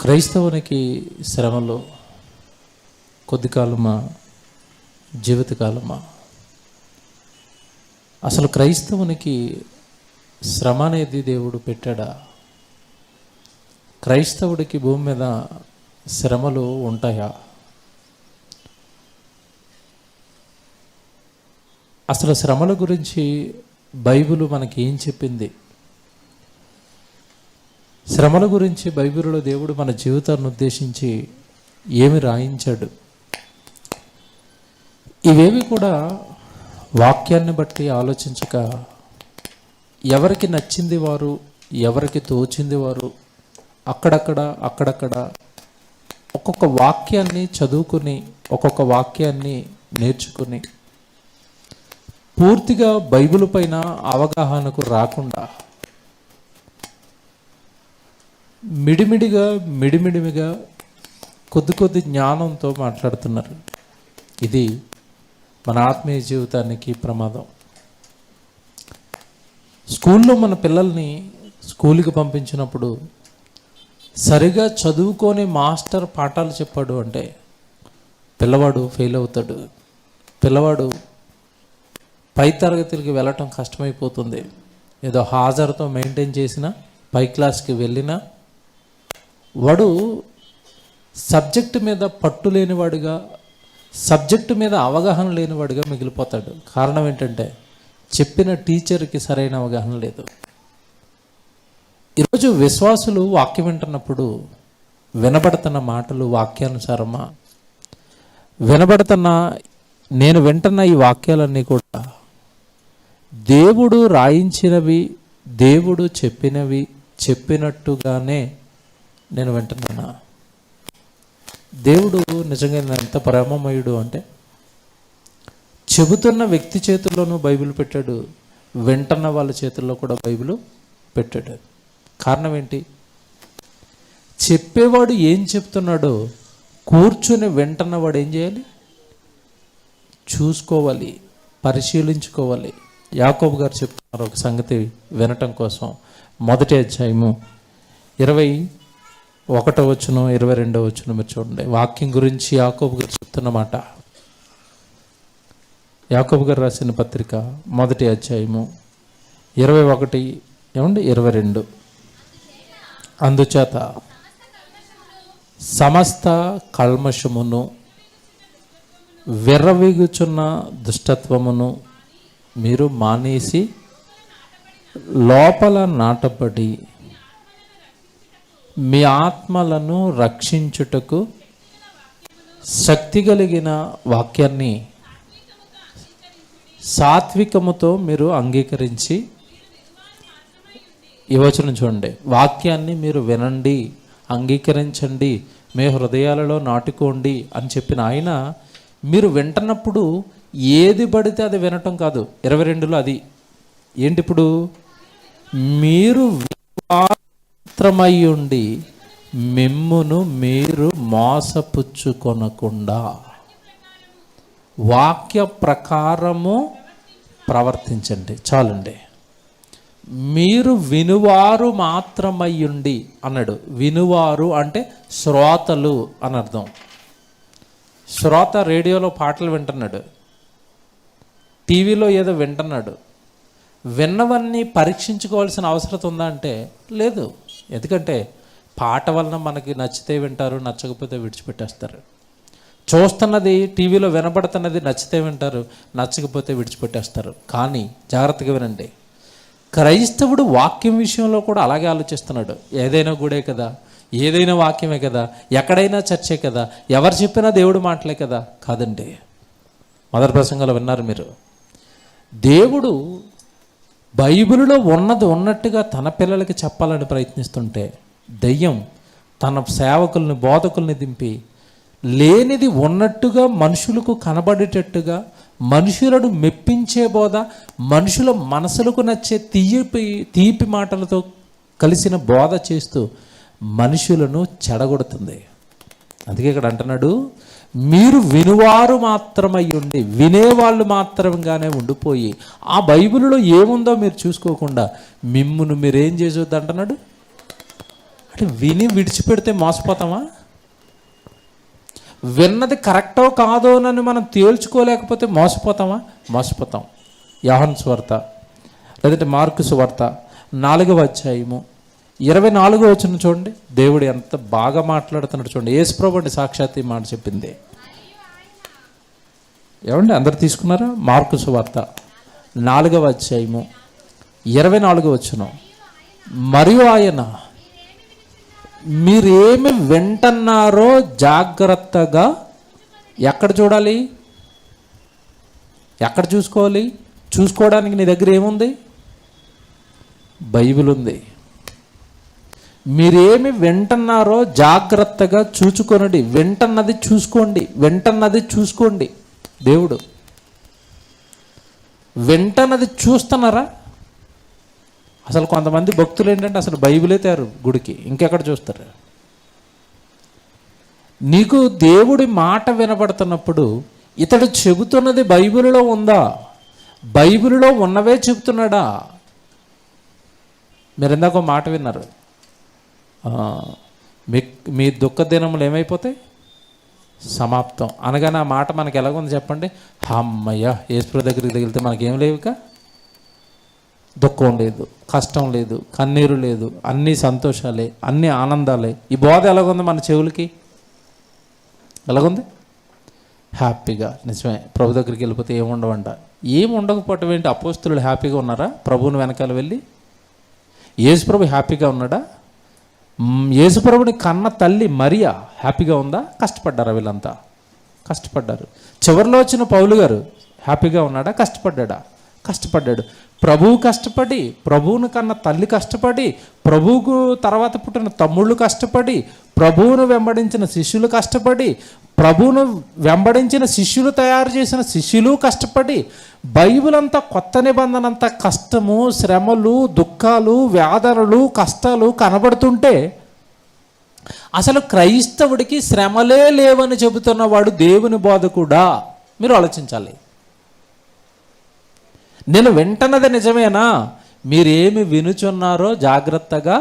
క్రైస్తవునికి శ్రమలు కొద్ది కాలమా, జీవితకాలమా? అసలు క్రైస్తవునికి శ్రమ అనేది దేవుడు పెట్టాడా? క్రైస్తవుడికి భూమి మీద శ్రమలు ఉంటాయా? అసలు శ్రమల గురించి బైబిల్ మనకి ఏం చెప్పింది? శ్రమల గురించి బైబిల్లో దేవుడు మన జీవితాన్ని ఉద్దేశించి ఏమి రాయించాడు? ఇవేవి కూడా వాక్యాన్ని బట్టి ఆలోచించక ఎవరికి నచ్చింది వారు, ఎవరికి తోచింది వారు అక్కడక్కడ ఒక్కొక్క వాక్యాన్ని చదువుకుని, ఒక్కొక్క వాక్యాన్ని నేర్చుకుని పూర్తిగా బైబిల్ పైన అవగాహనకు రాకుండా మిడిమిడిగా కొద్ది జ్ఞానంతో మాట్లాడుతున్నారు. ఇది మన ఆత్మీయ జీవితానికి ప్రమాదం. స్కూల్లో మన పిల్లల్ని స్కూల్కి పంపించినప్పుడు సరిగా చదువుకొని మాస్టర్ పాఠాలు చెప్పాడు అంటే పిల్లవాడు ఫెయిల్ అవుతాడు. పిల్లవాడు పై తరగతులకి వెళ్ళటం కష్టమైపోతుంది. ఏదో హాజరుతో మెయింటైన్ చేసినా, పై క్లాస్కి వెళ్ళినా వాడు సబ్జెక్టు మీద పట్టు లేనివాడుగా, సబ్జెక్టు మీద అవగాహన లేనివాడుగా మిగిలిపోతాడు. కారణం ఏంటంటే చెప్పిన టీచర్కి సరైన అవగాహన లేదు. ఈరోజు విశ్వాసులు వాక్యం వింటున్నప్పుడు వినబడుతున్న మాటలు వాక్యానుసారమా? నేను వింటున్న ఈ వాక్యాలన్నీ కూడా దేవుడు రాయించినవి, దేవుడు చెప్పినవి చెప్పినట్టుగానే నేను వింటున్నానా? దేవుడు నిజంగా ఎంత ప్రేమమయుడు అంటే చెబుతున్న వ్యక్తి చేతుల్లోనూ బైబిల్ పెట్టాడు, వింటున్న వాళ్ళ చేతుల్లో కూడా బైబిల్ పెట్టాడు. కారణం ఏంటి? చెప్పేవాడు ఏం చెప్తున్నాడో కూర్చుని వింటున్నవాడు ఏం చేయాలి? చూసుకోవాలి, పరిశీలించుకోవాలి. యాకోబు గారు చెప్తున్నారు ఒక సంగతి వినటం కోసం. 1వ అధ్యాయము 21వ వచనం 22వ వచనం మీరు చూడండి. వాక్యం గురించి యాకోబు గారు చెప్తున్నమాట. యాకోబు గారు రాసిన పత్రిక 1వ అధ్యాయము 21-22. అందుచేత సమస్త కల్మషమును, విర్రవీగుచున్న దుష్టత్వమును మీరు మానేసి లోపల నాటబడి మీ ఆత్మలను రక్షించుటకు శక్తి కలిగిన వాక్యాన్ని సాత్వికముతో మీరు అంగీకరించి, ఈ వచనం చూడండి, వాక్యాన్ని మీరు వినండి, అంగీకరించండి, మీ హృదయాలలో నాటుకోండి అని చెప్పిన ఆయన మీరు వింటున్నప్పుడు ఏది పడితే అది వినటం కాదు. 22లో అది ఏంటి? ఇప్పుడు మీరు మాత్రమయ్యుండి మిమ్మును మీరు మోసపుచ్చుకొనకుండా వాక్య ప్రకారము ప్రవర్తించండి. చాలండి. మీరు వినువారు మాత్రమయ్యుండి అన్నాడు. వినువారు అంటే శ్రోతలు అని అర్థం. శ్రోత రేడియోలో పాటలు వింటున్నాడు, టీవీలో ఏదో వింటున్నాడు. విన్నవన్నీ పరీక్షించుకోవాల్సిన అవసరం ఉందా అంటే లేదు. ఎందుకంటే పాట వలన మనకి నచ్చితే వింటారు, నచ్చకపోతే విడిచిపెట్టేస్తారు. చూస్తున్నది, టీవీలో వినబడుతున్నది నచ్చితే వింటారు, నచ్చకపోతే విడిచిపెట్టేస్తారు. కానీ జాగ్రత్తగా వినండి, క్రైస్తవుడు వాక్యం విషయంలో కూడా అలాగే ఆలోచిస్తున్నాడు. ఏదైనా గుడే కదా, ఏదైనా వాక్యమే కదా, ఎక్కడైనా చర్చే కదా, ఎవరు చెప్పినా దేవుడు మాటలే కదా. కాదండి. మొదటి ప్రసంగంలో విన్నారు మీరు. దేవుడు బైబిల్లో ఉన్నది ఉన్నట్టుగా తన పిల్లలకి చెప్పాలని ప్రయత్నిస్తుంటే దెయ్యం తన సేవకుల్ని, బోధకుల్ని దింపి లేనిది ఉన్నట్టుగా మనుషులకు కనబడేటట్టుగా, మనుషులను మెప్పించే బోధ, మనుషుల మనసులకు నచ్చే తీపి మాటలతో కలిసిన బోధ చేస్తూ మనుషులను చెడగొడుతుంది. అందుకే ఇక్కడ అంటున్నాడు, మీరు వినువారు మాత్రమై ఉండి, వినేవాళ్ళు మాత్రంగానే ఉండిపోయి ఆ బైబిల్లో ఏముందో మీరు చూసుకోకుండా మిమ్మును మీరేం చేసొద్దు అంటున్నాడు. అంటే విని విడిచిపెడితే మోసపోతామా? విన్నది కరెక్టో కాదో అని మనం తేల్చుకోలేకపోతే మోసపోతామా? మోసపోతాం. యోహాను సువార్త లేదంటే మార్కు సువార్త 4వ అధ్యాయము 24వ వచనం చూడండి. దేవుడు ఎంత బాగా మాట్లాడుతున్నాడు చూడండి. యేసుప్రభు అండి సాక్షాత్ ఈ మాట చెప్పింది. ఏమండి అందరు తీసుకున్నారా? మార్కు సువార్త 4వ అధ్యాయము 24వ వచనం. మరియు ఆయన మీరేమి వింటున్నారో జాగ్రత్తగా ఎక్కడ చూడాలి? ఎక్కడ చూసుకోవాలి? చూసుకోవడానికి నీ దగ్గర ఏముంది? బైబిల్ ఉంది. మీరేమి వింటున్నారో జాగ్రత్తగా చూచుకొనండి. వింటున్నది చూసుకోండి, వింటున్నది చూసుకోండి. దేవుడు వింటున్నది చూస్తున్నారా? అసలు కొంతమంది భక్తులు ఏంటంటే అసలు బైబిలే తయారు గుడికి, ఇంకెక్కడ చూస్తారు? నీకు దేవుడి మాట వినబడుతున్నప్పుడు ఇతడు చెబుతున్నది బైబిల్లో ఉందా? బైబిల్లో ఉన్నవే చెబుతున్నాడా? మీరు ఇందాక మాట విన్నారు, మీ దుఃఖ దినములు ఏమైపోతాయి? సమాప్తం అనగానే ఆ మాట మనకి ఎలాగుంది చెప్పండి? అమ్మయ్య యేసు దగ్గరికి తగిలితే మనకేం లేవుక, దుఃఖం లేదు, కష్టం లేదు, కన్నీరు లేదు, అన్నీ సంతోషాలే, అన్నీ ఆనందాలే. ఈ బోధ ఎలాగుంది మన చెవులకి? ఎలాగుంది? హ్యాపీగా. నిజమే, ప్రభు దగ్గరికి వెళ్ళిపోతే ఏముండవంట. ఏమి ఉండకపోవటం ఏంటి? అపోస్తులు హ్యాపీగా ఉన్నారా ప్రభువుని వెనకాల వెళ్ళి? యేసుప్రభు హ్యాపీగా ఉన్నాడా? యేసుప్రభుని కన్న తల్లి మరియా హ్యాపీగా ఉందా? కష్టపడ్డారా? వీళ్ళంతా కష్టపడ్డారు. చివరిలో వచ్చిన పౌలు గారు హ్యాపీగా ఉన్నాడా? కష్టపడ్డా? కష్టపడ్డాడు. ప్రభువు కష్టపడి, ప్రభువును కన్న తల్లి కష్టపడి, ప్రభువుకు తర్వాత పుట్టిన తమ్ముళ్ళు కష్టపడి, ప్రభువును వెంబడించిన శిష్యులు కష్టపడి, ప్రభువును వెంబడించిన శిష్యులు తయారు చేసిన శిష్యులు కష్టపడి, బైబిల్ అంతా కొత్త నిబంధన అంతా కష్టము, శ్రమలు, దుఃఖాలు, వేదనలు, కష్టాలు కనబడుతుంటే అసలు క్రైస్తవుడికి శ్రమలే లేవని చెబుతున్నవాడు దేవుని బోధకుడా? మీరు ఆలోచించాలి. నేను వింటున్నది నిజమేనా? మీరేమి వినుచున్నారో జాగ్రత్తగా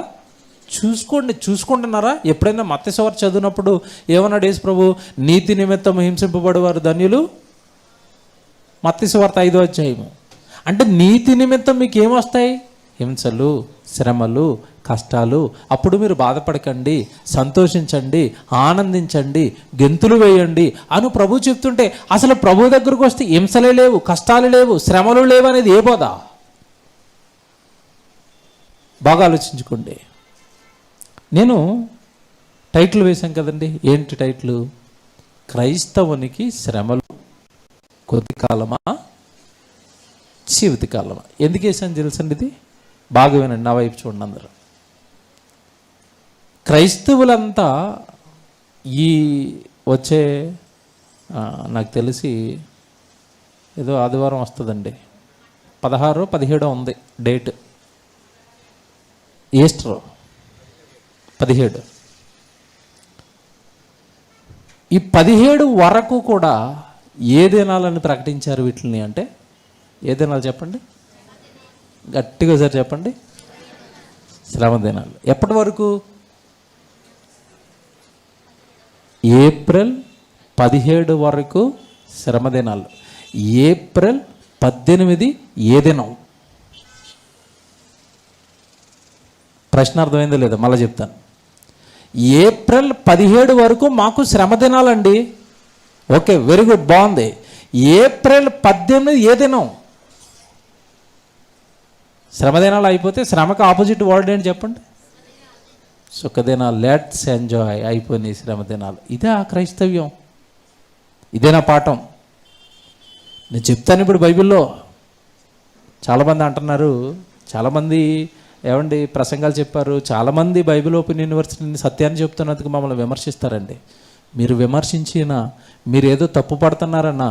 చూసుకోండి. చూసుకుంటున్నారా? ఎప్పుడైనా మత్తయి సువార్త చదివినప్పుడు ఏమన్నాడు యేసు ప్రభు? నీతి నిమిత్తం హింసింపబడేవారు ధన్యులు. మత్తయి సువార్త 5వ అధ్యాయము. అంటే నీతి నిమిత్తం మీకు ఏమొస్తాయి? హింసలు, శ్రమలు, కష్టాలు. అప్పుడు మీరు బాధపడకండి, సంతోషించండి, ఆనందించండి, గెంతులు వేయండి అని ప్రభు చెప్తుంటే అసలు ప్రభు దగ్గరకు వస్తే హింసలే లేవు, కష్టాలు లేవు, శ్రమలు లేవు అనేది ఏ బోధ? బాగా ఆలోచించుకోండి. నేను టైటిల్ వేశాం కదండి. ఏంటి టైటిల్? క్రైస్తవునికి శ్రమలు కొద్ది కాలమా, జీవిత కాలమా? ఎందుకు వేసాను తెలుసండి? ఇది బాగా వినండి, నా వైపు చూడండి అందరూ. క్రైస్తవులంతా ఈ వచ్చే నాకు తెలిసి ఏదో ఆదివారం వస్తుందండి, 16, 17 ఉంది డేట్. ఈస్టర్ 17. ఈ 17 వరకు కూడా ఏ దినాలని ప్రకటించారు వీటిని అంటే? ఏ దినాలు చెప్పండి? గట్టిగా సార్ చెప్పండి. శ్రమ దినాలు. ఎప్పటి వరకు? ఏప్రిల్ 17 వరకు శ్రమ దినాలు. ఏప్రిల్ 18 ఏ దినం? ప్రశ్న అర్థమైందో లేదో మళ్ళీ చెప్తాను. ఏప్రిల్ 17 వరకు మాకు శ్రమ దినాలండి. ఓకే, వెరీ గుడ్, బాగుంది. ఏప్రిల్ 18 ఏ దినం? శ్రమ దినాలు అయిపోతే శ్రమకు ఆపోజిట్ వర్డ్ ఏంటి చెప్పండి? సుఖదినాలు. Let's enjoy. అయిపోయినాయి శ్రమ దినాలు. ఇదే ఆ క్రైస్తవ్యం, ఇదే నా పాఠం. నేను చెప్తాను ఇప్పుడు. బైబిల్లో చాలామంది అంటున్నారు, చాలామంది ఏమండి ప్రసంగాలు చెప్పారు, చాలామంది బైబిల్ ఓపెన్ యూనివర్సిటీని సత్యాన్ని చెప్తున్నందుకు మమ్మల్ని విమర్శిస్తారండి. మీరు విమర్శించినా, మీరు ఏదో తప్పు పడుతున్నారన్నా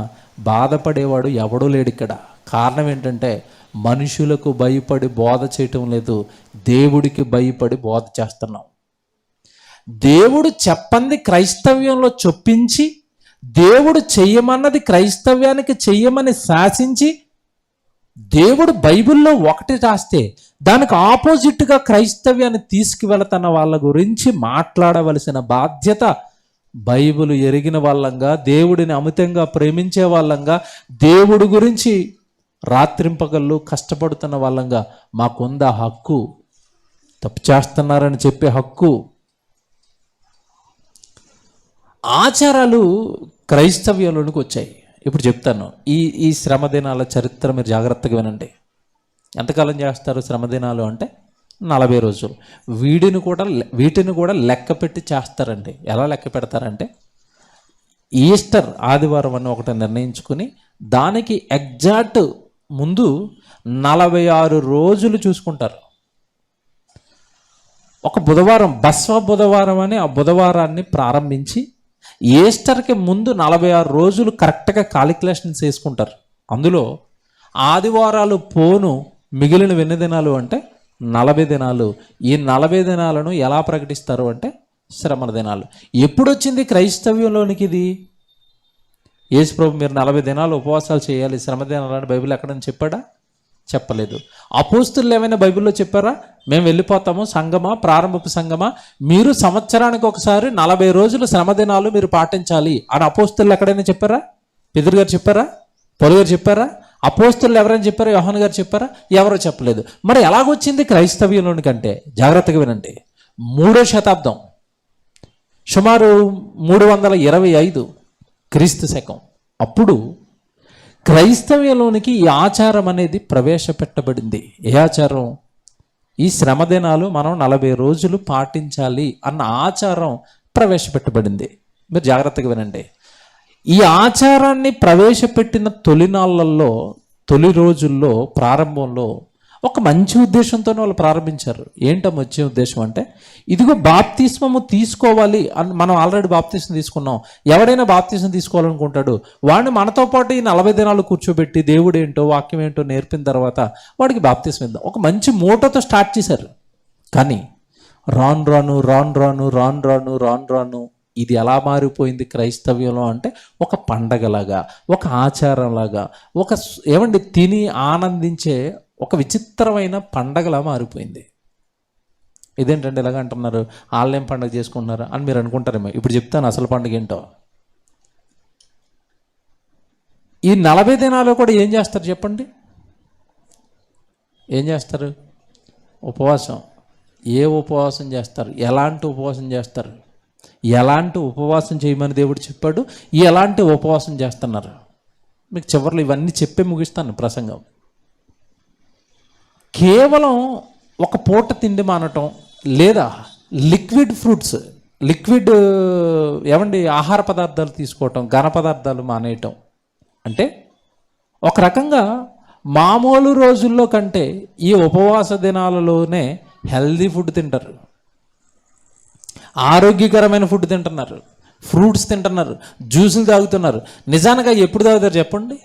బాధపడేవాడు ఎవడూ లేడు ఇక్కడ. కారణం ఏంటంటే మనుషులకు భయపడి బోధ చేయటం లేదు, దేవుడికి భయపడి బోధ చేస్తున్నాం. దేవుడు చెప్పంది క్రైస్తవ్యంలో చొప్పించి, దేవుడు చెయ్యమన్నది క్రైస్తవ్యానికి చెయ్యమని శాసించి, దేవుడు బైబిల్లో ఒకటి రాస్తే దానికి ఆపోజిట్గా క్రైస్తవ్యాన్ని తీసుకువెళుతున్న వాళ్ళ గురించి మాట్లాడవలసిన బాధ్యత బైబిల్ ఎరిగిన వాళ్ళంగా, దేవుడిని అమితంగా ప్రేమించే వాళ్ళంగా, దేవుడి గురించి రాత్రింపగళ్ళు కష్టపడుతున్న వాళ్ళంగా మాకుందా హక్కు. తప్పు చేస్తున్నారని చెప్పే హక్కు. ఆచారాలు క్రైస్తవ్యంలోనికి వచ్చాయి. ఇప్పుడు చెప్తాను. ఈ శ్రమ దినాల చరిత్ర మీరు జాగ్రత్తగా వినండి. ఎంతకాలం చేస్తారు శ్రమదినాలు అంటే 40 రోజులు. వీటిని కూడా లెక్క పెట్టి చేస్తారండి. ఎలా లెక్క పెడతారంటే, ఈస్టర్ ఆదివారం అని ఒకటి నిర్ణయించుకుని దానికి ఎగ్జాక్ట్ ముందు 46 రోజులు చూసుకుంటారు. ఒక బుధవారం, బస్వ బుధవారం అని ఆ బుధవారాన్ని ప్రారంభించి ఈస్టర్కి ముందు 46 రోజులు కరెక్ట్గా కాలిక్యులేషన్స్ వేసుకుంటారు. అందులో ఆదివారాలు పోను మిగిలిన ఎన్ని దినాలు అంటే 40 దినాలు. ఈ 40 దినాలను ఎలా ప్రకటిస్తారు అంటే శ్రమ దినాలు. ఎప్పుడు వచ్చింది క్రైస్తవ్యంలోనికి ఇది? యేసుప్రభు మీరు 40 దినాలు ఉపవాసాలు చేయాలి శ్రమ దినాలని బైబిల్ ఎక్కడని చెప్పాడా? చెప్పలేదు. అపోస్తులు ఏమైనా బైబిల్లో చెప్పారా? మేము వెళ్ళిపోతాము సంగమా, ప్రారంభపు సంగమా, మీరు సంవత్సరానికి ఒకసారి 40 రోజులు శ్రమ దినాలు మీరు పాటించాలి అని అపోస్తులు ఎక్కడైనా చెప్పారా? పెదురు గారు చెప్పారా? పౌలు గారు చెప్పారా? అపోస్తులు ఎవరైనా చెప్పారా? యోహాను గారు చెప్పారా? ఎవరో చెప్పలేదు. మరి ఎలాగొచ్చింది క్రైస్తవ్యంలోనికంటే జాగ్రత్తగా వినండి. 3వ శతాబ్దం, సుమారు 325 క్రీస్తు శకం, అప్పుడు క్రైస్తవ్యంలోనికి ఈ ఆచారం అనేది ప్రవేశపెట్టబడింది. ఏ ఆచారం? ఈ శ్రమ దినాలు మనం 40 రోజులు పాటించాలి అన్న ఆచారం ప్రవేశపెట్టబడింది. మీరు జాగ్రత్తగా వినండి. ఈ ఆచారాన్ని ప్రవేశపెట్టిన తొలినాళ్ళల్లో, తొలి రోజుల్లో, ప్రారంభంలో ఒక మంచి ఉద్దేశంతోనే వాళ్ళు ప్రారంభించారు. ఏంటో వచ్చే ఉద్దేశం అంటే, ఇదిగో బాప్తిస్మము తీసుకోవాలి అని. మనం ఆల్రెడీ బాప్తిస్మం తీసుకున్నాం. ఎవడైనా బాప్తిస్మం తీసుకోవాలనుకుంటాడు, వాడిని మనతో పాటు ఈ 40 దినాలు కూర్చోబెట్టి దేవుడు ఏంటో, వాక్యం ఏంటో నేర్పిన తర్వాత వాడికి బాప్తిస్మం ఇద్దాం. ఒక మంచి మోటోతో స్టార్ట్ చేశారు. కానీ రాను రాను ఇది ఎలా మారిపోయింది క్రైస్తవ్యంలో అంటే, ఒక పండగలాగా, ఒక ఆచారంలాగా, ఒక తిని ఆనందించే ఒక విచిత్రమైన పండగలా మారిపోయింది. ఇదేంటంటే ఇలాగ అంటున్నారు, వాళ్ళేం పండుగ చేసుకుంటున్నారు అని మీరు అనుకుంటారేమో. ఇప్పుడు చెప్తాను అసలు పండుగ ఏంటో. ఈ 40 దినాలు కూడా ఏం చేస్తారు చెప్పండి? ఏం చేస్తారు? ఉపవాసం. ఏ ఉపవాసం చేస్తారు? ఎలాంటి ఉపవాసం చేస్తారు? ఎలాంటి ఉపవాసం చేయమని దేవుడు చెప్పాడు, ఎలాంటి ఉపవాసం చేస్తున్నారు? మీకు చివరిలో ఇవన్నీ చెప్పే ముగిస్తాను ప్రసంగం. కేవలం ఒక పూట తిండి మానటం, లేదా లిక్విడ్ ఫ్రూట్స్, ఆహార పదార్థాలు తీసుకోవటం, ఘన పదార్థాలు మానేయటం అంటే, ఒక రకంగా మామూలు రోజుల్లో కంటే ఈ ఉపవాస దినాలలోనే హెల్దీ ఫుడ్ తింటారు, ఆరోగ్యకరమైన ఫుడ్ తింటున్నారు, ఫ్రూట్స్ తింటున్నారు, జ్యూసులు తాగుతున్నారు. నిజానికి ఎప్పుడు తాగుతారు చెప్పండి?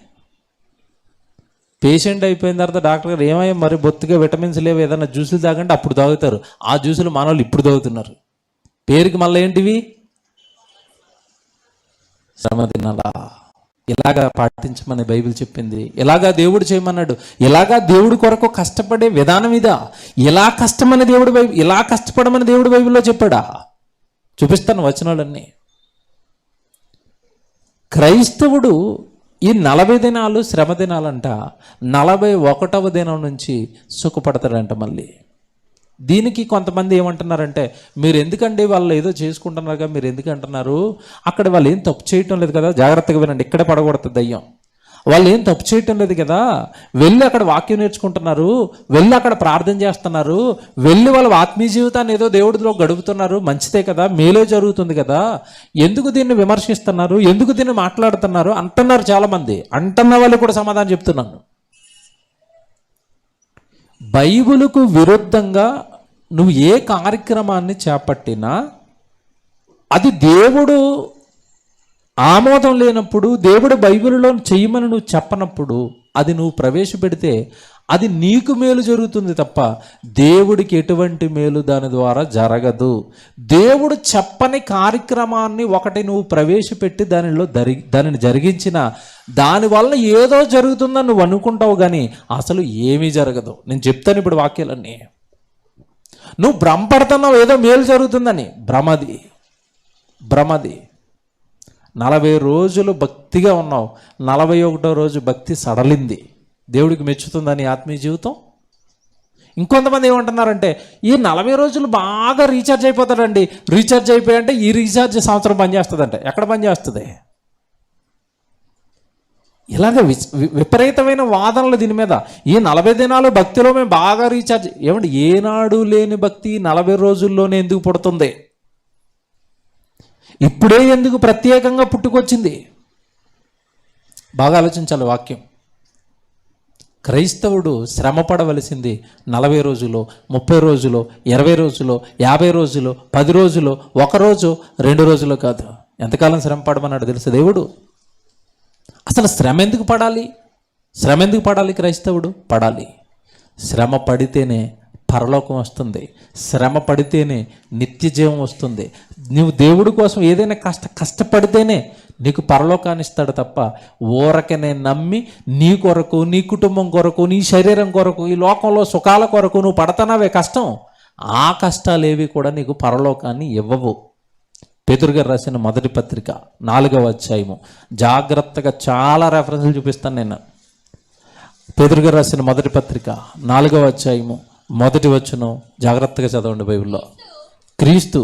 పేషెంట్ అయిపోయిన తర్వాత డాక్టర్ గారు ఏమయ్యా మరి బొత్తిగా విటమిన్స్ లేవు, ఏదైనా జ్యూసులు తాగంటే అప్పుడు తాగుతారు. ఆ జ్యూసులు మనోళ్ళు ఇప్పుడు తాగుతున్నారు. పేరుకి మళ్ళీ ఏంటివి? శ్రమ దినాలా. ఇలాగా పాటించమని బైబిల్ చెప్పింది. ఇలాగా దేవుడు చేయమన్నాడు. ఇలాగా దేవుడి కొరకు కష్టపడే విధానం ఇదా? ఇలా కష్టపడమని దేవుడు బైబిల్లో చెప్పాడా? చూపిస్తాను వచనాలన్నీ. క్రైస్తవుడు ఈ 40 దినాలు శ్రమ దినాలంట, 41వ దినం నుంచి సుఖపడతాడంట. మళ్ళీ దీనికి కొంతమంది ఏమంటున్నారంటే, మీరు ఎందుకండి వాళ్ళు ఏదో చేసుకుంటున్నారుగా, మీరు ఎందుకు అంటున్నారు? అక్కడ వాళ్ళు ఏం తప్పు చేయటం లేదు కదా. జాగ్రత్తగా వినండి, ఇక్కడే పడగొడుతుంది దయ్యం. వాళ్ళు ఏం తప్పు చేయటం లేదు కదా, వెళ్ళి అక్కడ వాక్యం నేర్చుకుంటున్నారు, వెళ్ళి అక్కడ ప్రార్థన చేస్తున్నారు, వెళ్ళి వాళ్ళ ఆత్మీయ జీవితాన్ని ఏదో దేవుడిలో గడుపుతున్నారు, మంచిదే కదా, మేలే జరుగుతుంది కదా, ఎందుకు దీన్ని విమర్శిస్తున్నారు, ఎందుకు దీన్ని మాట్లాడుతున్నారు అంటున్నారు చాలామంది. అంటున్న వాళ్ళు కూడా సమాధానం చెప్తున్నాను. బైబిలుకు విరుద్ధంగా నువ్వు ఏ కార్యక్రమాన్ని చేపట్టినా అది దేవుడు ఆమోదం లేనప్పుడు, దేవుడు బైబిల్లో చేయమని నువ్వు చెప్పనప్పుడు, అది నువ్వు ప్రవేశపెడితే అది నీకు మేలు జరుగుతుంది తప్ప దేవుడికి ఎటువంటి మేలు దాని ద్వారా జరగదు. దేవుడు చెప్పని కార్యక్రమాన్ని ఒకటి నువ్వు ప్రవేశపెట్టి దానిని జరిగించిన దానివల్ల ఏదో జరుగుతుందని నువ్వు అనుకుంటావు, కానీ అసలు ఏమీ జరగదు. నేను చెప్తాను ఇప్పుడు వాక్యాలన్నీ. నువ్వు భ్రమపడుతున్నావు ఏదో మేలు జరుగుతుందని, భ్రమది. 40 రోజులు భక్తిగా ఉన్నావు, 41వ రోజు భక్తి సడలింది. దేవుడికి మెచ్చుతుందని ఆత్మీయ జీవితం? ఇంకొంతమంది ఏమంటున్నారంటే ఈ 40 రోజులు బాగా రీఛార్జ్ అయిపోతాడండి, రీఛార్జ్ అయిపోయాయంటే ఈ రీఛార్జ్ సంవత్సరం పనిచేస్తుందంటే ఎక్కడ పనిచేస్తుంది? ఇలాగ విపరీతమైన వాదనలు దీని మీద. ఈ 40 దినాలు భక్తిలో మేము బాగా రీఛార్జ్. ఏమంటే ఏనాడు లేని భక్తి 40 రోజుల్లోనే ఎందుకు పుడుతుంది? ఇప్పుడే ఎందుకు ప్రత్యేకంగా పుట్టుకొచ్చింది? బాగా ఆలోచించాలి వాక్యం. క్రైస్తవుడు శ్రమ పడవలసింది 40 రోజులు, 30 రోజులు, 20 రోజులు, 50 రోజులు, 10 రోజులు, 1 రోజు, 2 రోజులు కాదు. ఎంతకాలం శ్రమ పడమన్నాడు తెలుసు దేవుడు? అసలు శ్రమ ఎందుకు పడాలి? క్రైస్తవుడు పడాలి. శ్రమ పడితేనే పరలోకం వస్తుంది, శ్రమ పడితేనే నిత్య జీవం వస్తుంది. నువ్వు దేవుడి కోసం ఏదైనా కష్టపడితేనే నీకు పరలోకాన్ని ఇస్తాడు తప్ప ఊరకనే నమ్మి నీ కొరకు, నీ కుటుంబం కొరకు, నీ శరీరం కొరకు, ఈ లోకంలో సుఖాల కొరకు నువ్వు పడతానావే కష్టం, ఆ కష్టాలు ఏవి కూడా నీకు పరలోకాన్ని ఇవ్వవు. పేతురు గారు రాసిన మొదటి పత్రిక 4వ అధ్యాయము, జాగ్రత్తగా చాలా రెఫరెన్స్లు చూపిస్తాను నేను. పేతురు గారు రాసిన మొదటి పత్రిక 4వ అధ్యాయము 1వ వచనం జాగ్రత్తగా చదవండి బైబిల్లో. క్రీస్తు,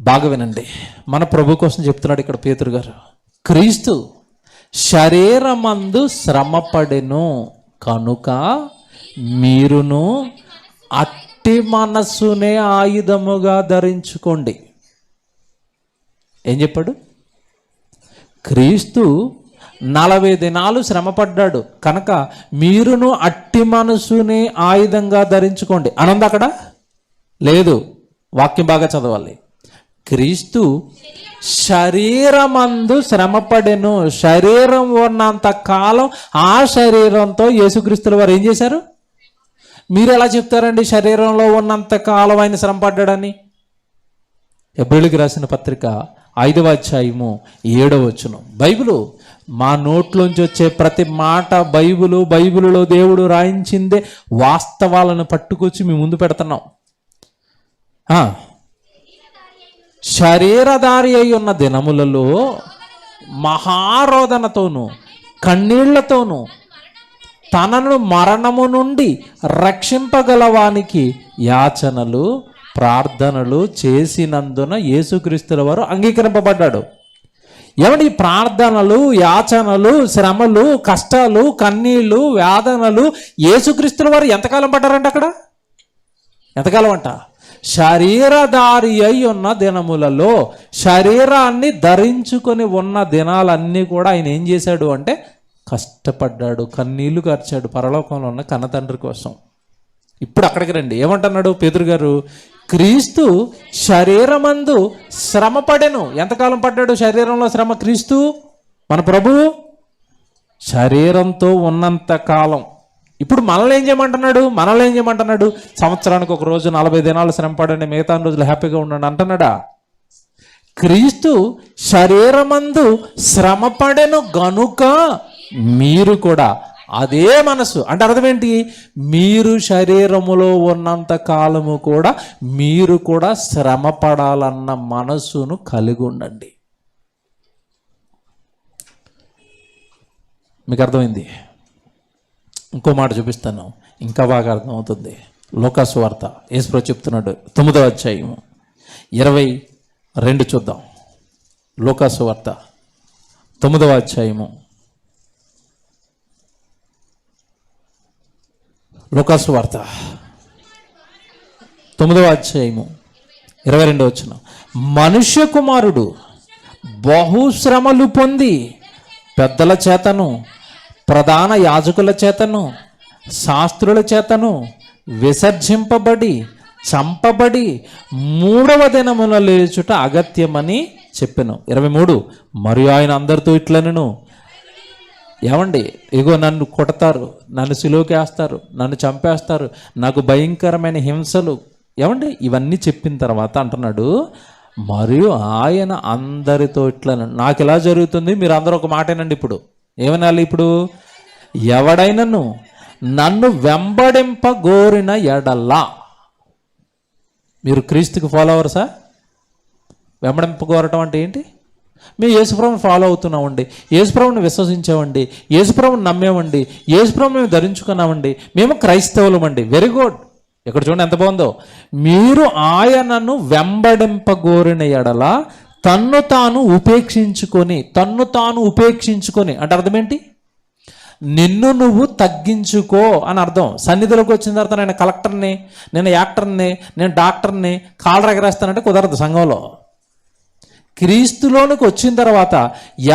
బాగా వినండి, మన ప్రభు కోసం చెప్తున్నాడు ఇక్కడ పేతురు గారు. క్రీస్తు శరీరమందు శ్రమపడెను కనుక మీరును అట్టి మనస్సునే ఆయుధముగా ధరించుకోండి. ఏం చెప్పాడు? క్రీస్తు 40 దినాలు శ్రమపడ్డాడు కనుక మీరును అట్టి మనసుని ఆయుధంగా ధరించుకోండి అనంది అక్కడ లేదు. వాక్యం బాగా చదవాలి. క్రీస్తు శరీరమందు శ్రమపడెను. శరీరం ఉన్నంత కాలం ఆ శరీరంతో యేసుక్రీస్తుల వారు ఏం చేశారు? మీరు ఎలా చెప్తారండి శరీరంలో ఉన్నంత కాలం ఆయన శ్రమపడ్డాడని? హెబ్రీయులకు రాసిన పత్రిక 5వ అధ్యాయము 7వ వచనం. బైబిలు మా నోట్లోంచి వచ్చే ప్రతి మాట బైబిలులో దేవుడు రాయించిందే వాస్తవాలను పట్టుకొచ్చి మీ ముందు పెడుతున్నాం. శరీరధారి అయి ఉన్న దినములలో మహారోదనతోనూ కన్నీళ్లతోనూ తనను మరణము నుండి రక్షింపగలవానికి యాచనలు ప్రార్థనలు చేసినందున యేసుక్రీస్తుల వారు అంగీకరింపబడ్డాడు. ఏమంటే ఈ ప్రార్థనలు, యాచనలు, శ్రమలు, కష్టాలు, కన్నీళ్లు, వేదనలు యేసుక్రీస్తుల వారు ఎంతకాలం పడ్డారంట? అక్కడ ఎంతకాలం అంట? శరీరధారి అయి ఉన్న దినములలో, శరీరాన్ని ధరించుకొని ఉన్న దినాలన్నీ కూడా ఆయన ఏం చేశాడు అంటే కష్టపడ్డాడు, కన్నీళ్లు కార్చాడు పరలోకంలో ఉన్న కన్నతండ్రి కోసం. ఇప్పుడు అక్కడికి రండి, ఏమంటున్నాడు పేతురు గారు? క్రీస్తు శరీరమందు శ్రమపడెను. ఎంతకాలం పడ్డాడు శరీరంలో శ్రమ? క్రీస్తు మన ప్రభువు శరీరంతో ఉన్నంత కాలం. ఇప్పుడు మనల్ని ఏం చేయమంటున్నాడు? సంవత్సరానికి ఒక రోజు 40 దినాలు శ్రమ పడండి, మిగతా రోజులు హ్యాపీగా ఉండండి అంటున్నాడా? క్రీస్తు శరీరమందు శ్రమపడెను గనుక మీరు కూడా అదే మనసు. అంటే అర్థం ఏంటి? మీరు శరీరములో ఉన్నంత కాలము కూడా మీరు కూడా శ్రమ పడాలన్న మనసును కలిగి ఉండండి. మీకు అర్థమైంది? ఇంకో మాట చూపిస్తాను, ఇంకా బాగా అర్థమవుతుంది. లూకా సువార్త యేసుప్రభు చెప్తున్నాడు 9వ అధ్యాయము 22 చూద్దాం. లూకా సువార్త 9వ అధ్యాయము, లూకా సువార్త 9వ అధ్యాయము 22వ వచనం. మనుష్య కుమారుడు బహుశ్రమలు పొంది పెద్దల చేతను, ప్రధాన యాజకుల చేతను, శాస్త్రుల చేతను విసర్జింపబడి చంపబడి 3వ దినమున లేచుట అగత్యమని చెప్పెను. 23. మరియు ఆయన అందరితో ఇట్లనెను, ఏమండి, ఇగో నన్ను కొడతారు, నన్ను సిలువకేస్తారు, నన్ను చంపేస్తారు, నాకు భయంకరమైన హింసలు. ఏమండి, ఇవన్నీ చెప్పిన తర్వాత అంటున్నాడు, మరియు ఆయన అందరితో ఇట్లా, నాకు ఇలా జరుగుతుంది, మీరు అందరూ ఒక మాటేనండి. ఇప్పుడు ఏమనాలి? ఇప్పుడు ఎవడైనను నన్ను వెంబడింపగోరిన ఎడల్లా, మీరు క్రీస్తుకి ఫాలోవర్సా? వెంబడింపగోరటం అంటే ఏంటి? మేము యేసుప్రభుని ఫాలో అవుతున్నామండి, యేసుప్రభుని విశ్వసించామండి, యేసుప్రభుని నమ్మేమండి, యేసుప్రభుని మేము ధరించుకున్నామండి, మేము క్రైస్తవులమండి. Very good. ఇక్కడ చూడండి ఎంత బాగుందో. మీరు ఆయనను వెంబడింపగోరిన ఎడల తన్ను తాను ఉపేక్షించుకొని అంటే అర్థం ఏంటి? నిన్ను నువ్వు తగ్గించుకో అని అర్థం. సన్నిధిలోకి వచ్చిన తర్వాత నేను కలెక్టర్ని, నేను యాక్టర్ని, నేను డాక్టర్ని, కాళ్ళు ఎగరేస్తానంటే కుదరదు. సంఘంలో క్రీస్తులోనికి వచ్చిన తర్వాత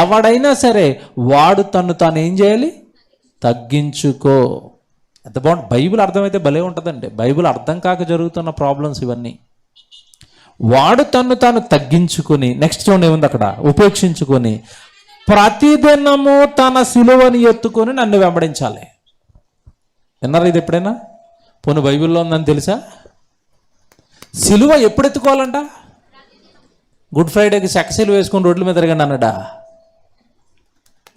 ఎవడైనా సరే వాడు తను తాను ఏం చేయాలి? తగ్గించుకో. ఎంత బాగుంటుంది. బైబిల్ అర్థమైతే భలే ఉంటుందండి. బైబిల్ అర్థం కాక జరుగుతున్న ప్రాబ్లమ్స్ ఇవన్నీ. వాడు తను తాను తగ్గించుకొని, నెక్స్ట్ చూడండి ఏముంది అక్కడ, ఉపేక్షించుకొని ప్రతిదినము తన సిలువని ఎత్తుకొని నన్ను వెంబడించాలి. విన్నారా ఇది ఎప్పుడైనా? పోనీ బైబిల్లో ఉందని తెలుసా? సిలువ ఎప్పుడు ఎత్తుకోవాలంట? గుడ్ ఫ్రైడేకి సిలువ వేసుకొని రోడ్ల మీద తిరగండి అన్నడా?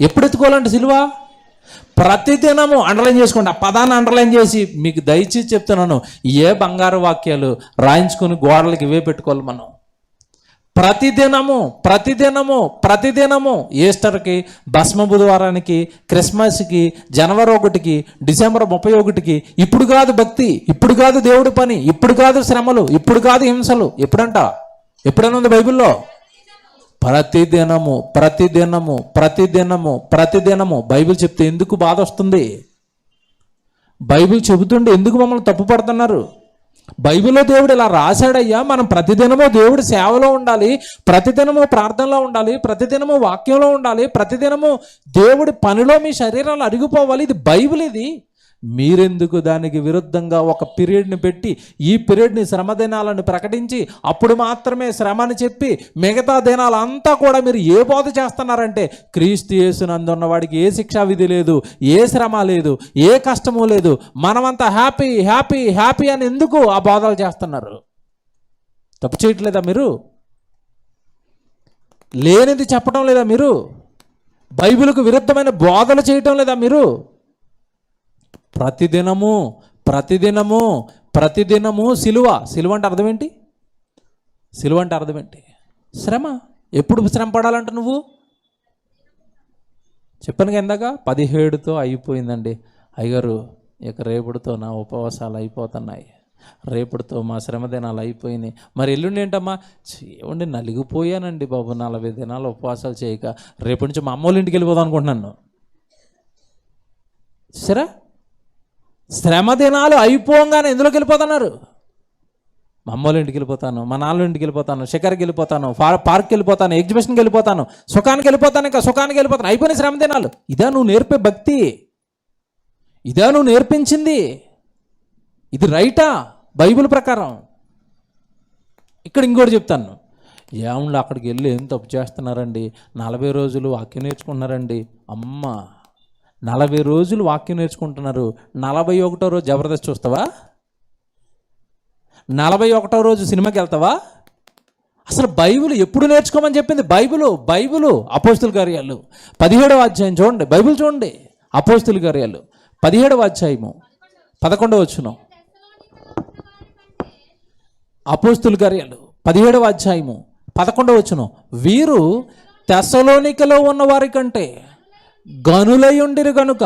ఎప్పుడు ఎత్తుకోవాలంటే సిలువ? ప్రతిదినము. అండర్లైన్ చేసుకోండి, ఆ పదాన్ని అండర్లైన్ చేసి మీకు దయచేసి చెప్తున్నాను. ఏ బంగారు వాక్యాలు రాయించుకొని గోడలకి ఇవే పెట్టుకోవాలి మనం. ప్రతిదినము ఈస్టర్కి, భస్మ బుధవారానికి, క్రిస్మస్కి, జనవరి 1కి, డిసెంబర్ 31కి. ఇప్పుడు కాదు భక్తి, ఇప్పుడు కాదు దేవుడి పని, ఇప్పుడు కాదు శ్రమలు, ఇప్పుడు కాదు హింసలు. ఎప్పుడంట? ఎప్పుడైనా ఉంది బైబిల్లో? ప్రతిదినము. బైబిల్ చెప్తే ఎందుకు బాధ వస్తుంది? బైబిల్ చెబుతుండే ఎందుకు మమ్మల్ని తప్పు పడుతున్నారు? బైబిల్లో దేవుడు ఇలా రాశాడయ్యా, మనం ప్రతిదినము దేవుడి సేవలో ఉండాలి, ప్రతిదినము ప్రార్థనలో ఉండాలి, ప్రతిదినము వాక్యంలో ఉండాలి, ప్రతిదినము దేవుడి పనిలో మీ శరీరాలు అరిగిపోవాలి. ఇది బైబిల్. ఇది మీరెందుకు దానికి విరుద్ధంగా ఒక పీరియడ్ని పెట్టి, ఈ పీరియడ్ని శ్రమ దినాలను ప్రకటించి, అప్పుడు మాత్రమే శ్రమ అని చెప్పి మిగతా దినాలంతా కూడా మీరు ఏ బోధ చేస్తున్నారంటే, క్రీస్తు యేసునందు ఉన్నవాడికి ఏ శిక్షా విధి లేదు, ఏ శ్రమ లేదు, ఏ కష్టము లేదు, మనమంతా హ్యాపీ హ్యాపీ హ్యాపీ అని ఎందుకు ఆ బోధలు చేస్తున్నారు? తప్పు చేయట్లేదా మీరు? లేనిది చెప్పడం లేదా మీరు? బైబిల్కు విరుద్ధమైన బోధలు చేయటం లేదా మీరు? ప్రతిదినము సిలువ అంటే అర్థం ఏంటి? సిలువ అంటే అర్థం ఏంటి? శ్రమ. ఎప్పుడు శ్రమ పడాలంట నువ్వు? చెప్పాను ఇందాక 17తో అయిపోయిందండి. అయ్యగారు ఇక రేపుడితో నా ఉపవాసాలు అయిపోతున్నాయి, రేపుడితో మా శ్రమ దినాలు అయిపోయినాయి, మరి ఎల్లుండి ఏంటమ్మా? ఏమండి నలిగిపోయానండి బాబు, 40 దినాలు ఉపవాసాలు చేయక, రేపటి నుంచి మా అమ్మ వాళ్ళ ఇంటికి వెళ్ళిపోదాం అనుకుంటున్నాను. సరే, శ్రమ దినాలు అయిపోగానే ఎందులోకి వెళ్ళిపోతున్నారు? మా అమ్మోళ్ళ ఇంటికి వెళ్ళిపోతాను, మా నాన్న ఇంటికి వెళ్ళిపోతాను, షికార్కి వెళ్ళిపోతాను, పార్క్కి వెళ్ళిపోతాను, ఎగ్జిబిషన్కి వెళ్ళిపోతాను, సుఖానికి వెళ్ళిపోతాను, ఇంకా సుఖానికి వెళ్ళిపోతాను. అయిపోయిన శ్రమ దినాలు. ఇదా నువ్వు నేర్పే భక్తి? ఇదా నువ్వు నేర్పించింది? ఇది రైటా బైబిల్ ప్రకారం? ఇక్కడ ఇంకోటి చెప్తాను. ఏముండి అక్కడికి వెళ్ళి ఏం తప్పు చేస్తున్నారండి, 40 రోజులు వాక్యం నేర్చుకుంటున్నారండి. అమ్మ, 40 రోజులు వాక్యం నేర్చుకుంటున్నారు, 41వ రోజు జబర్దస్త్ చూస్తావా? 41వ రోజు సినిమాకి వెళ్తావా? అసలు బైబిల్ ఎప్పుడు నేర్చుకోమని చెప్పింది? బైబిల్ అపోస్తుల కార్యాలు 17వ అధ్యాయం చూడండి. బైబిల్ చూడండి, అపోస్తుల కార్యాలు 17వ అధ్యాయము 11వ వచనం. అపోస్తుల కార్యాలు 17వ అధ్యాయము 11వ వచనం. వీరు తెస్సలోనికలో ఉన్న వారి కంటే గనులై ఉండిరు గనుక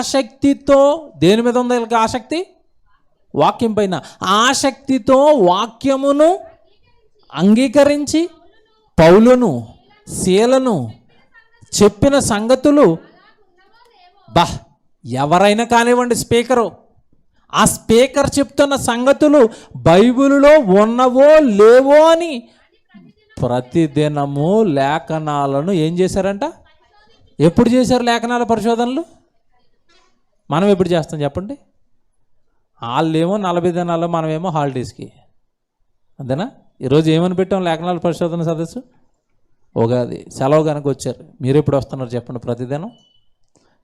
ఆసక్తితో దేని మీద ఉంది వీళ్ళకి ఆసక్తి? వాక్యం పైన. ఆసక్తితో వాక్యమును అంగీకరించి పౌలును శీలను చెప్పిన సంగతులు ఎవరైనా కానివ్వండి, స్పీకరు, ఆ స్పీకర్ చెప్తున్న సంగతులు బైబిలులో ఉన్నవో లేవో అని ప్రతిదినము లేఖనాలను ఏం చేశారంట? ఎప్పుడు చేశారు లేఖనాల పరిశోధనలు? మనం ఎప్పుడు చేస్తాం చెప్పండి? వాళ్ళేమో 40 దినాల్లో, మనమేమో హాలిడేస్కి. అంతేనా? ఈరోజు ఏమని పెట్టాం లేఖనాల పరిశోధన సదస్సు? ఉగాది సెలవు కనుక వచ్చారు. మీరు ఎప్పుడు వస్తున్నారు చెప్పండి? ప్రతిదినం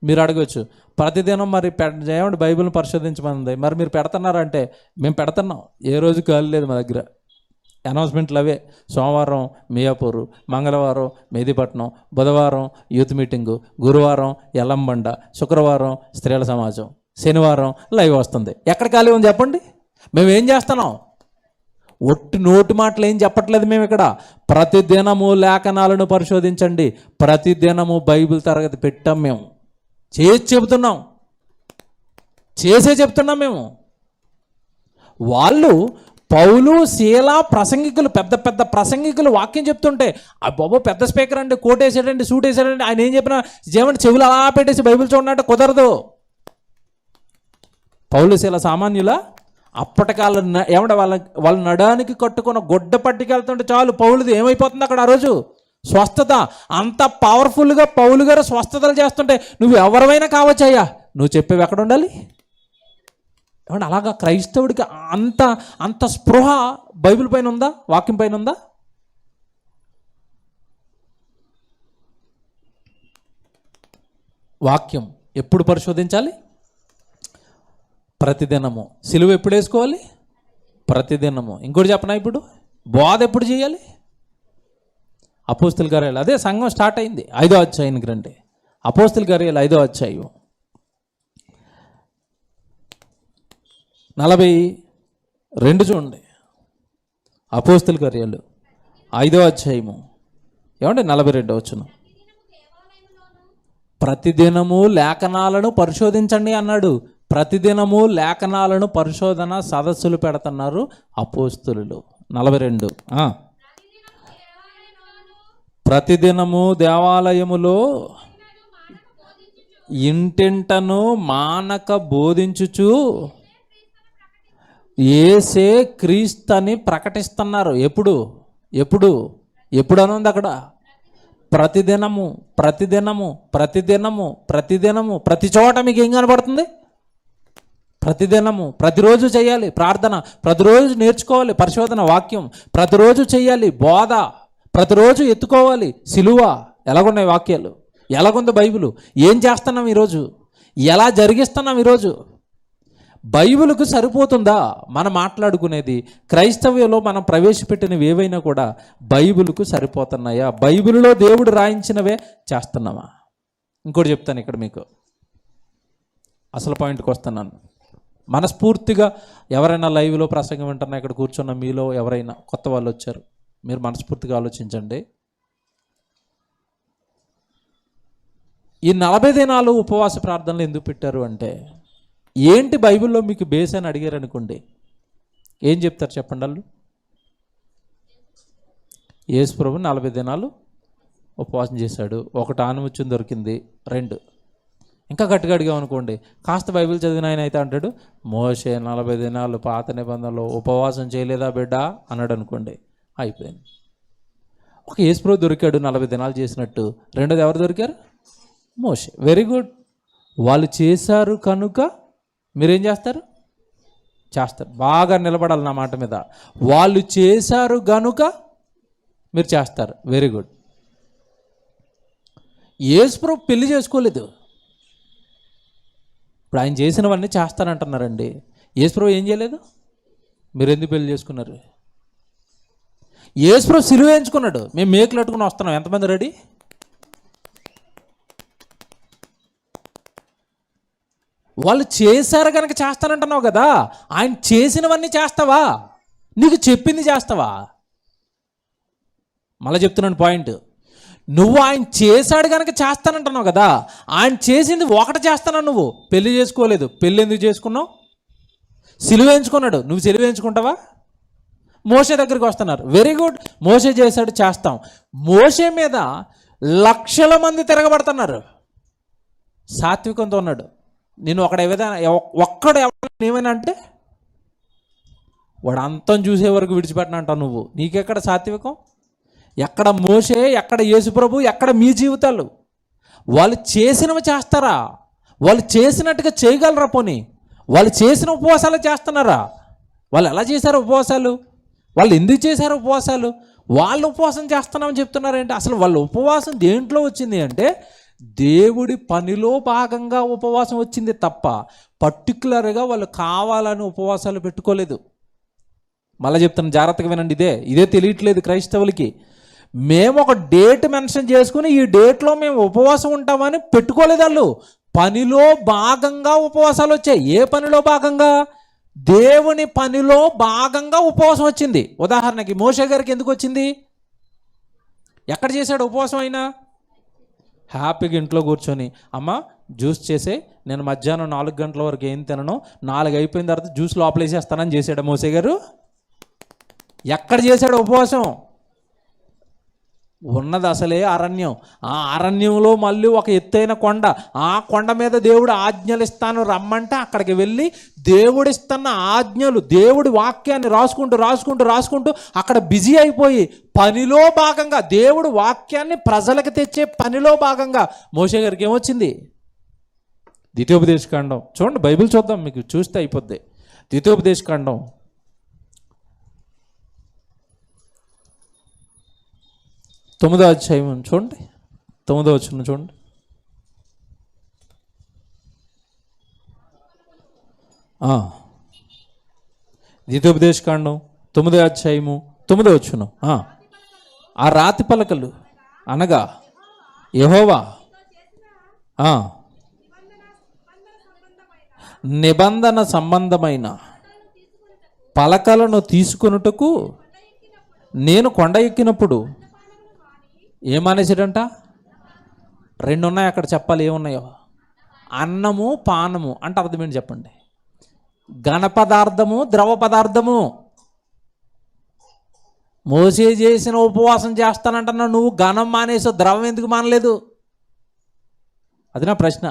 మీరు అడగవచ్చు, ప్రతిదినం మరి ఏమంటే బైబిల్ని పరిశోధించమంది, మరి మీరు పెడుతున్నారంటే మేము పెడుతున్నాం. ఏ రోజు ఖాళీ లేదు మా దగ్గర. అనౌన్స్మెంట్లు అవే. సోమవారం మియాపూరు, మంగళవారం మెహదీపట్నం, బుధవారం యూత్ మీటింగు, గురువారం ఎల్లంబండ, శుక్రవారం స్త్రీల సమాజం, శనివారం లైవ్ వస్తుంది. ఎక్కడ ఖాళీ ఉంది చెప్పండి? మేము ఏం చేస్తున్నాం? ఒట్టి నోటి మాటలు ఏం చెప్పట్లేదు మేము ఇక్కడ. ప్రతిదినము లేఖనాలను పరిశోధించండి. ప్రతిదినము బైబిల్ తరగతి పెట్టాం మేము. చెబుతున్నాం, చెప్తున్నాం మేము. వాళ్ళు పౌలు, శీల ప్రసంగికులు, పెద్ద పెద్ద ప్రసంగికులు వాక్యం చెప్తుంటే ఆ బాబు పెద్ద స్పీకర్ అండి, కోట్ వేసాడండి, సూట్ వేసాడండి, ఆయన ఏం చెప్పినా ఏమంటే చెవులు అలా పెట్టేసి బైబిల్ చూడండి కుదరదు. పౌలు, శీల సామాన్యుల అప్పటికాల ఏమంటే వాళ్ళ నడానికి కట్టుకున్న గుడ్డ పట్టుకెళ్తుంటే చాలు పౌలుది ఏమైపోతుంది అక్కడ ఆ రోజు? స్వస్థత. అంత పవర్ఫుల్గా పౌలు గారు స్వస్థతలు చేస్తుంటే నువ్వు ఎవరివైనా కావచ్చయ్యా, నువ్వు చెప్పేవి ఎక్కడ ఉండాలి? ఏమంటే అలాగా క్రైస్తవుడికి అంత స్పృహ బైబిల్ పైన ఉందా? వాక్యం పైన ఉందా? వాక్యం ఎప్పుడు పరిశోధించాలి? ప్రతిదినము. సిలువ ఎప్పుడు వేసుకోవాలి? ప్రతిదినము. ఇంకోటి చెప్పనా, ఇప్పుడు బోధ ఎప్పుడు చేయాలి? అపోస్తుల కార్యాలు, అదే సంఘం స్టార్ట్ అయింది 5వ అధ్యాయానికి రండి. అపోస్తుల కార్యాలు 5వ అధ్యాయం 42 చూడండి. అపోస్తుల కార్యాలు 5వ అధ్యాయము ఏమంటే 42 వచనం. ప్రతిదినము లేఖనాలను పరిశోధించండి అన్నాడు. ప్రతిదినము లేఖనాలను పరిశోధన సదస్సులు పెడుతున్నారు అపోస్తులు. 42. ప్రతిదినము దేవాలయములో ఇంటింటను మానక బోధించుచు యేసే క్రీస్తని ప్రకటిస్తున్నారు. ఎప్పుడు ఎప్పుడు ఎప్పుడు అని ఉంది అక్కడ? ప్రతిదినము ప్రతిదినము ప్రతిదినము ప్రతిదినము. ప్రతి చోట మీకు ఏం కనబడుతుంది? ప్రతిదినము. ప్రతిరోజు చేయాలి ప్రార్థన, ప్రతిరోజు నేర్చుకోవాలి పరిశోధన, వాక్యం ప్రతిరోజు చేయాలి, బోధ ప్రతిరోజు ఎత్తుకోవాలి. సిలువ ఎలాగున్నాయి వాక్యాలు, ఎలాగుంది బైబిలు, ఏం చేస్తున్నాం ఈరోజు, ఎలా జరిగిస్తున్నాం ఈరోజు? బైబిల్కు సరిపోతుందా మనం మాట్లాడుకునేది? క్రైస్తవ్యంలో మనం ప్రవేశపెట్టినవి ఏవైనా కూడా బైబిల్కు సరిపోతున్నాయా? బైబిల్లో దేవుడు రాయించినవే చేస్తున్నామా? ఇంకోటి చెప్తాను ఇక్కడ మీకు, అసలు పాయింట్కి వస్తున్నాను. మనస్ఫూర్తిగా ఎవరైనా లైవ్లో ప్రసంగం వింటున్నా, ఇక్కడ కూర్చున్న మీలో ఎవరైనా కొత్త వాళ్ళు వచ్చారు, మీరు మనస్ఫూర్తిగా ఆలోచించండి. ఈ 40 దినాలు ఉపవాస ప్రార్థనలు ఎందుకు పెట్టారు అంటే, ఏంటి బైబిల్లో మీకు బేస్ అని అడిగారు అనుకోండి, ఏం చెప్తారు చెప్పండి? వాళ్ళు యేసు ప్రభు 40 దినాలు ఉపవాసం చేశాడు. ఒకటి ఆనిముత్యం దొరికింది. 2 ఇంకా గట్టిగా అడిగామనుకోండి, కాస్త బైబిల్ చదివిన ఆయన అయితే అంటాడు, మోషే 40 దినాలు పాత నిబంధనలో ఉపవాసం చేయలేదా బిడ్డ అన్నాడు అనుకోండి, అయిపోయింది. ఒక యేసు ప్రభు దొరికాడు 40 దినాలు చేసినట్టు. రెండోది ఎవరు దొరికారు? మోషే. Very good. వాళ్ళు చేశారు కనుక మీరేం చేస్తారు? చేస్తారు. బాగా నిలబడాలి నా మాట మీద. వాళ్ళు చేశారు కనుక మీరు చేస్తారు. Very good. యేసు ప్రభు పెళ్లి చేసుకోలేదు, ఇప్పుడు ఆయన చేసినవన్నీ చేస్తానంటున్నారండి. యేసు ప్రభు ఏం చేయలేదు? మీరు ఎందుకు పెళ్లి చేసుకున్నారు? యేసు ప్రభు సిలువ వేయించుకున్నాడు, మేము మేకులు అట్టుకుని వస్తున్నాం. ఎంతమంది రెడీ? వాళ్ళు చేశారు కనుక చేస్తానంటున్నావు కదా, ఆయన చేసినవన్నీ చేస్తావా? నీకు చెప్పింది చేస్తావా? మళ్ళీ చెప్తున్నాను పాయింట్. నువ్వు ఆయన చేశాడు కనుక చేస్తానంటున్నావు కదా, ఆయన చేసింది ఒకటి చేస్తాను. నువ్వు పెళ్లి చేసుకోలేదు, పెళ్ళి ఎందుకు చేసుకున్నావు? సిలువ వేయించుకున్నాడు, నువ్వు సిలువ వేయించుకుంటావా? మోషే దగ్గరికి వస్తున్నారు. Very good. మోషే చేశాడు, చేస్తాం. మోషే మీద లక్షల మంది తిరగబడుతున్నారు. సాత్వికంతో ఉన్నాడు. నేను ఒక్కడు ఏమైనా అంటే వాడు అంతం చూసే వరకు విడిచిపెట్టను అంటావు నువ్వు. నీకెక్కడ సాత్వికం? ఎక్కడ మోషే, ఎక్కడ యేసు ప్రభు, ఎక్కడ మీ జీవితాలు? వాళ్ళు చేసినవి చేస్తారా? వాళ్ళు చేసినట్టుగా చేయగలరా? పోనీ వాళ్ళు చేసిన ఉపవాసాలు చేస్తున్నారా? వాళ్ళు ఎలా చేశారు ఉపవాసాలు? వాళ్ళు ఎందుకు చేశారు ఉపవాసాలు? వాళ్ళు ఉపవాసం చేస్తున్నామని చెప్తున్నారేంటి? అసలు వాళ్ళ ఉపవాసం దేంట్లో వచ్చింది అంటే దేవుడి పనిలో భాగంగా ఉపవాసం వచ్చింది తప్ప పర్టికులర్గా వాళ్ళు కావాలని ఉపవాసాలు పెట్టుకోలేదు. మళ్ళీ చెప్తాను, జాగ్రత్తగా వినండి, ఇదే తెలియట్లేదు క్రైస్తవులకి. మేము ఒక డేట్ మెన్షన్ చేసుకుని ఈ డేట్లో మేము ఉపవాసం ఉంటామని పెట్టుకోలేదు. వాళ్ళు పనిలో భాగంగా ఉపవాసాలు వచ్చాయి. ఏ పనిలో భాగంగా? దేవుని పనిలో భాగంగా ఉపవాసం వచ్చింది. ఉదాహరణకి మోషే గారికి ఎందుకు వచ్చింది? ఎక్కడ చేశాడు ఉపవాసం? అయినా హ్యాపీగా ఇంట్లో కూర్చొని, అమ్మ జ్యూస్ చేసే, నేను మధ్యాహ్నం 4 గంటల వరకు ఏం తినను, 4 అయిపోయిన తర్వాత జ్యూస్ లోపలేసేస్తానని చేశాడు మోషే గారు. ఎక్కడ చేశాడు ఉపవాసం? ఉన్నది అసలే అరణ్యం. ఆ అరణ్యంలో మళ్ళీ ఒక ఎత్తైన కొండ, ఆ కొండ మీద దేవుడు ఆజ్ఞలు ఇస్తాను రమ్మంటే అక్కడికి వెళ్ళి దేవుడిస్తున్న ఆజ్ఞలు, దేవుడి వాక్యాన్ని రాసుకుంటూ అక్కడ బిజీ అయిపోయి పనిలో భాగంగా దేవుడు వాక్యాన్ని ప్రజలకు తెచ్చే పనిలో భాగంగా మోషే గారికి ఏమొచ్చింది? ద్వితీయోపదేశకాండం చూడండి, బైబిల్ చూద్దాం, మీకు చూస్తే అయిపోద్ది. ద్వితీయోపదేశకాండం 9వ అధ్యాయం చూడండి, 9వ వచనం చూడండి. ద్వితీయోపదేశకాండం 9వ అధ్యాయము 9వ వచనం. ఆ రాతి పలకలు అనగా యెహోవా నిబంధన సంబంధమైన పలకలను తీసుకొనుటకు నేను కొండ ఎక్కినప్పుడు ఏమనేసాడంట? 2 ఉన్నాయి అక్కడ, చెప్పాలి ఏమున్నాయో. అన్నము పానము అంటే అర్థం ఏంటి చెప్పండి? ఘన పదార్థము, ద్రవ పదార్థము. మోసే చేసిన ఉపవాసం చేస్తానంటున్నా, నువ్వు ఘనం మానేసావు, ద్రవం ఎందుకు మానలేదు? అది నా ప్రశ్న.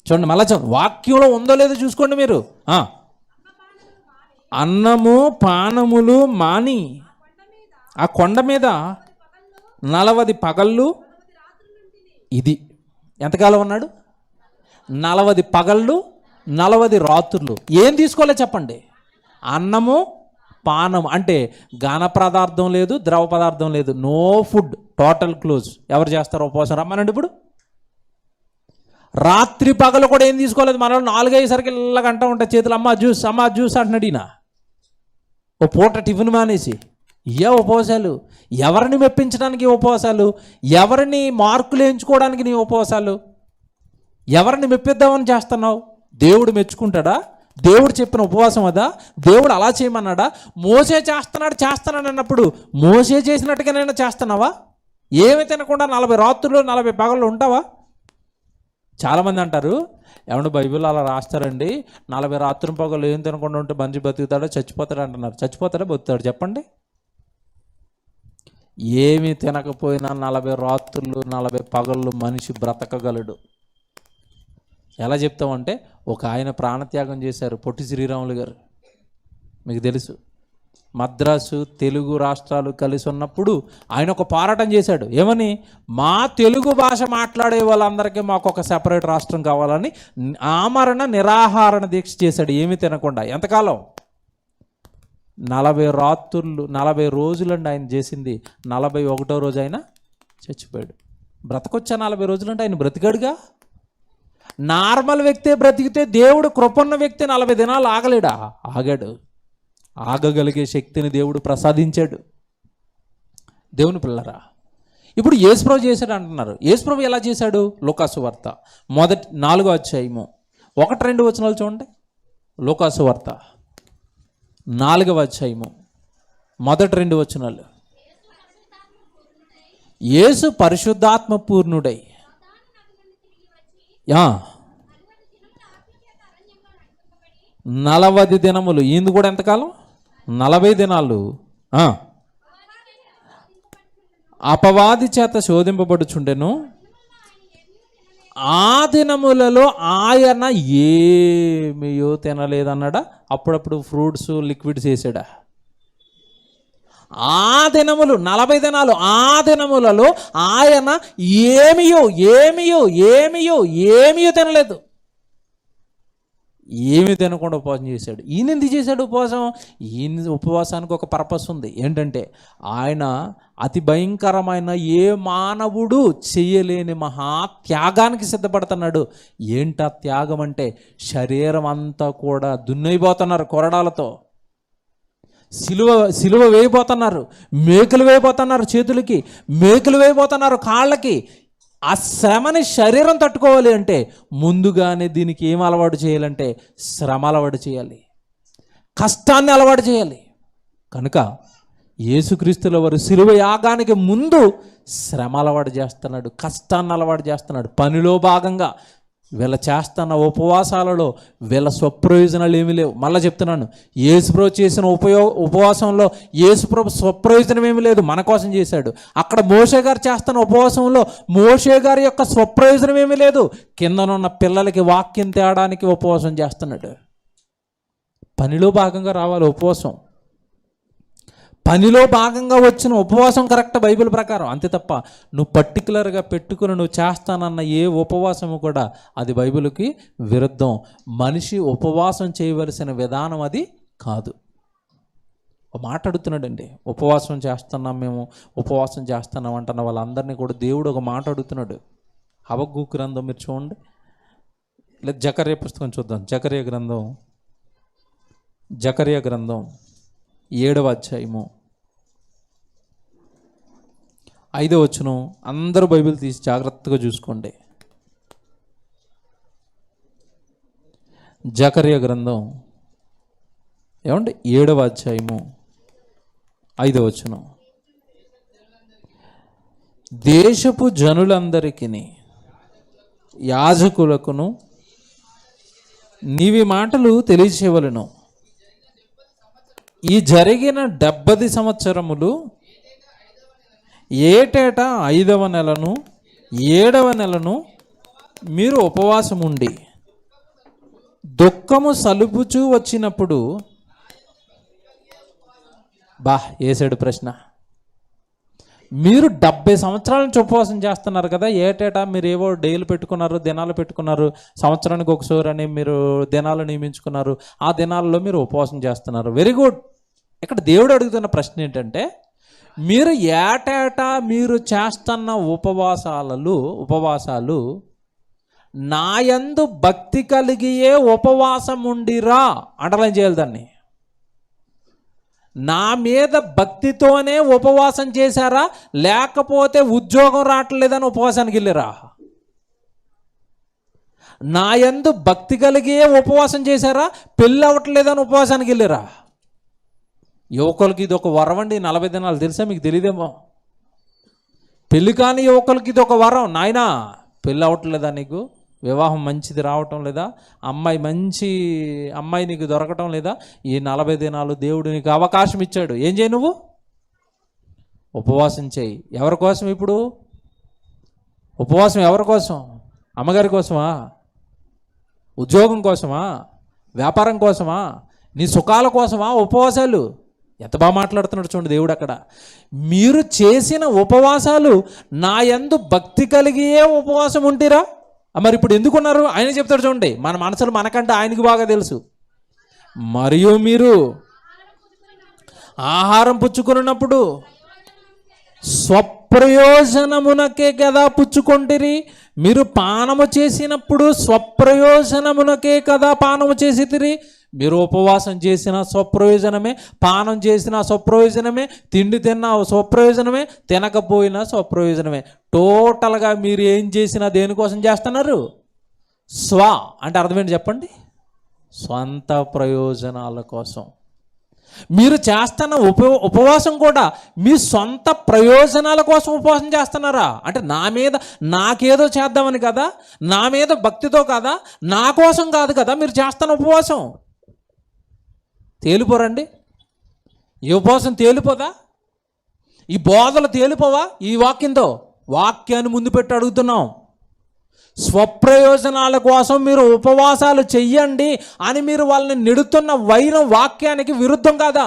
చూడండి, మళ్ళా చూడండి, వాక్యంలో ఉందో లేదో చూసుకోండి మీరు. అన్నము పానములు మాని ఆ కొండ మీద 40 పగళ్ళు. ఇది ఎంతకాలం ఉన్నాడు? 40 పగళ్ళు 40 రాత్రులు. ఏం తీసుకోలే చెప్పండి? అన్నము పానము అంటే ఘన పదార్థం లేదు, ద్రవ పదార్థం లేదు, నో ఫుడ్, టోటల్ క్లోజ్. ఎవరు చేస్తారు ఉపవాసం? రమ్మనండి. ఇప్పుడు రాత్రి పగలు కూడా ఏం తీసుకోలేదు. మనం 4-5 సరికి ఇళ్ళగంట ఉంటాయి చేతులు, అమ్మ జ్యూస్ అంటున్నాడు ఈయన. ఓ పూట టిఫిన్ మానేసి ఏ ఉపవాసాలు? ఎవరిని మెప్పించడానికి ఉపవాసాలు? ఎవరిని మార్కులు ఎంచుకోవడానికి నీ ఉపవాసాలు? ఎవరిని మెప్పిద్దామని చేస్తున్నావు? దేవుడు మెచ్చుకుంటాడా? దేవుడు చెప్పిన ఉపవాసం అదా? దేవుడు అలా చేయమన్నాడా? మోసే చేస్తున్నాడు అన్నప్పుడు మోసే చేసినట్టుగా నేను చేస్తున్నావా? ఏమి తినకుండా 40 రాత్రులు 40 పగళ్ళు ఉంటావా? చాలామంది అంటారు, ఏమంటే బైబిల్ అలా రాస్తారండి, 40 రాత్రి పగళ్ళు ఏం తినకుండా ఉంటే మంచి బతుకుతాడో చచ్చిపోతాడు అంటున్నారు. చచ్చిపోతాడా బతుకుతాడు చెప్పండి? ఏమి తినకపోయినా 40 రాత్రులు 40 పగళ్ళు మనిషి బ్రతకగలడు. ఎలా చెప్తామంటే, ఒక ఆయన ప్రాణత్యాగం చేశారు, పొట్టి శ్రీరాములు గారు, మీకు తెలుసు. మద్రాసు తెలుగు రాష్ట్రాలు కలిసి ఉన్నప్పుడు ఆయన ఒక పోరాటం చేశాడు. ఏమని? మా తెలుగు భాష మాట్లాడే వాళ్ళందరికీ మాకు ఒక సెపరేట్ రాష్ట్రం కావాలని ఆమరణ నిరాహారణ దీక్ష చేశాడు, ఏమీ తినకుండా. ఎంతకాలం? 40 రాత్రులు 40 రోజులండి ఆయన చేసింది. 41వ రోజు ఆయన చచ్చిపోయాడు. బ్రతకొచ్చా 40 రోజులంటే ఆయన బ్రతికాడుగా. నార్మల్ వ్యక్తే బ్రతికితే దేవుడు కృపన్న వ్యక్తి 40 దినాలు ఆగలేడా? ఆగాడు. ఆగగలిగే శక్తిని దేవుడు ప్రసాదించాడు. దేవుని పిల్లరా, ఇప్పుడు యేసుప్రభు చేశాడు అంటున్నారు. యేసుప్రభు ఎలా చేశాడు? లూకాసు వార్త 4వ అధ్యాయము 1-2 వచనాలు చూడండి. లూకాసు వార్త 4వ అధ్యాయము 1-2 వచనాలు. యేసు పరిశుద్ధాత్మ పూర్ణుడై 40 దినములు, ఈయన కూడా ఎంతకాలం? 40 దినాలు అపవాది చేత శోధింపబడుచుండెను. ఆ దినములలో ఆయన ఏమియో తినలేదన్నాడా? అప్పుడప్పుడు ఫ్రూట్స్ లిక్విడ్స్ వేసాడా? ఆ దినములు 40 దినాలు, ఆ దినములలో ఆయన ఏమియో తినలేదు. ఏమి తినకుండా ఉపవాసం చేశాడు. ఈయన ఎందుకు చేశాడు ఉపవాసం? ఈయన ఉపవాసానికి ఒక పర్పస్ ఉంది. ఏంటంటే ఆయన అతి భయంకరమైన ఏ మానవుడు చేయలేని మహా త్యాగానికి సిద్ధపడుతున్నాడు. ఏంటా త్యాగం అంటే శరీరం అంతా కూడా దున్నైపోతున్నారు కొరడాలతో, సిలువ వేయబోతున్నారు, మేకులు వేయబోతున్నారు, చేతులకి మేకులు వేయబోతున్నారు, కాళ్ళకి. ఆ శ్రమని శరీరం తట్టుకోవాలి అంటే ముందుగానే దీనికి ఏం అలవాటు చేయాలంటే శ్రమ అలవాటు చేయాలి, కష్టాన్ని అలవాటు చేయాలి. కనుక యేసుక్రీస్తుల వారు సిలువ యాగానికి ముందు శ్రమ అలవాటు చేస్తున్నాడు, కష్టాన్ని అలవాటు చేస్తున్నాడు. పనిలో భాగంగా వీళ్ళ చేస్తున్న ఉపవాసాలలో వీళ్ళ స్వప్రయోజనాలు ఏమీ లేవు. మళ్ళీ చెప్తున్నాను, యేసుప్రభు చేసిన ఉపవాసంలో యేసుప్రభు స్వప్రయోజనం ఏమీ లేదు, మన కోసం చేశాడు. అక్కడ మోషే గారు చేస్తున్న ఉపవాసంలో మోషే గారి యొక్క స్వప్రయోజనం ఏమీ లేదు. కిందనున్న పిల్లలకి వాక్యం తేడానికి ఉపవాసం చేస్తున్నాడు. పనిలో భాగంగా రావాలి ఉపవాసం. పనిలో భాగంగా వచ్చిన ఉపవాసం కరెక్ట్ బైబిల్ ప్రకారం, అంతే తప్ప నువ్వు పర్టికులర్గా పెట్టుకుని నువ్వు చేస్తానన్న ఏ ఉపవాసము కూడా అది బైబిల్కి విరుద్ధం. మనిషి ఉపవాసం చేయవలసిన విధానం అది కాదు. ఒక మాట అడుగుతున్నాడండి, ఉపవాసం చేస్తున్నాం మేము, ఉపవాసం చేస్తున్నాం అంటున్న వాళ్ళందరినీ కూడా దేవుడు ఒక మాట అడుగుతున్నాడు. హబక్కూ గ్రంథం మీరు చూడండి, లేదా జకర్యా పుస్తకం చూద్దాం. జకర్యా గ్రంథం 7వ అధ్యాయము 5వ వచనం. అందరూ బైబిల్ తీసి జాగ్రత్తగా చూసుకోండి. జకర్యా గ్రంథం 7వ అధ్యాయము 5వ వచనం. దేశపు జనులందరికీ యాజకులకును నీవి మాటలు తెలియచేయవలెను. ఈ జరిగిన 70 సంవత్సరములు ఏటేటా 5వ నెలను 7వ నెలను మీరు ఉపవాసం ఉండి దుఃఖము సలుపుచూ వచ్చినప్పుడు వేసాడు ప్రశ్న. మీరు 70 సంవత్సరాల నుంచి ఉపవాసం చేస్తున్నారు కదా, ఏటేటా మీరు ఏవో డేలు పెట్టుకున్నారు, దినాలు పెట్టుకున్నారు, సంవత్సరానికి ఒకసారి అని మీరు దినాలు నియమించుకున్నారు, ఆ దినాల్లో మీరు ఉపవాసం చేస్తున్నారు. Very good. ఇక్కడ దేవుడు అడుగుతున్న ప్రశ్న ఏంటంటే, మీరు ఏటేటా మీరు చేస్తున్న ఉపవాసాలు నాయందు భక్తి కలిగియే ఉపవాసం ఉండిరా. అండర్లైన్ చేయాలి దాన్ని. నా మీద భక్తితోనే ఉపవాసం చేశారా, లేకపోతే ఉద్యోగం రావట్లేదని ఉపవాసానికి వెళ్ళిరా? నా యందు భక్తి కలిగే ఉపవాసం చేశారా, పెళ్ళి అవ్వట్లేదని ఉపవాసానికి వెళ్ళిరా? యువకులకి ఇది ఒక వరం అండి, 40 దినాలు. తెలుసా మీకు? తెలియదేమో. పెళ్ళి కాని యువకులకి ఇది ఒక వరం. నాయనా, పెళ్ళి అవ్వట్లేదా నీకు? వివాహం మంచిది రావటం లేదా? మంచి అమ్మాయి నీకు దొరకటం లేదా? ఈ 40 దినాలు దేవుడు నీకు అవకాశం ఇచ్చాడు. ఏం చేయి? నువ్వు ఉపవాసం చేయి. ఎవరి కోసం ఇప్పుడు ఉపవాసం? ఎవరి కోసం? అమ్మగారి కోసమా? ఉద్యోగం కోసమా? వ్యాపారం కోసమా? నీ సుఖాల కోసమా ఉపవాసాలు? ఎంత బాగా మాట్లాడుతున్నాడు చూడండి దేవుడు అక్కడ. మీరు చేసిన ఉపవాసాలు నా యందు భక్తి కలిగే ఉపవాసం ఉంటిరా? మరి ఇప్పుడు ఎందుకున్నారు? ఆయన చెప్తాడు చూడండి. మన మనసులు మనకంటే ఆయనకు బాగా తెలుసు. మరియు మీరు ఆహారం పుచ్చుకున్నప్పుడు స్వప్రయోజనమునకే కదా పుచ్చుకొంటిరి. మీరు పానము చేసినప్పుడు స్వప్రయోజనమునకే కదా పానము చేసితిరి. మీరు ఉపవాసం చేసిన స్వప్రయోజనమే, పానం చేసిన స్వప్రయోజనమే, తిండి తిన్న స్వప్రయోజనమే, తినకపోయినా స్వప్రయోజనమే. టోటల్గా మీరు ఏం చేసినా దేనికోసం చేస్తున్నారు? అంటే అర్థమేంటి చెప్పండి? స్వంత ప్రయోజనాల కోసం. మీరు చేస్తున్న ఉపవాసం కూడా మీ సొంత ప్రయోజనాల కోసం ఉపవాసం చేస్తున్నారా? అంటే నా మీద నాకేదో చేద్దామని కదా, నా మీద భక్తితో కదా, నా కోసం కాదు కదా మీరు చేస్తున్న ఉపవాసం. తేలిపోరండి? ఈ ఉపవాసం తేలిపోదా? ఈ బోధలు తేలిపోవా? ఈ వాక్యాన్ని ముందు పెట్టి అడుగుతున్నాం. స్వప్రయోజనాల కోసం మీరు ఉపవాసాలు చెయ్యండి అని మీరు వాళ్ళని నిడుతున్న వైరం వాక్యానికి విరుద్ధం కాదా?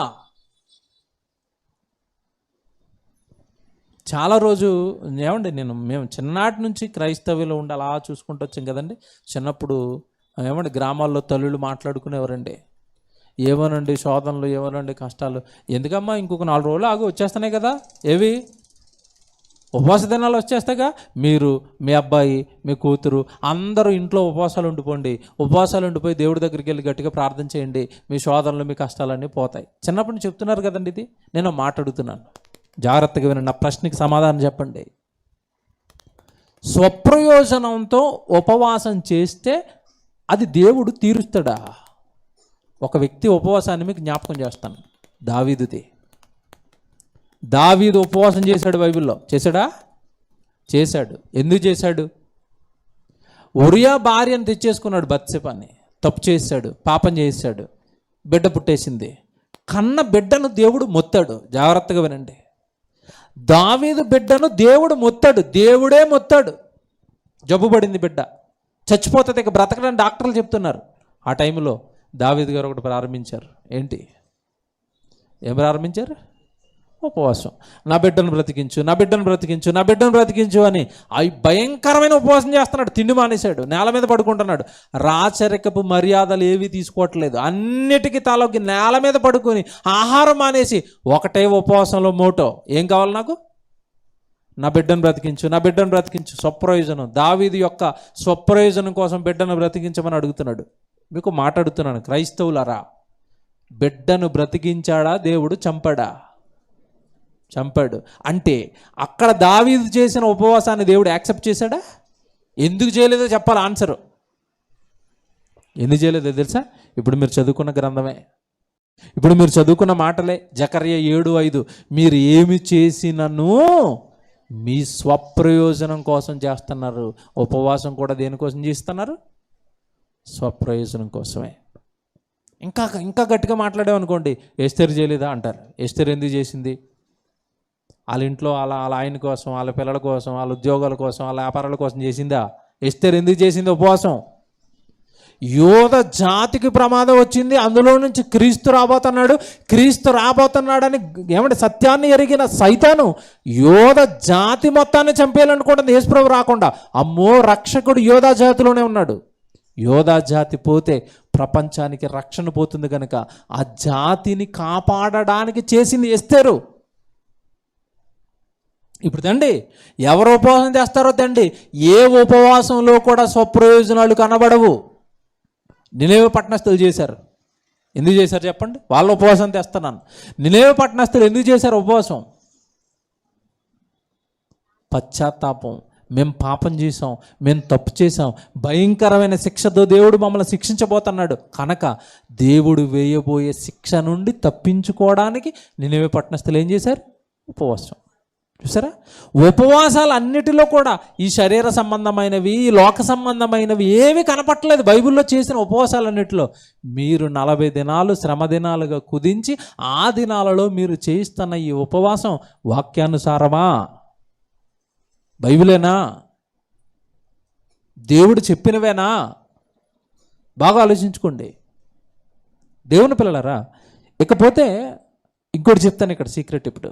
చాలా రోజు మేము చిన్ననాటి నుంచి క్రైస్తవ్యులు ఉండి అలా చూసుకుంటూ వచ్చాం కదండి. చిన్నప్పుడు ఏమండి గ్రామాల్లో తల్లులు మాట్లాడుకునేవారండి, ఏమోనండి శోధనలు, ఏమోనండి కష్టాలు, ఎందుకమ్మా ఇంకొక 4 రోజులు ఆగి వచ్చేస్తున్నాయి కదా, ఏవి ఉపవాస దినాలు వచ్చేస్తాగా, మీరు మీ అబ్బాయి మీ కూతురు అందరూ ఇంట్లో ఉపవాసాలు ఉండిపోండి, ఉపవాసాలు ఉండిపోయి దేవుడి దగ్గరికి వెళ్ళి గట్టిగా ప్రార్థన చేయండి, మీ శోధనలు మీ కష్టాలన్నీ పోతాయి. చిన్నప్పటి నుంచి చెప్తున్నారు కదండి. ఇది నేను మాట్లాడుతున్నాను, జాగ్రత్తగా వినండి. నా ప్రశ్నకి సమాధానం చెప్పండి. స్వప్రయోజనంతో ఉపవాసం చేస్తే అది దేవుడు తీరుస్తాడా? ఒక వ్యక్తి ఉపవాసాన్ని మీకు జ్ఞాపకం చేస్తాను, దావీదుది. దావీదు ఉపవాసం చేశాడు, బైబిల్లో చేశాడా? చేశాడు. ఎందుకు చేశాడు? ఉరియా భార్యను తెచ్చేసుకున్నాడు, బత్షెబని. తప్పు చేశాడు, పాపం చేశాడు, బిడ్డ పుట్టేసింది. కన్న బిడ్డను దేవుడు మొత్తాడు. జాగ్రత్తగా వినండి, దావీదు బిడ్డను దేవుడు మొత్తాడు, దేవుడే మొత్తాడు. జబ్బు పడింది బిడ్డ, చచ్చిపోతుంది, ఇక బ్రతకడానికి డాక్టర్లు చెప్తున్నారు. ఆ టైంలో దావీదు గారు ఒకటి ప్రారంభించారు. ఏంటి? ఏం ప్రారంభించారు? ఉపవాసం. నా బిడ్డను బ్రతికించు, నా బిడ్డను బ్రతికించు, నా బిడ్డను బ్రతికించు అని అవి భయంకరమైన ఉపవాసం చేస్తున్నాడు. తిండి మానేశాడు, నేల మీద పడుకుంటున్నాడు. రాచరికపు మర్యాదలు ఏవి తీసుకోవట్లేదు, అన్నిటికీ తలొగ్గి నేల మీద పడుకొని ఆహారం మానేసి ఒకటే ఉపవాసంలో మోటో, ఏం కావాలి నాకు? నా బిడ్డను బ్రతికించు, నా బిడ్డను బ్రతికించు. స్వప్రయోజనం, దావీదు యొక్క స్వప్రయోజనం కోసం బిడ్డను బ్రతికించమని అడుగుతున్నాడు. మీకు మాట్లాడుతున్నాను, క్రైస్తవులారా, బిడ్డను బ్రతికించాడా దేవుడు? చంపాడా? చంపాడు. అంటే అక్కడ దావీదు చేసిన ఉపవాసాన్ని దేవుడు యాక్సెప్ట్ చేశాడా? ఎందుకు చేయలేదో చెప్పాలి ఆన్సరు. ఎందుకు చేయలేదో తెలుసా? ఇప్పుడు మీరు చదువుకున్న గ్రంథమే, ఇప్పుడు మీరు చదువుకున్న మాటలే. జకర్యా 7:5, మీరు ఏమి చేసినను మీ స్వప్రయోజనం కోసం చేస్తున్నారు. ఉపవాసం కూడా దేనికోసం చేస్తున్నారు? స్వప్రయోజనం కోసమే. ఇంకా ఇంకా గట్టిగా మాట్లాడామనుకోండి, ఎస్తేరు చేయలేదా అంటారు. ఎస్తేరు ఎందుకు చేసింది? వాళ్ళ ఇంట్లో వాళ్ళ ఆయన కోసం, వాళ్ళ పిల్లల కోసం, వాళ్ళ ఉద్యోగాల కోసం, వాళ్ళ వ్యాపారాల కోసం చేసిందా? ఎస్తేరు ఎందుకు చేసింది ఉపవాసం? యోధ జాతికి ప్రమాదం వచ్చింది, అందులో నుంచి క్రీస్తు రాబోతున్నాడు, క్రీస్తు రాబోతున్నాడని ఏమంటే సత్యాన్ని ఎరిగిన సైతాను యోధ జాతి మొత్తాన్ని చంపేయాలనుకుంటుంది యేసుప్రభు రాకుండా. అమ్మో, రక్షకుడు యోధా జాతిలోనే ఉన్నాడు. యోధా జాతి పోతే ప్రపంచానికి రక్షణ పోతుంది కనుక ఆ జాతిని కాపాడడానికి చేసింది ఎస్తేరు. ఇప్పుడు తండి ఎవరు ఉపవాసం చేస్తారో తండి, ఏ ఉపవాసంలో కూడా స్వప్రయోజనాలు కనబడవు. నినేవే పట్టణస్థులు చేశారు. ఎందుకు చేశారు చెప్పండి? వాళ్ళ ఉపవాసం తెస్తున్నాను. నినేవే పట్టణస్థులు ఎందుకు చేశారు ఉపవాసం? పశ్చాత్తాపం. మేము పాపం చేసాం, మేము తప్పు చేసాం, భయంకరమైన శిక్షతో దేవుడు మమ్మల్ని శిక్షించబోతున్నాడు కనుక దేవుడు వేయబోయే శిక్ష నుండి తప్పించుకోవడానికి నినేవే పట్టణస్థులు ఏం చేశారు? ఉపవాసం. చూసారా? ఉపవాసాలు అన్నిటిలో కూడా ఈ శరీర సంబంధమైనవి, ఈ లోక సంబంధమైనవి ఏవి కనపట్టలేదు బైబిల్లో చేసిన ఉపవాసాలన్నిటిలో. మీరు 40 దినాలు శ్రమ దినాలుగా కుదించి ఆ దినాలలో మీరు చేయిస్తున్న ఈ ఉపవాసం వాక్యానుసారమా? బైబిలేనా? దేవుడు చెప్పినవేనా? బాగా ఆలోచించుకోండి దేవుని పిల్లలారా. ఇకపోతే ఇంకోటి చెప్తాను ఇక్కడ సీక్రెట్. ఇప్పుడు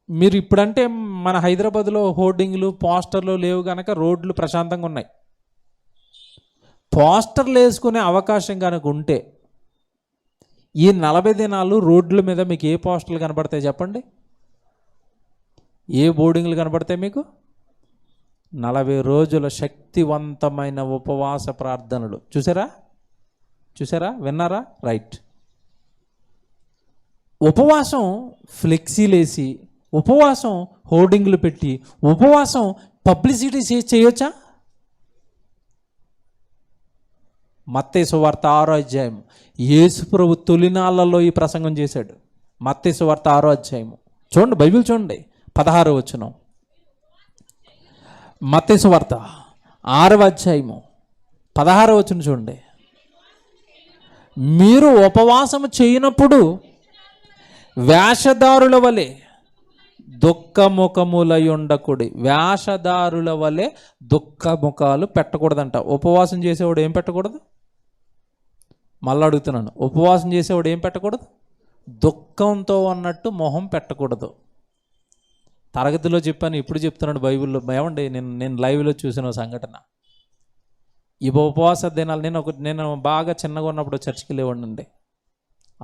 మీరు ఇప్పుడంటే మన హైదరాబాద్లో హోర్డింగ్లు పోస్టర్లు లేవు కనుక రోడ్లు ప్రశాంతంగా ఉన్నాయి. పోస్టర్లు వేసుకునే అవకాశం కనుక ఉంటే ఈ 40 దినాలు రోడ్ల మీద మీకు ఏ పోస్టర్లు కనబడతాయి చెప్పండి? ఏ బోర్డింగ్లు కనబడతాయి మీకు? 40 రోజుల శక్తివంతమైన ఉపవాస ప్రార్థనలు. చూసారా? చూసారా? విన్నారా? రైట్. ఉపవాసం ఫ్లెక్సీలేసి, ఉపవాసం హోర్డింగ్లు పెట్టి, ఉపవాసం పబ్లిసిటీ చేయొచ్చా? మత్తయి సువార్త 6వ అధ్యాయం, యేసు ప్రభు తొలినాళ్ళలో ఈ ప్రసంగం చేశాడు. మత్తయి సువార్త 6వ అధ్యాయం చూడండి, బైబిల్ చూడండి, 16వ వచనం. మత్తయి సువార్త 6వ అధ్యాయము 16వ వచనం చూడండి. మీరు ఉపవాసము చేయనప్పుడు వేషధారుల వలె దుఃఖముఖములై ఉండకూడి. వేషధారుల వలె దుఃఖముఖాలు పెట్టకూడదంట. ఉపవాసం చేసేవాడు ఏం పెట్టకూడదు? మళ్ళీ అడుగుతున్నాను, ఉపవాసం చేసేవాడు ఏం పెట్టకూడదు? దుఃఖంతో ఉన్నట్టు మొహం పెట్టకూడదు. తరగతిలో చెప్పాను, ఇప్పుడు చెప్తున్నాడు బైబిల్లో. ఏమండి, నేను లైవ్లో చూసిన ఒక సంఘటన. ఈ ఉపవాస దినాలు నేను బాగా చిన్నగా ఉన్నప్పుడు చర్చికి వెళ్ళేవాడినండి.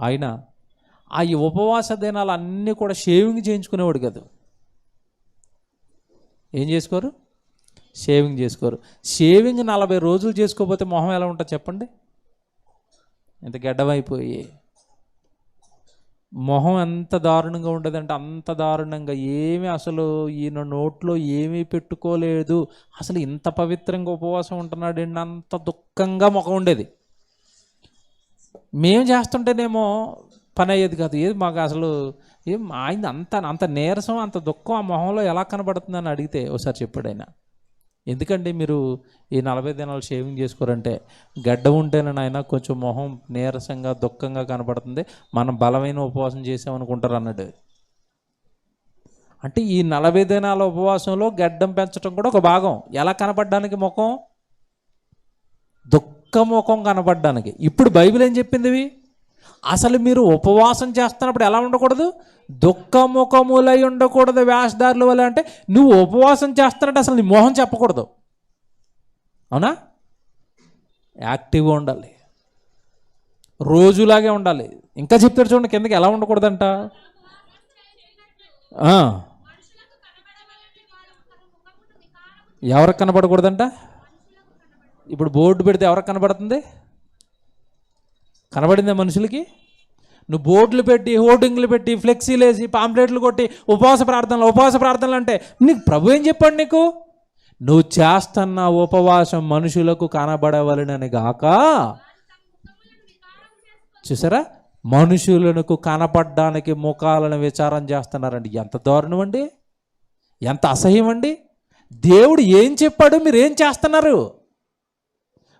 ఆయన ఈ ఉపవాస దినాలు అన్నీ కూడా షేవింగ్ చేయించుకునేవాడు కాదు. ఏం చేసుకోరు? షేవింగ్ చేసుకోరు. షేవింగ్ 40 రోజులు చేసుకోకపోతే మొహం ఎలా ఉంటుంది చెప్పండి? ఇంత గడ్డమైపోయి మొహం ఎంత దారుణంగా ఉండేదంటే అంత దారుణంగా. ఏమీ అసలు ఈయన నోట్లో ఏమీ పెట్టుకోలేదు, అసలు ఇంత పవిత్రంగా ఉపవాసం ఉంటున్నాడు అండి, అంత దుఃఖంగా ముఖం ఉండేది. మేము చేస్తుంటేనేమో పని అయ్యేది కాదు. ఏది మాకు అసలు ఏం ఆయన అంత నీరసం, అంత దుఃఖం ఆ మొహంలో ఎలా కనబడుతుందని అడిగితే ఒకసారి చెప్పాడు ఆయన, ఎందుకండి మీరు ఈ 40 దినాలు షేవింగ్ చేసుకోరంటే, గడ్డ ఉంటేనే ఆయన కొంచెం మొహం నీరసంగా దుఃఖంగా కనపడుతుంది, మనం బలమైన ఉపవాసం చేసామనుకుంటారు అన్నాడు. అంటే ఈ 40 దినాల ఉపవాసంలో గడ్డం పెంచడం కూడా ఒక భాగం. ఎలా కనపడడానికి ముఖం? దుఃఖ ముఖం కనపడడానికి. ఇప్పుడు బైబిల్ ఏం చెప్పింది? అసలు మీరు ఉపవాసం చేస్తున్నప్పుడు ఎలా ఉండకూడదు? దుఃఖముఖములై ఉండకూడదు వేషధారుల వల్ల. అంటే నువ్వు ఉపవాసం చేస్తున్నట్టు అసలు నీ మొహం చెప్పకూడదు, అవునా? యాక్టివ్గా ఉండాలి, రోజులాగే ఉండాలి. ఇంకా చెప్తాడు చూడండి కిందకి, ఎలా ఉండకూడదంట. ఎవరికి కనపడకూడదంట? ఇప్పుడు బోర్డు పెడితే ఎవరికి కనపడుతుంది? కనబడిందా మనుషులకి? నువ్వు బోర్డులు పెట్టి, హోర్డింగ్లు పెట్టి, ఫ్లెక్సీలు వేసి, పాంప్లెట్లు కొట్టి ఉపవాస ప్రార్థనలు అంటే నీకు ప్రభు ఏం చెప్పాడు? నీకు నువ్వు చేస్తున్న ఉపవాసం మనుషులకు కనబడవలనని గాక. చూసారా, మనుషులకు కనపడడానికి ముఖాలను విచారం చేస్తున్నారండి. ఎంత దారుణం అండి, ఎంత అసహ్యం అండి. దేవుడు ఏం చెప్పాడు, మీరు ఏం చేస్తున్నారు?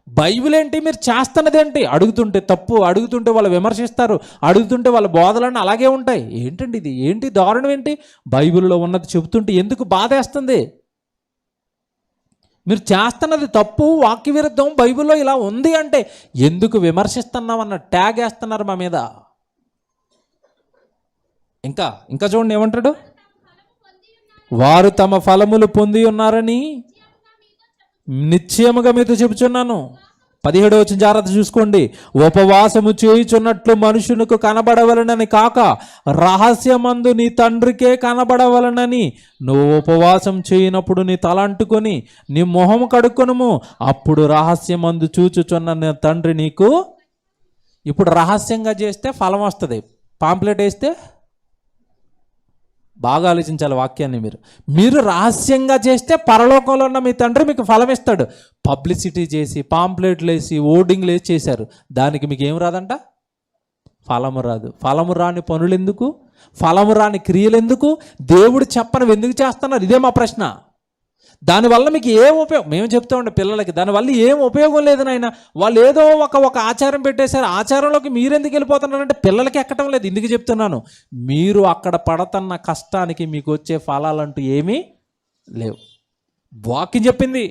బైబిల్ ఏంటి, మీరు చేస్తున్నది ఏంటి? అడుగుతుంటే తప్పు, అడుగుతుంటే వాళ్ళు విమర్శిస్తారు, అడుగుతుంటే వాళ్ళ బోధలన్నీ అలాగే ఉంటాయి. ఏంటండి ఇది? ఏంటి దారుణం? ఏంటి బైబిల్లో ఉన్నది చెబుతుంటే ఎందుకు బాధేస్తుంది? మీరు చేస్తున్నది తప్పు, వాక్య విరుద్ధం, బైబిల్లో ఇలా ఉంది అంటే ఎందుకు విమర్శిస్తున్నామన్న ట్యాగ్ వేస్తున్నారు మా మీద. ఇంకా చూడండి ఏమంటాడు, వారు తమ ఫలములు పొంది ఉన్నారని నిశ్చయముగా మీతో చెబుచున్నాను. 17వ వచనం జాగ్రత్త చూసుకోండి. ఉపవాసము చేయుచున్నట్లు మనుషులకు కనబడవలనని కాక రహస్యమందు నీ తండ్రికే కనబడవలనని నువ్వు ఉపవాసం చేయనప్పుడు నీ తల అంటుకొని నీ మొహం కడుక్కొనుము, అప్పుడు రహస్యమందు చూచుచున్న నీ తండ్రి నీకు. ఇప్పుడు రహస్యంగా చేస్తే ఫలం వస్తుంది, పాంప్లెట్ వేస్తే బాగా ఆలోచించాలి వాక్యాన్ని. మీరు రహస్యంగా చేస్తే పరలోకంలో ఉన్న మీ తండ్రి మీకు ఫలం ఇస్తాడు. పబ్లిసిటీ చేసి, పాంప్లెట్లు వేసి, ఓర్డింగ్లు వేసి చేశారు, దానికి మీకు ఏం రాదంట? ఫలము రాదు. ఫలము రాని పనులు ఎందుకు? ఫలము రాని క్రియలు ఎందుకు? దేవుడు చెప్పనివి ఎందుకు చేస్తున్నారు? ఇదే మా ప్రశ్న. దానివల్ల మీకు ఏం ఉపయోగం? మేము చెప్తా ఉండే పిల్లలకి, దానివల్ల ఏం ఉపయోగం లేదు నాయన. వాళ్ళు ఏదో ఒక ఆచారం పెట్టేశారు, ఆచారంలోకి మీరెందుకు వెళ్ళిపోతున్నారంటే పిల్లలకి ఎక్కడం లేదు. ఎందుకు చెప్తున్నాను, మీరు అక్కడ పడుతున్న కష్టానికి మీకు వచ్చే ఫలాలంటూ ఏమీ లేవు. వాక్యం చెప్పింది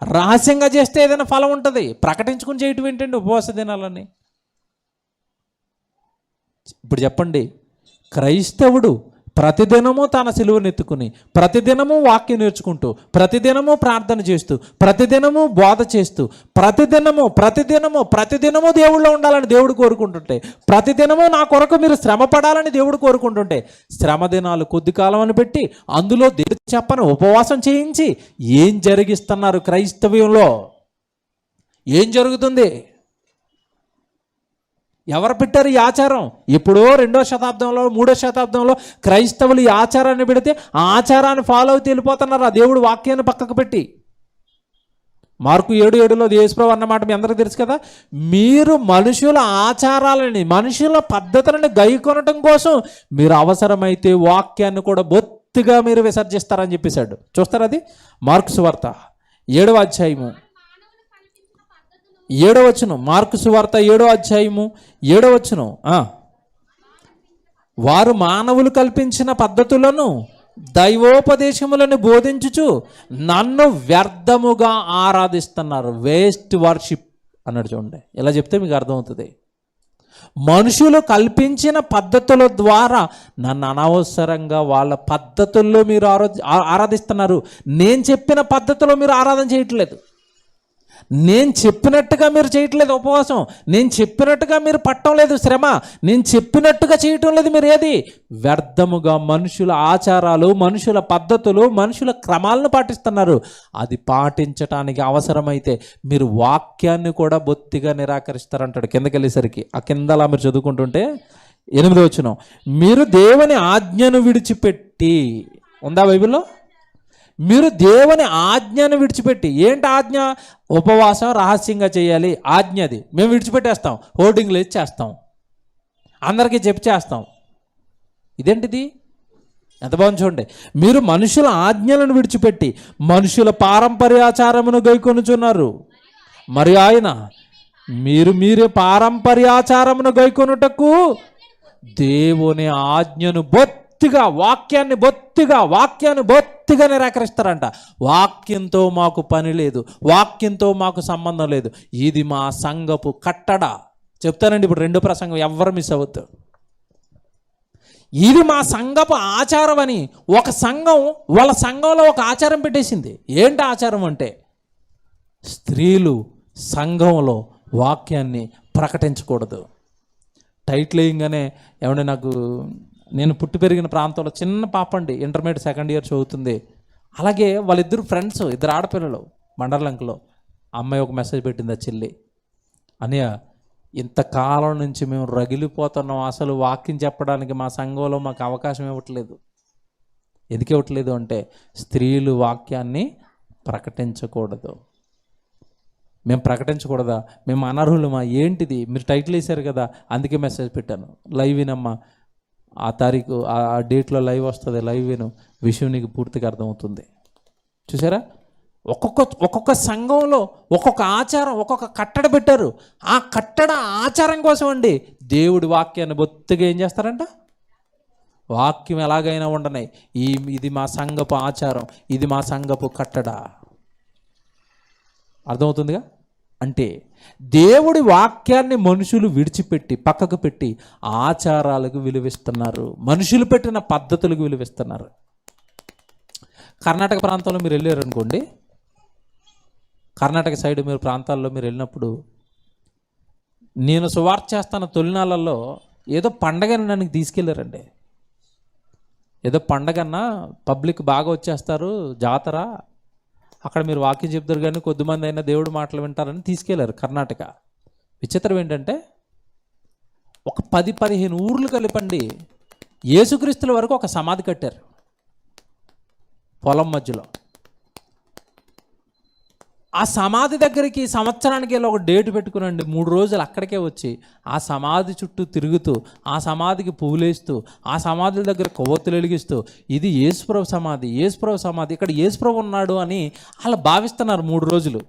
రహస్యంగా చేస్తే ఏదైనా ఫలం ఉంటుంది, ప్రకటించుకుని చేయటం ఏంటండి ఉపవాస దినాలని? ఇప్పుడు చెప్పండి, క్రైస్తవుడు ప్రతిదినము తన సిలువనెత్తుకుని, ప్రతిదినము వాక్యం నేర్చుకుంటూ, ప్రతిదినము ప్రార్థన చేస్తూ, ప్రతిదినము బోధ చేస్తూ, ప్రతిదినము దేవుళ్ళో ఉండాలని దేవుడు కోరుకుంటుంటే, ప్రతిదినము నా కొరకు మీరు శ్రమ పడాలని దేవుడు కోరుకుంటుంటే, శ్రమ దినాలు కొద్ది కాలం అని పెట్టి అందులో దేవుడు చెప్పని ఉపవాసం చేయించి ఏం జరిగిస్తున్నారు? క్రైస్తవ్యంలో ఏం జరుగుతుంది? ఎవరు పెట్టారు ఈ ఆచారం? ఎప్పుడో 2వ శతాబ్దంలో 3వ శతాబ్దంలో క్రైస్తవులు ఈ ఆచారాన్ని పెడితే ఆ ఆచారాన్ని ఫాలో అవుతూ వెళ్ళిపోతున్నారు, ఆ దేవుడు వాక్యాన్ని పక్కకు పెట్టి. మార్కు 7:7లో యేసుప్రభువు అన్నమాట మీ అందరికీ తెలుసు కదా. మీరు మనుషుల ఆచారాలని, మనుషుల పద్ధతులను గైకొనటం కోసం మీరు అవసరమైతే వాక్యాన్ని కూడా బొత్తిగా మీరు విసర్జిస్తారని చెప్పేశాడు. చూస్తారు అది మార్కు సువార్త 7వ అధ్యాయము 7వ వచనం. మార్కు సువార్త 7వ అధ్యాయము 7వ వచనం. వారు మానవులు కల్పించిన పద్ధతులను దైవోపదేశములను బోధించుచు నన్ను వ్యర్థముగా ఆరాధిస్తున్నారు. వేస్ట్ వర్షిప్ అన్నాడు చూడండి. ఇలా చెప్తే మీకు అర్థమవుతుంది. మనుషులు కల్పించిన పద్ధతుల ద్వారా నన్ను అనవసరంగా వాళ్ళ పద్ధతుల్లో మీరు ఆరాధిస్తున్నారు. నేను చెప్పిన పద్ధతిలో మీరు ఆరాధన చేయట్లేదు. నేను చెప్పినట్టుగా మీరు చేయట్లేదు ఉపవాసం. నేను చెప్పినట్టుగా మీరు పట్టడం లేదు శ్రమ. నేను చెప్పినట్టుగా చేయటం లేదు మీరు ఏది వ్యర్థముగా మనుషుల ఆచారాలు, మనుషుల పద్ధతులు, మనుషుల క్రమాలను పాటిస్తున్నారు. అది పాటించటానికి అవసరమైతే మీరు వాక్యాన్ని కూడా బొత్తిగా నిరాకరిస్తారంటాడు. కిందకి వెళ్ళేసరికి ఆ కిందలా మీరు చదువుకుంటుంటే 8వ వచనం, మీరు దేవుని ఆజ్ఞను విడిచిపెట్టి, ఉందా బైబిల్లో? మీరు దేవుని ఆజ్ఞను విడిచిపెట్టి, ఏంటి ఆజ్ఞ? ఉపవాసం రహస్యంగా చేయాలి ఆజ్ఞ. అది మేము విడిచిపెట్టేస్తాం, హోర్డింగ్లు వేసి చేస్తాం, అందరికీ చెప్పి చేస్తాం. ఇదేంటిది? ఎంత బాగుంది చూడండి. మీరు మనుషుల ఆజ్ఞలను విడిచిపెట్టి మనుషుల పారంపర్యాచారమును గైకొనుచున్నారు. మరి ఆయన మీరే పారంపర్యాచారమును గైకొనుటకు దేవుని ఆజ్ఞను వాక్యాన్ని బొత్తిగా నిరాకరిస్తారంట. వాక్యంతో మాకు పని లేదు, వాక్యంతో మాకు సంబంధం లేదు, ఇది మా సంఘపు కట్టడ. చెప్తానండి ఇప్పుడు 2 ప్రసంగం, ఎవ్వరు మిస్ అవ్వద్దు. ఇది మా సంఘపు ఆచారం అని ఒక సంఘం వాళ్ళ సంఘంలో ఒక ఆచారం పెట్టేసింది. ఏంటి ఆచారం అంటే, స్త్రీలు సంఘంలో వాక్యాన్ని ప్రకటించకూడదు. టైటిల్ వేయంగానే ఏమంటే నేను పుట్టి పెరిగిన ప్రాంతంలో చిన్న పాప అండి, ఇంటర్మీడియట్ 2nd ఇయర్ చదువుతుంది. అలాగే వాళ్ళిద్దరు ఫ్రెండ్స్, 2 ఆడపిల్లలు మండలంకలో. అమ్మాయి ఒక మెసేజ్ పెట్టింది, ఆ చెల్లి, అన్నయ్య ఇంతకాలం నుంచి మేము రగిలిపోతున్నాం, అసలు వాక్యం చెప్పడానికి మా సంఘంలో మాకు అవకాశం ఇవ్వట్లేదు. ఎందుకు ఇవ్వట్లేదు అంటే, స్త్రీలు వాక్యాన్ని ప్రకటించకూడదు. మేము ప్రకటించకూడదా? మేము అనర్హులమా? ఏంటిది? మీరు టైటిల్ వేశారు కదా, అందుకే మెసేజ్ పెట్టాను. లైవ్ వినమ్మా, ఆ తారీఖు ఆ డేట్లో లైవ్ వస్తుంది, లైవ్ విను, విషయం నీకు పూర్తిగా అర్థమవుతుంది. చూసారా? ఒక్కొక్క సంఘంలో ఒక్కొక్క ఆచారం, ఒక్కొక్క కట్టడ పెట్టారు. ఆ కట్టడ ఆచారం కోసం అండి దేవుడి వాక్యాన్ని బొత్తిగా ఏం చేస్తారంట? వాక్యం ఎలాగైనా ఉండనాయి, ఇది మా సంఘపు ఆచారం, ఇది మా సంఘపు కట్టడ. అర్థమవుతుందిగా? అంటే దేవుడి వాక్యాన్ని మనుషులు విడిచిపెట్టి పక్కకు పెట్టి ఆచారాలకు విలువిస్తున్నారు, మనుషులు పెట్టిన పద్ధతులకు విలువిస్తున్నారు. కర్ణాటక ప్రాంతంలో మీరు వెళ్ళారు అనుకోండి, కర్ణాటక సైడ్ మీరు ప్రాంతాల్లో మీరు వెళ్ళినప్పుడు, నేను సువార్త చేస్తాను తొలినాళ్ళల్లో ఏదో పండగని నన్ను తీసుకెళ్ళారండి. ఏదో పండగన్నా పబ్లిక్ బాగా వచ్చేస్తారు, జాతర, అక్కడ మీరు వాక్యం చెప్తారు కానీ కొద్దిమంది అయినా దేవుడు మాటలు వింటారని తీసుకెళ్లారు కర్ణాటక. విచిత్రం ఏంటంటే, ఒక 10-15 ఊర్లు కలిపండి యేసుక్రీస్తుల వరకు ఒక సమాధి కట్టారు పొలం మధ్యలో. ఆ సమాధి దగ్గరికి సంవత్సరానికి వెళ్ళి ఒక డేట్ పెట్టుకునండి, 3 రోజులు అక్కడికే వచ్చి ఆ సమాధి చుట్టూ తిరుగుతూ, ఆ సమాధికి పువ్వులేస్తూ, ఆ సమాధుల దగ్గర కొవ్వొత్తులు వెలిగిస్తూ, ఇది యేసుప్రభు సమాధి, యేసుప్రభు సమాధి, ఇక్కడ యేసుప్రభు ఉన్నాడు అని అలా భావిస్తున్నారు 3 రోజులు.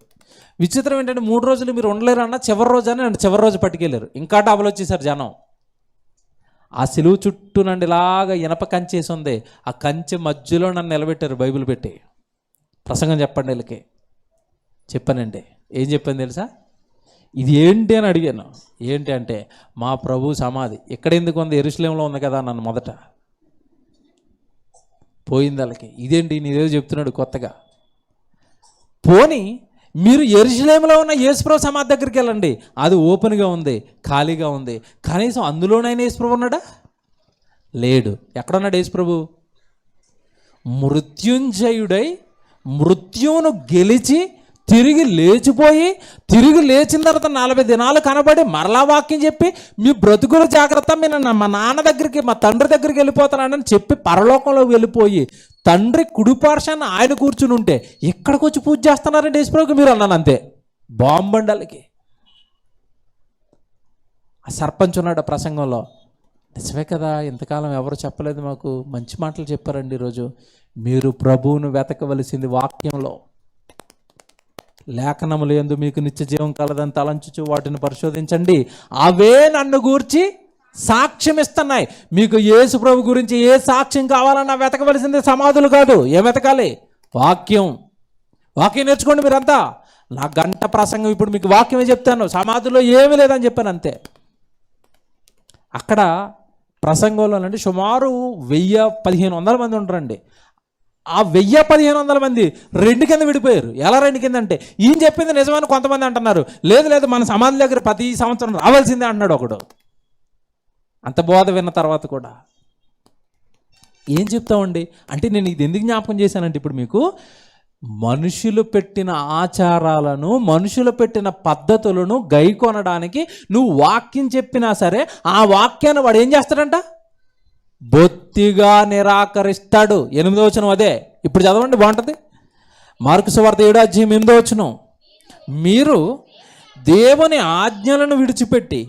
విచిత్రం ఏంటంటే 3 రోజులు మీరు ఉండలేరు అన్న, చివరి రోజు అని నన్ను చివరి రోజు పట్టుకెళ్ళారు. ఇంకా డబుల్ వచ్చేసారు జనం. ఆ సిలువు చుట్టూ నండి ఇలాగ ఇనప కంచేసి ఉంది, ఆ కంచె మధ్యలో నన్ను నిలబెట్టారు బైబిల్ పెట్టి. ప్రసంగం చెప్పండి వీళ్ళకి. చెప్పానండి, ఏం చెప్పాను తెలుసా? ఇది ఏంటి అని అడిగాను. ఏంటి అంటే, మా ప్రభు సమాధి ఇక్కడ ఎందుకు ఉంది, యెరూషలేములో ఉంది కదా నన్ను మొదట. పోయింది వాళ్ళకి. ఇదేంటి నీదేదో చెప్తున్నాడు కొత్తగా. పోనీ మీరు యెరూషలేములో ఉన్న యేసుప్రభు సమాధి దగ్గరికి వెళ్ళండి, అది ఓపెన్గా ఉంది, ఖాళీగా ఉంది. కనీసం అందులోనైనా యేసుప్రభు ఉన్నాడా? లేడు. ఎక్కడున్నాడు యేసుప్రభు? మృత్యుంజయుడై మృత్యువును గెలిచి తిరిగి తిరిగి లేచిన తర్వాత 40 దినాలు కనబడి మరలా వాక్యం చెప్పి, మీ బ్రతుకుల జాగ్రత్త, మా నాన్న దగ్గరికి, మా తండ్రి దగ్గరికి వెళ్ళిపోతున్నానని చెప్పి పరలోకంలో వెళ్ళిపోయి తండ్రి కుడిపార్శాన ఆయన కూర్చుని ఉంటే ఎక్కడికి వచ్చి పూజ చేస్తున్నారండి యేసుప్రభుకి మీరు అన్నాను. అంతే, బాంబండాలకి. ఆ సర్పంచ్ ఉన్నాడు ప్రసంగంలో, నిజమే కదా, ఇంతకాలం ఎవరు చెప్పలేదు మాకు, మంచి మాటలు చెప్పారండి ఈరోజు. మీరు ప్రభువును వెతకవలసింది వాక్యంలో, లేఖనములు యందు మీకు నిత్య జీవం కలదని తలంచుచు వాటిని పరిశోధించండి, అవే నన్ను గూర్చి సాక్ష్యం ఇస్తున్నాయి. మీకు యేసు ప్రభు గురించి ఏ సాక్ష్యం కావాలన్నా వెతకవలసింది సమాధులు కాదు. ఏం వెతకాలి? వాక్యం. వాక్యం నేర్చుకోండి మీరంతా. నా గంట ప్రసంగం ఇప్పుడు మీకు వాక్యమే చెప్తాను, సమాధిలో ఏమీ లేదని చెప్పాను అంతే. అక్కడ ప్రసంగంలోనండి సుమారు 1000-1500 మంది ఉంటారండి. ఆ 1000-1500 మంది రెండు కింద విడిపోయారు. ఎలా రెండు కింద అంటే, ఈయన చెప్పింది నిజమని కొంతమంది అంటున్నారు, లేదు లేదు మన సమాధి దగ్గర ప్రతి సంవత్సరం రావాల్సిందే అంటున్నాడు ఒకడు. అంత బోధ విన్న తర్వాత కూడా ఏం చెప్తామండి అంటే, నేను ఇది ఎందుకు జ్ఞాపకం చేశానంటే, ఇప్పుడు మీకు మనుషులు పెట్టిన ఆచారాలను, మనుషులు పెట్టిన పద్ధతులను గైకొనడానికి నువ్వు వాక్యం చెప్పినా సరే ఆ వాక్యాన్ని వాడు ఏం చేస్తాడంట, బొత్తిగా నిరాకరిస్తాడు. 8వ వచనం అదే. ఇప్పుడు చదవండి, బాగుంటుంది. మార్కు సువార్త 7:8. మీరు దేవుని ఆజ్ఞలను విడిచిపెట్టి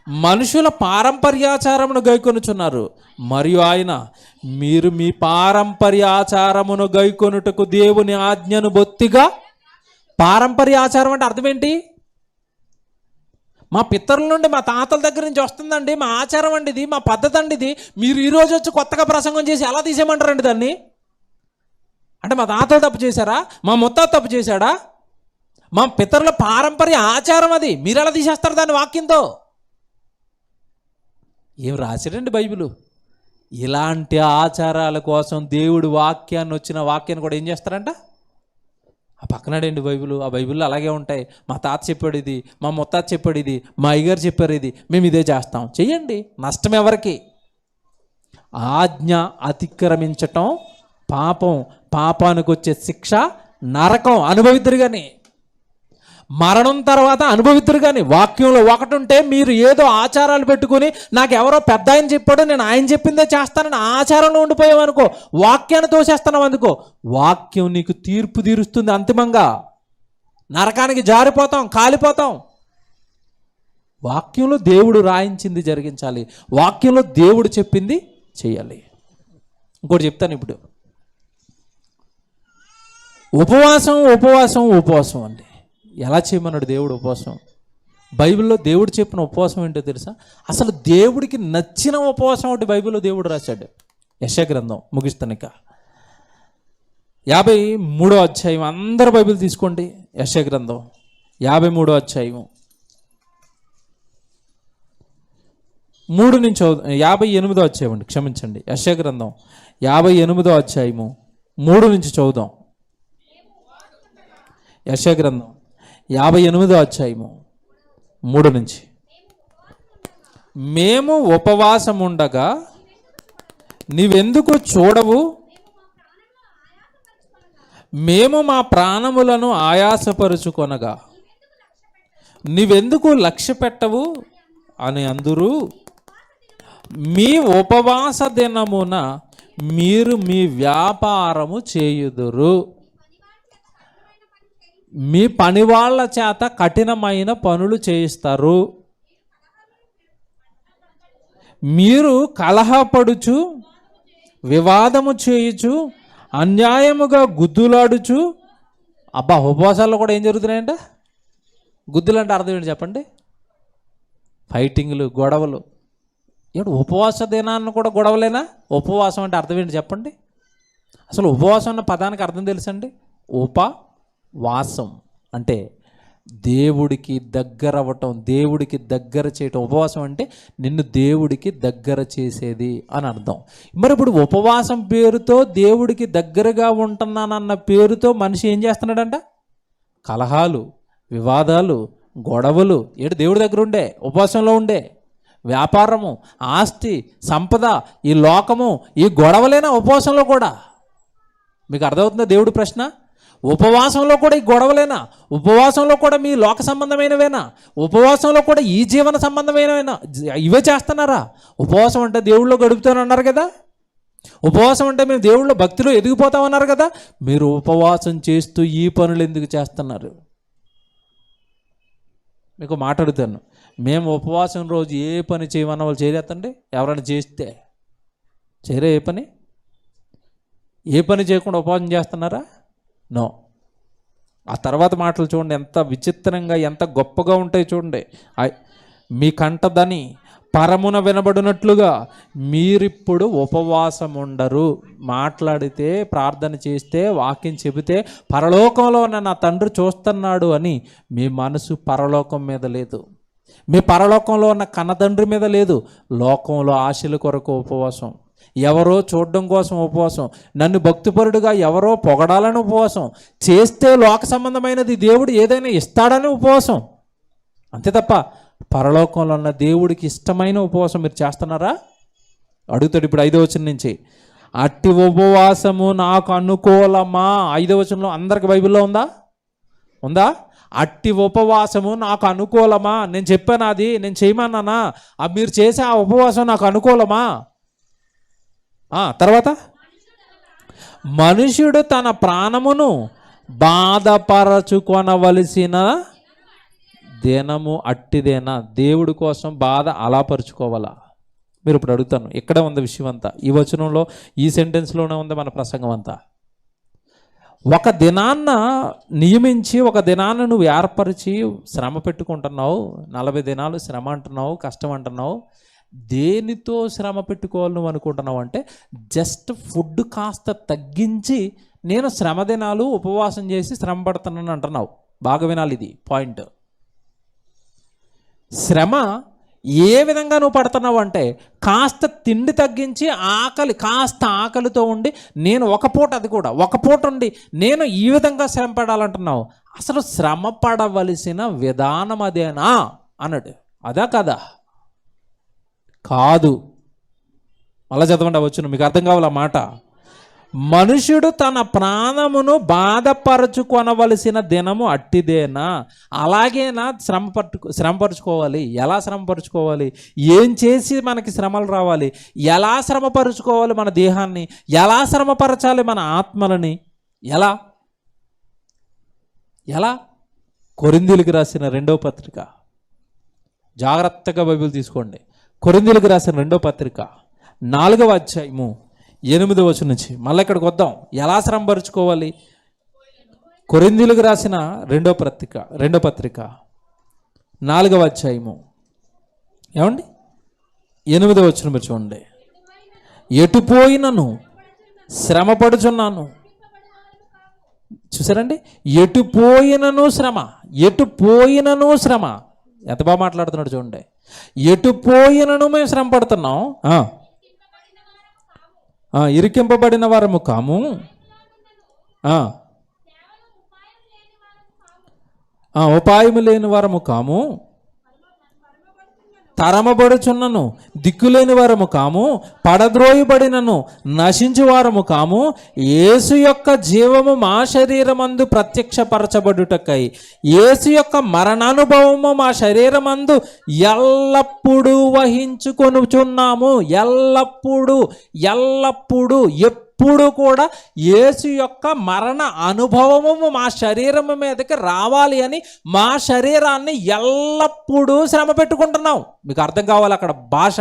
మనుషుల పారంపర్యాచారమును గైకొనుచున్నారు, మరియు ఆయన మీరు మీ పారంపర్యాచారమును గైకొనుటకు దేవుని ఆజ్ఞను బొత్తిగా. పారంపర్యాచారం అంటే అర్థం ఏంటి? మా పితరుల నుండి, మా తాతల దగ్గర నుంచి వస్తుందండి, మా ఆచారం అండి ఇది, మా పద్ధతి అండి ఇది. మీరు ఈరోజు వచ్చి కొత్తగా ప్రసంగం చేసి ఎలా తీసేయమంటారండి దాన్ని? అంటే మా తాతలు తప్పు చేశారా, మా ముత్తాత తప్పు చేశాడా? మా పితరుల పారంపర్య ఆచారం అది, మీరు ఎలా తీసేస్తారు దాన్ని వాక్యంతో? ఏం రాశాడండి బైబిలు? ఇలాంటి ఆచారాల కోసం దేవుడు వాక్యాన్ని, వచ్చిన వాక్యాన్ని కూడా ఏం చేస్తారంట, ఆ పక్కనాడండి బైబిల్. ఆ బైబిల్లో అలాగే ఉంటాయి. మా తాత చెప్పాడు ఇది, మా ముత్తాత చెప్పాడు ఇది, మా అయ్యగారు చెప్పారు ఇది, మేము ఇదే చేస్తాం. చెయ్యండి, నష్టం ఎవరికి? ఆజ్ఞ అతిక్రమించటం పాపం, పాపానికి వచ్చే శిక్ష నరకం. అనుభవిద్దురు కానీ, మరణం తర్వాత అనుభవిద్దురు కానీ. వాక్యంలో ఒకటి ఉంటే, మీరు ఏదో ఆచారాలు పెట్టుకుని నాకు ఎవరో పెద్ద ఆయన చెప్పాడు నేను ఆయన చెప్పిందే చేస్తానని ఆచారంలో ఉండిపోయావనుకో, వాక్యాన్ని తోసేస్తున్నావు అనుకో, వాక్యం నీకు తీర్పు తీరుస్తుంది. అంతిమంగా నరకానికి జారిపోతాం, కాలిపోతాం. వాక్యంలో దేవుడు రాయించింది జరిగించాలి, వాక్యంలో దేవుడు చెప్పింది చేయాలి. ఇంకోటి చెప్తాను ఇప్పుడు. ఉపవాసం ఉపవాసం ఉపవాసం అండి. ఎలా చేయమన్నాడు దేవుడు ఉపవాసం? బైబిల్లో దేవుడు చెప్పిన ఉపవాసం ఏంటో తెలుసా? అసలు దేవుడికి నచ్చిన ఉపవాసం ఒకటి బైబిల్లో దేవుడు రాశాడు. యెషయా గ్రంథం, ముగిస్తాను ఇక. 53వ అధ్యాయం, అందరు బైబిల్ తీసుకోండి. యెషయా గ్రంథం 53వ అధ్యాయం 3 నుంచి 58వ అధ్యాయం అండి, క్షమించండి. యెషయా గ్రంథం 58వ అధ్యాయము 3 నుంచి చదువుదాం. యెషయా గ్రంథం 58వ అధ్యాయము 3 నుంచి. మేము ఉపవాసం ఉండగా నీవెందుకు చూడవు, మేము మా ప్రాణములను ఆయాసపరుచుకొనగా నీవెందుకు లక్ష్య పెట్టవు అని అందురు. మీ ఉపవాస దినమున మీరు మీ వ్యాపారము చేయుదురు, మీ పనివాళ్ల చేత కఠినమైన పనులు చేయిస్తారు. మీరు కలహపడుచు, వివాదము చేయుచు, అన్యాయముగా గుద్దులాడుచు. అబ్బా, ఉపవాసాల్లో కూడా ఏం జరుగుతున్నాయంట? గుద్దులు అంటే అర్థం ఏంటి చెప్పండి? ఫైటింగ్లు, గొడవలు. ఇప్పుడు ఉపవాస దినాన్ని కూడా గొడవలేనా? ఉపవాసం అంటే అర్థం ఏంటి చెప్పండి? అసలు ఉపవాసం అన్న పదానికి అర్థం తెలుసండి? ఉపవాసం అంటే దేవుడికి దగ్గర అవ్వటం, దేవుడికి దగ్గర చేయటం. ఉపవాసం అంటే నిన్ను దేవుడికి దగ్గర చేసేది అని అర్థం. మరి ఇప్పుడు ఉపవాసం పేరుతో దేవుడికి దగ్గరగా ఉంటున్నానన్న పేరుతో మనిషి ఏం చేస్తున్నాడంట? కలహాలు, వివాదాలు, గొడవలు. ఏడు దేవుడి దగ్గర ఉండే, ఉపవాసంలో ఉండే వ్యాపారము, ఆస్తి, సంపద, ఈ లోకము, ఈ గొడవలేనా ఉపవాసంలో కూడా? మీకు అర్థమవుతుందా దేవుడి ప్రశ్న? ఉపవాసంలో కూడా ఈ గొడవలేనా? ఉపవాసంలో కూడా మీ లోక సంబంధమైనవేనా? ఉపవాసంలో కూడా ఈ జీవన సంబంధమైనవేనా? ఇవే చేస్తున్నారా? ఉపవాసం అంటే దేవుళ్ళో గడుపుతానన్నారు కదా, ఉపవాసం అంటే మేము దేవుళ్ళో భక్తిలో ఎదిగిపోతామన్నారు కదా. మీరు ఉపవాసం చేస్తూ ఈ పనులు ఎందుకు చేస్తున్నారు? మీకు మాట్లాడుతాను. మేము ఉపవాసం రోజు ఏ పని చేయమన్న వాళ్ళు చేయలేదండి. ఎవరైనా చేస్తే చేయరే? ఏ పని చేయకుండా ఉపవాసం చేస్తున్నారా? నో. ఆ తర్వాత మాటలు చూడండి, ఎంత విచిత్రంగా, ఎంత గొప్పగా ఉంటాయి చూడండి. మీ కంటదని పరమున వినబడినట్లుగా మీరిప్పుడు ఉపవాసం ఉండరు. మాట్లాడితే, ప్రార్థన చేస్తే, వాక్యం చెబితే పరలోకంలో నా తండ్రి చూస్తున్నాడు అని మీ మనసు పరలోకం మీద లేదు. మీ పరలోకంలో ఉన్న కన్నతండ్రి మీద లేదు. లోకంలో ఆశల కొరకు ఉపవాసం, ఎవరో చూడడం కోసం ఉపవాసం, నన్ను భక్తిపరుడుగా ఎవరో పొగడాలని ఉపవాసం, చేస్తే లోక సంబంధమైనది దేవుడు ఏదైనా ఇస్తాడని ఉపవాసం. అంతే తప్ప పరలోకంలో ఉన్న దేవుడికి ఇష్టమైన ఉపవాసం మీరు చేస్తున్నారా? అడుగుతాడు ఇప్పుడు 5వ వచనం నుంచి. అట్టి ఉపవాసము నాకు అనుకూలమా? 5వ వచనంలో అందరికి బైబిల్లో ఉందా? అట్టి ఉపవాసము నాకు అనుకూలమా? నేను చెప్పాను, అది నేను చేయమన్నానా? మీరు చేసే ఆ ఉపవాసం నాకు అనుకూలమా? తర్వాత, మనుష్యుడు తన ప్రాణమును బాధపరచుకొనవలసిన దినము అట్టిదేనా? దేవుడి కోసం బాధ అలా పరుచుకోవాలా? మీరు ఇప్పుడు అడుగుతాను, ఇక్కడ ఉంది విషయం అంతా. ఈ వచనంలో, ఈ సెంటెన్స్లోనే ఉంది మన ప్రసంగం అంతా. ఒక దినాన్న నియమించి, ఒక దినాన్ని నువ్వు ఏర్పరిచి శ్రమ పెట్టుకుంటున్నావు. 40 దినాలు శ్రమ అంటున్నావు, కష్టం అంటున్నావు. దేనితో శ్రమ పెట్టుకోవాలి నువ్వు అనుకుంటున్నావు అంటే, జస్ట్ ఫుడ్ కాస్త తగ్గించి నేను శ్రమ దినాలు ఉపవాసం చేసి శ్రమ పడుతున్నాను అంటున్నావు. బాగా వినాలి, ఇది పాయింట్. శ్రమ ఏ విధంగా నువ్వు పడుతున్నావు అంటే, కాస్త తిండి తగ్గించి కాస్త ఆకలితో ఉండి నేను ఒక పూట, అది కూడా ఒక పూట ఉండి నేను ఈ విధంగా శ్రమ పడాలంటున్నావు. అసలు శ్రమ పడవలసిన విధానం అదేనా అన్నాడు. అదా కదా? కాదు. మళ్ళా చదవండి వచ్చును, మీకు అర్థం కావాలి ఆ మాట. మనుష్యుడు తన ప్రాణమును బాధపరచుకొనవలసిన దినము అట్టిదేనా? అలాగేనా శ్రమపరుచుకోవాలి? ఎలా శ్రమపరుచుకోవాలి? ఏం చేసి మనకి శ్రమలు రావాలి? ఎలా శ్రమపరుచుకోవాలి మన దేహాన్ని? ఎలా శ్రమపరచాలి మన ఆత్మలని? ఎలా? కొరింథీయులకు రాసిన 2వ పత్రిక, జాగ్రత్తగా బైబిల్ తీసుకోండి. కొరింథీయులకు రాసిన 2వ పత్రిక 4వ అధ్యాయము 8వ వచనం నుంచి మళ్ళీ ఇక్కడికి వద్దాం. ఎలా శ్రమపరుచుకోవాలి? కొరింథీయులకు రాసిన 2వ పత్రిక 4వ అధ్యాయము ఏమండి 8వ వచనం మీరు చూడండి. ఎటుపోయినను శ్రమపడుచున్నాను. చూసారండి, ఎటుపోయినను శ్రమ. ఎంత బాగా మాట్లాడుతున్నాడు చూడండి. ఎటుపోయినను మేము శ్రమ పడుతున్నాం, ఇరికింపబడిన వారము కాము, ఉపాయము లేని వారము కాము, తరమబడుచున్నను దిక్కులేని వారము కాము, పడద్రోయబడినను నశించు వారము కాము, యేసు యొక్క జీవము మా శరీరమందు ప్రత్యక్షపరచబడుటకై యేసు యొక్క మరణానుభవము మా శరీరమందు ఎల్లప్పుడూ వహించుకొనుచున్నాము. ఎల్లప్పుడూ ఎప్పుడు కూడా యేసు యొక్క మరణ అనుభవము మా శరీరము మీదకి రావాలి అని మా శరీరాన్ని ఎల్లప్పుడూ శ్రమ పెట్టుకుంటున్నాం. మీకు అర్థం కావాలి అక్కడ భాష,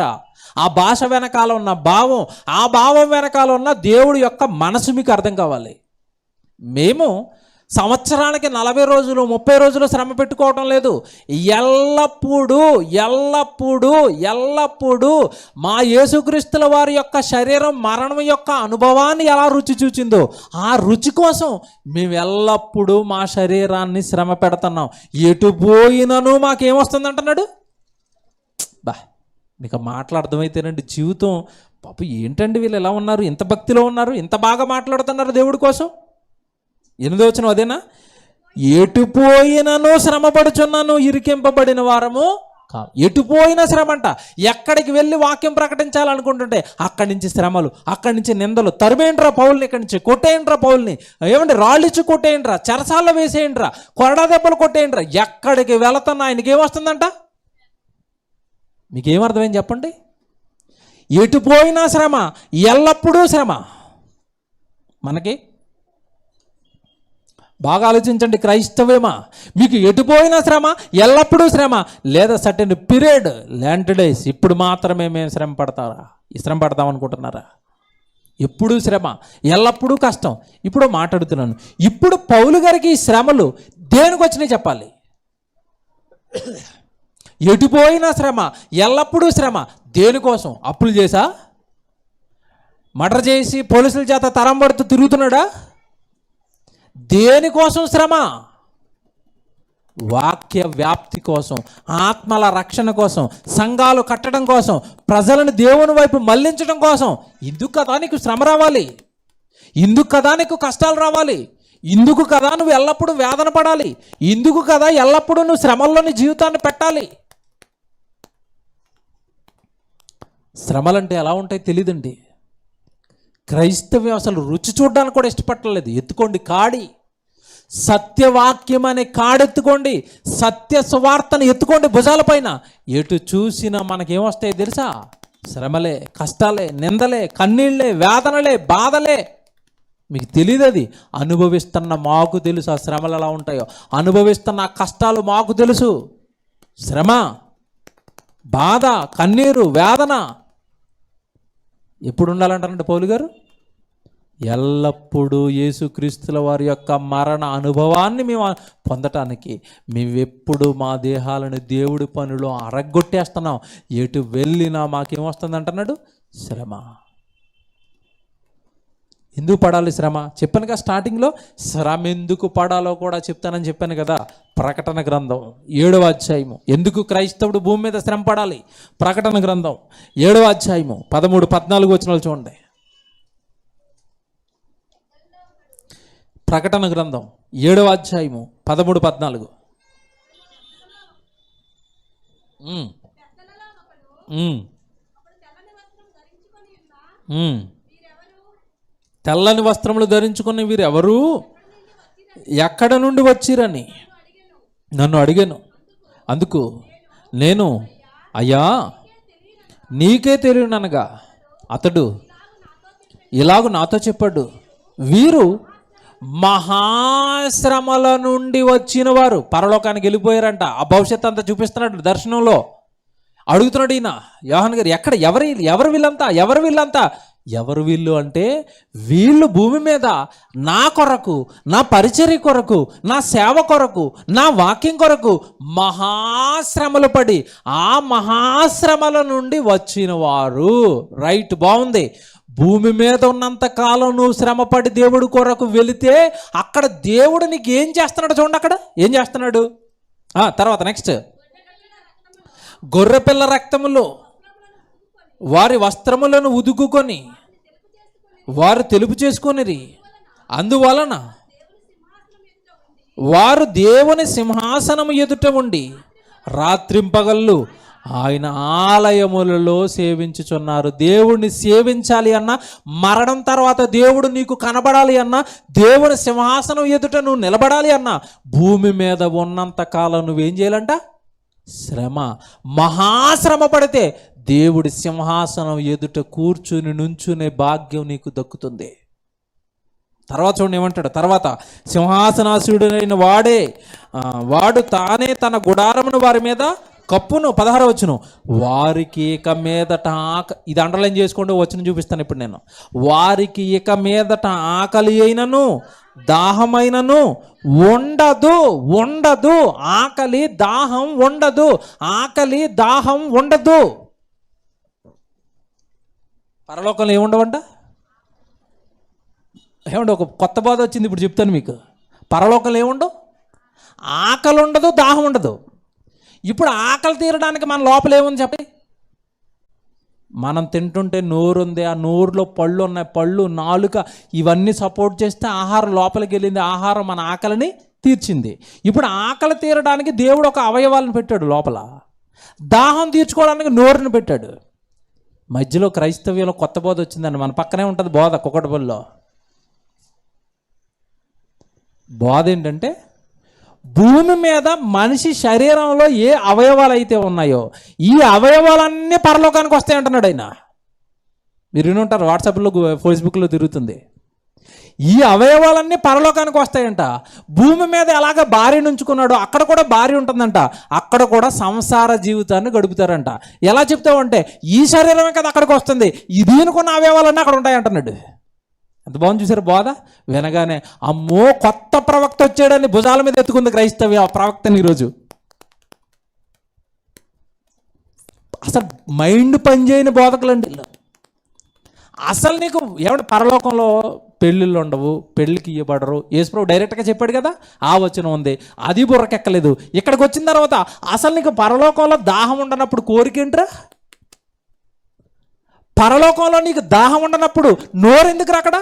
ఆ భాష వెనకాల ఉన్న భావం, ఆ భావం వెనకాల ఉన్న దేవుడి యొక్క మనసు మీకు అర్థం కావాలి. మేము సంవత్సరానికి 40 రోజులు 30 రోజులు శ్రమ పెట్టుకోవటం లేదు. ఎల్లప్పుడూ మా యేసుక్రీస్తుల వారి యొక్క శరీరం మరణం యొక్క అనుభవాన్ని ఎలా రుచి చూచిందో ఆ రుచి కోసం మేము ఎల్లప్పుడూ మా శరీరాన్ని శ్రమ పెడుతున్నాం. ఎటు పోయినను మాకేమొస్తుంది అంటున్నాడు. మీకు మాట అర్థమైతేనండి, జీవితం పాపం ఏంటండి వీళ్ళు ఎలా ఉన్నారు, ఇంత భక్తిలో ఉన్నారు, ఇంత బాగా మాట్లాడుతున్నారు దేవుడి కోసం. 8వ వచనం అదేనా? ఎటుపోయినను శ్రమపడుచున్నాను, ఇరికింపబడిన వారము కాదు. ఎటుపోయిన శ్రమ అంట. ఎక్కడికి వెళ్ళి వాక్యం ప్రకటించాలనుకుంటుంటే అక్కడి నుంచి శ్రమలు, అక్కడి నుంచి నిందలు. తరిమేయండిరా పౌల్ని, ఇక్కడి నుంచి కొట్టేయండిరా పౌల్ని, ఏమండి రాళ్ళిచ్చి కొట్టేయండిరా, చెరసాల్లో వేసేయండిరా, కొరడా దెబ్బలు కొట్టేయండిరా. ఎక్కడికి వెళుతున్నా ఆయనకి ఏమొస్తుందంట? మీకేం అర్థమైంది చెప్పండి? ఎటుపోయినా శ్రమ, ఎల్లప్పుడూ శ్రమ. మనకి బాగా ఆలోచించండి, క్రైస్తవేమా, మీకు ఎటుపోయిన శ్రమ, ఎల్లప్పుడూ శ్రమ, లేదా సర్టెన్ పీరియడ్ లాంటి డేస్ ఇప్పుడు మాత్రమే మేము శ్రమ పడతాం అనుకుంటున్నారా? ఎప్పుడూ శ్రమ, ఎల్లప్పుడూ కష్టం. ఇప్పుడు మాట్లాడుతున్నాను. ఇప్పుడు పౌలు గారికి ఈ శ్రమలు దేనికి వచ్చినాయి చెప్పాలి. ఎటుపోయిన శ్రమ, ఎల్లప్పుడూ శ్రమ. దేనికోసం? అప్పులు చేసా, మర్డర్ చేసి పోలీసుల చేత తరం పడుతూ తిరుగుతున్నాడా? దేనికోసం శ్రమ? వాక్య వ్యాప్తి కోసం, ఆత్మల రక్షణ కోసం, సంఘాలు కట్టడం కోసం, ప్రజలను దేవుని వైపు మళ్లించడం కోసం. ఇందుకు కదా నీకు శ్రమ రావాలి, ఇందుకు కదా నీకు కష్టాలు రావాలి, ఇందుకు కదా నువ్వు ఎల్లప్పుడూ వేదన పడాలి, ఇందుకు కదా ఎల్లప్పుడూ నువ్వు శ్రమల్లోని జీవితాన్ని పెట్టాలి. శ్రమలంటే ఎలా ఉంటాయి తెలియదండి. క్రైస్తవ్యం అసలు రుచి చూడడానికి కూడా ఇష్టపడలేదు. ఎత్తుకోండి కాడి, సత్యవాక్యం అనే కాడెత్తుకోండి, సత్య సువార్తను ఎత్తుకోండి భుజాల పైన. ఎటు చూసినా మనకేమొస్తాయి తెలుసా? శ్రమలే, కష్టాలే, నిందలే, కన్నీళ్లే, వేదనలే, బాధలే. మీకు తెలియదు, అది అనుభవిస్తున్న మాకు తెలుసు ఆ శ్రమలు ఎలా ఉంటాయో. అనుభవిస్తున్న కష్టాలు మాకు తెలుసు. శ్రమ, బాధ, కన్నీరు, వేదన ఎప్పుడు ఉండాలంటారంటే పౌలు గారు, ఎల్లప్పుడూ యేసుక్రీస్తుల వారి యొక్క మరణ అనుభవాన్ని మేము పొందటానికి మేమెప్పుడు మా దేహాలను దేవుడి పనిలో అరగొట్టేస్తున్నాం. ఎటు వెళ్ళినా మాకేమొస్తుంది అంటున్నాడు? శ్రమ. ఎందుకు పడాలి శ్రమ? చెప్పాను కదా స్టార్టింగ్లో. శ్రమ ఎందుకు పడాలో కూడా చెప్తానని చెప్పాను కదా. ప్రకటన గ్రంథం 7వ అధ్యాయము. ఎందుకు క్రైస్తవుడు భూమి మీద శ్రమ పడాలి? ప్రకటన గ్రంథం 7వ అధ్యాయము 13-14 వచనాలు చూడండి. ప్రకటన గ్రంథం 7వ అధ్యాయము 13-14. తెల్లని వస్త్రములు ధరించుకుని వీరు ఎవరు, ఎక్కడ నుండి వచ్చిరని నన్ను అడిగాను. అందుకు నేను, అయ్యా నీకే తెలియననగా అతడు ఇలాగ నాతో చెప్పాడు, వీరు మహాశ్రమల నుండి వచ్చిన వారు పరలోకానికి వెళ్ళిపోయారంట. ఆ భవిష్యత్తు అంతా చూపిస్తున్నాడు దర్శనంలో. అడుగుతున్నాడు ఈయన యోహాన్ గారు, ఎక్కడ ఎవరు వీళ్ళంతా? ఎవరు వీళ్ళు అంటే, వీళ్ళు భూమి మీద నా కొరకు, నా పరిచర్య కొరకు, నా సేవ కొరకు, నా వాక్యం కొరకు మహాశ్రమలు పడి ఆ మహాశ్రమల నుండి వచ్చిన వారు. రైట్, బాగుంది. భూమి మీద ఉన్నంత కాలం నువ్వు శ్రమపడి దేవుడి కొరకు వెళితే అక్కడ దేవుడు నీకు ఏం చేస్తున్నాడు చూడండి. అక్కడ ఏం చేస్తున్నాడు? తర్వాత నెక్స్ట్, గొర్రెపిల్ల రక్తములో వారి వస్త్రములను ఉదుకుకొని వారు తెలుపు చేసుకొనిరి. అందువలన వారు దేవుని సింహాసనము ఎదుట ఉండి రాత్రింపగళ్ళు ఆయన ఆలయములలో సేవించుచున్నారు. దేవుణ్ణి సేవించాలి అన్నా, మరణం తర్వాత దేవుడు నీకు కనబడాలి అన్నా, దేవుని సింహాసనం ఎదుట నువ్వు నిలబడాలి అన్నా, భూమి మీద ఉన్నంత కాలం నువ్వేం చేయాలంట? శ్రమ. మహాశ్రమ పడితే దేవుడి సింహాసనం ఎదుట కూర్చుని నుంచునే భాగ్యం నీకు దక్కుతుంది. తర్వాత చూడండి ఏమంటాడు. తర్వాత సింహాసనాసీనుడైన వాడు తానే తన గుడారమును వారి మీద కప్పును. 16వ వచనం, వారికి ఇక మీదట ఇది అండర్లైన్ చేసుకోండి, వచనం చూపిస్తాను ఇప్పుడు నేను. వారికి ఇక మీదట ఆకలి అయినను దాహమైనను ఉండదు. ఆకలి దాహం ఉండదు. పరలోకంలో ఏముండవంట? ఏమండి, ఒక కొత్త బాధ వచ్చింది ఇప్పుడు చెప్తాను మీకు. పరలోకంలో ఏముండవు? ఆకలి ఉండదు, దాహం ఉండదు. ఇప్పుడు ఆకలి తీరడానికి మన లోపల ఏముంది చెప్పండి? మనం తింటుంటే నోరు ఉంది, ఆ నోరులో పళ్ళు ఉన్నాయి, పళ్ళు, నాలుక, ఇవన్నీ సపోర్ట్ చేస్తే ఆహారం లోపలికి వెళ్ళింది. ఆహారం మన ఆకలిని తీర్చింది. ఇప్పుడు ఆకలి తీరడానికి దేవుడు ఒక అవయవాలను పెట్టాడు లోపల, దాహం తీర్చుకోవడానికి నోరుని పెట్టాడు. మధ్యలో క్రైస్తవ్యంలో కొత్త బోధ వచ్చిందండి. మన పక్కనే ఉంటుంది బోధ, కుకటపల్లిలో. బోధ ఏంటంటే, భూమి మీద మనిషి శరీరంలో ఏ అవయవాలు అయితే ఉన్నాయో ఈ అవయవాలన్నీ పరలోకానికి వస్తాయి అంటున్నాడు ఆయన. మీరు వినుంటారు, వాట్సాప్లో ఫేస్బుక్లో తిరుగుతుంది. ఈ అవయవాలన్నీ పరలోకానికి వస్తాయంట. భూమి మీద ఎలాగ భార్య నుంచుకున్నాడో అక్కడ కూడా భార్య ఉంటుందంట. అక్కడ కూడా సంసార జీవితాన్ని గడుపుతారంట. ఎలా చెప్తావంటే, ఈ శరీరమే కదా అక్కడికి వస్తుంది, దీనికున్న అవయవాలన్నీ అక్కడ ఉంటాయి అంటున్నాడు. ఎంత బాగుంది చూసారు బోధ. వినగానే అమ్మో కొత్త ప్రవక్త వచ్చాడని భుజాల మీద ఎత్తుకుంది క్రైస్తవ్య ప్రవక్తని. ఈరోజు అసలు మైండ్ పనిచేయని బోధకులండి. అసలు నీకు ఏమంటే పరలోకంలో పెళ్ళిళ్ళు ఉండవు, పెళ్ళికి ఇవ్వబడరు. యేసుప్రభు డైరెక్ట్గా చెప్పాడు కదా, ఆ వచనం ఉంది. అది బుర్రకెక్కలేదు. ఇక్కడికి వచ్చిన తర్వాత అసలు నీకు పరలోకంలో దాహం ఉండనప్పుడు కోరికేంట్రా? పరలోకంలో నీకు దాహం ఉండనప్పుడు నోరెందుకు అక్కడ?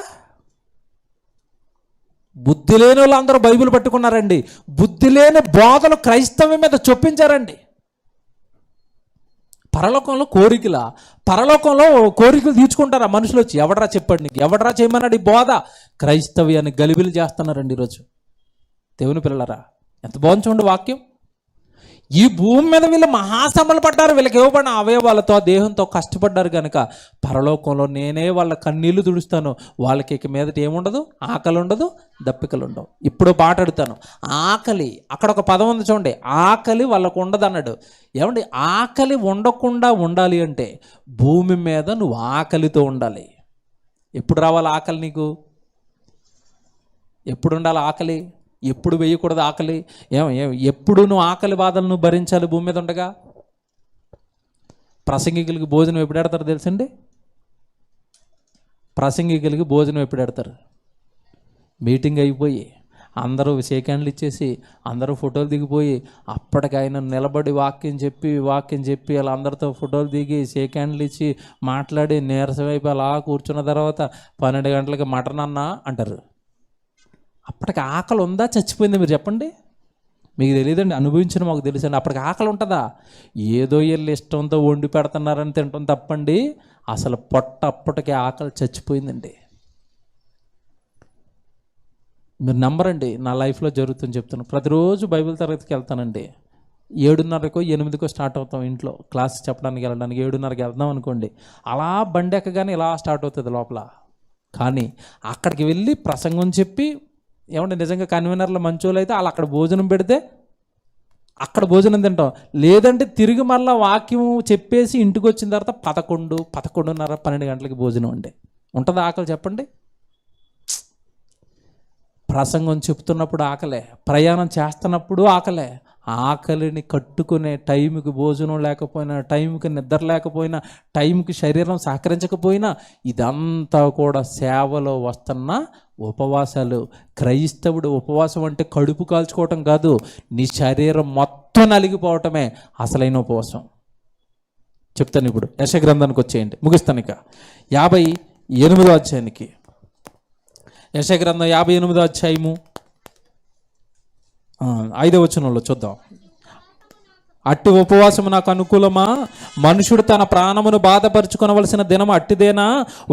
బుద్ధి లేని వాళ్ళు అందరూ బైబిల్ పట్టుకున్నారండి. బుద్ధి లేని బోధలు క్రైస్తవం మీద చొప్పించారండి. పరలోకంలో కోరికలా? పరలోకంలో కోరికలు తీర్చుకుంటారా మనుషులు వచ్చి? ఎవడరా చెప్పాడు నీకు? ఎవడరా చేయమన్నాడు ఈ బోధ? క్రైస్తవ్యాన్ని గలిబిలు చేస్తున్నారండి ఈరోజు. దేవుని పిల్లలారా, ఎంత బాగుంది చూడండి వాక్యం. ఈ భూమి మీద వీళ్ళు మహాశ్రమలు పడ్డారు. వీళ్ళకి ఇవ్వబడిన అవయవాలతో, దేహంతో కష్టపడ్డారు కనుక పరలోకంలో నేనే వాళ్ళ కన్నీళ్లు తుడుస్తాను. వాళ్ళకి ఇక మీదట ఏముండదు, ఆకలి ఉండదు, దప్పికలు ఉండవు. ఇప్పుడు పాట అడుగుతాను. ఆకలి, అక్కడ ఒక పదం ఉంది చూడండి, ఆకలి వాళ్ళకు ఉండదు అన్నాడు. ఏమండి, ఆకలి ఉండకుండా ఉండాలి అంటే భూమి మీద నువ్వు ఆకలితో ఉండాలి. ఎప్పుడు రావాలి ఆకలి నీకు? ఎప్పుడు ఉండాలి ఆకలి? ఎప్పుడు వేయకూడదు ఆకలి? ఎప్పుడు నువ్వు ఆకలి బాధలు నువ్వు భరించాలి భూమి మీద ఉండగా? ప్రసంగికులకి భోజనం ఎప్పుడు పెడతారు తెలుసండి? ప్రసంగికులకి భోజనం ఎప్పుడు పెడతారు? మీటింగ్ అయిపోయి అందరూ షేక్ హ్యాండ్లు ఇచ్చేసి అందరూ ఫోటోలు దిగిపోయి అప్పటికైనా నిలబడి వాక్యం చెప్పి అలా అందరితో ఫోటోలు దిగి షేక్ హ్యాండ్లు ఇచ్చి మాట్లాడి నీరసం అయిపోయి అలా కూర్చున్న తర్వాత 12 గంటలకి మటన్ అన్నా అంటారు. అప్పటికి ఆకలి ఉందా, చచ్చిపోయిందా? మీరు చెప్పండి. మీకు తెలియదండి, అనుభవించిన మాకు తెలుసండి. అప్పటికి ఆకలి ఉంటుందా? ఏదో వీళ్ళు ఇష్టంతో వండి పెడుతున్నారని తింటాం తప్పండి. అసలు పొట్ట అప్పటికే ఆకలి చచ్చిపోయిందండి. మీరు నమ్మరండి, నా లైఫ్లో జరుగుతుంది చెప్తాను. ప్రతిరోజు బైబిల్ తరగతికి వెళ్తానండి. 7:30కో 8కో స్టార్ట్ అవుతాం ఇంట్లో క్లాస్ చెప్పడానికి వెళ్ళడానికి. 7:30కి వెళ్దాం అనుకోండి, అలా బండి ఎక్కగానే ఇలా స్టార్ట్ అవుతుంది లోపల. కానీ అక్కడికి వెళ్ళి ప్రసంగం చెప్పి, ఏమంటే నిజంగా కన్వీనర్లు మంచోళ్ళు అయితే వాళ్ళు అక్కడ భోజనం పెడితే అక్కడ భోజనం తింటాం. లేదంటే తిరిగి మళ్ళీ వాక్యం చెప్పేసి ఇంటికి వచ్చిన తర్వాత 11, 11:30, 12 గంటలకి భోజనం అండి. ఉంటుందా ఆకలి చెప్పండి? ప్రసంగం చెప్తున్నప్పుడు ఆకలే, ప్రయాణం చేస్తున్నప్పుడు ఆకలే. ఆకలిని కట్టుకునే టైంకి భోజనం లేకపోయినా, టైంకి నిద్ర లేకపోయినా, టైంకి శరీరం సహకరించకపోయినా ఇదంతా కూడా సేవలో వస్తున్న ఉపవాసాలు. క్రైస్తవుడు ఉపవాసం అంటే కడుపు కాల్చుకోవటం కాదు, నీ శరీరం మొత్తం నలిగిపోవటమే అసలైన ఉపవాసం. చెప్తాను ఇప్పుడు. యెషయా గ్రంథానికి వచ్చేయండి, ముగిస్తాను ఇక. 58వ అధ్యాయానికి. యెషయా గ్రంథం 58వ అధ్యాయము 5వ వచనంలో చూద్దాం. అట్టి ఉపవాసము నాకు అనుకూలమా? మనుషుడు తన ప్రాణమును బాధపరుచుకొనవలసిన దినం అట్టిదేనా?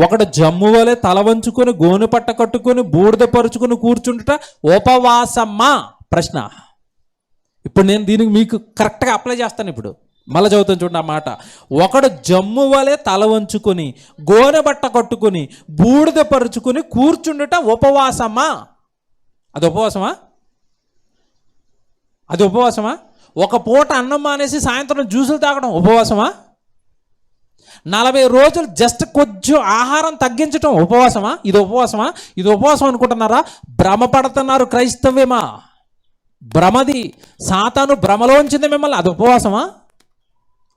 ఒకడు జమ్ము వలె తల వంచుకొని గోను పట్ట కట్టుకొని బూడిద పరుచుకొని కూర్చుంటుట ఉపవాసమ్మా? ప్రశ్న. ఇప్పుడు నేను దీనికి మీకు కరెక్ట్గా అప్లై చేస్తాను. ఇప్పుడు మళ్ళీ చదువుతాను చూడండి ఆ మాట. ఒకడు జమ్ము వలె తల వంచుకొని గోనె బట్ట కట్టుకొని బూడిద పరుచుకొని కూర్చుండుట ఉపవాసమా? అది ఉపవాసమా? అది ఉపవాసమా? ఒక పూట అన్నం మానేసి సాయంత్రం జ్యూసులు తాగడం ఉపవాసమా? 40 రోజులు జస్ట్ కొంచెం ఆహారం తగ్గించడం ఉపవాసమా? ఇది ఉపవాసమా? ఇది ఉపవాసం అనుకుంటున్నారా? భ్రమపడుతున్నారు. క్రైస్తవ్యమా? భ్రమది. సాతాను భ్రమలోంచింది మిమ్మల్ని. అది ఉపవాసమా?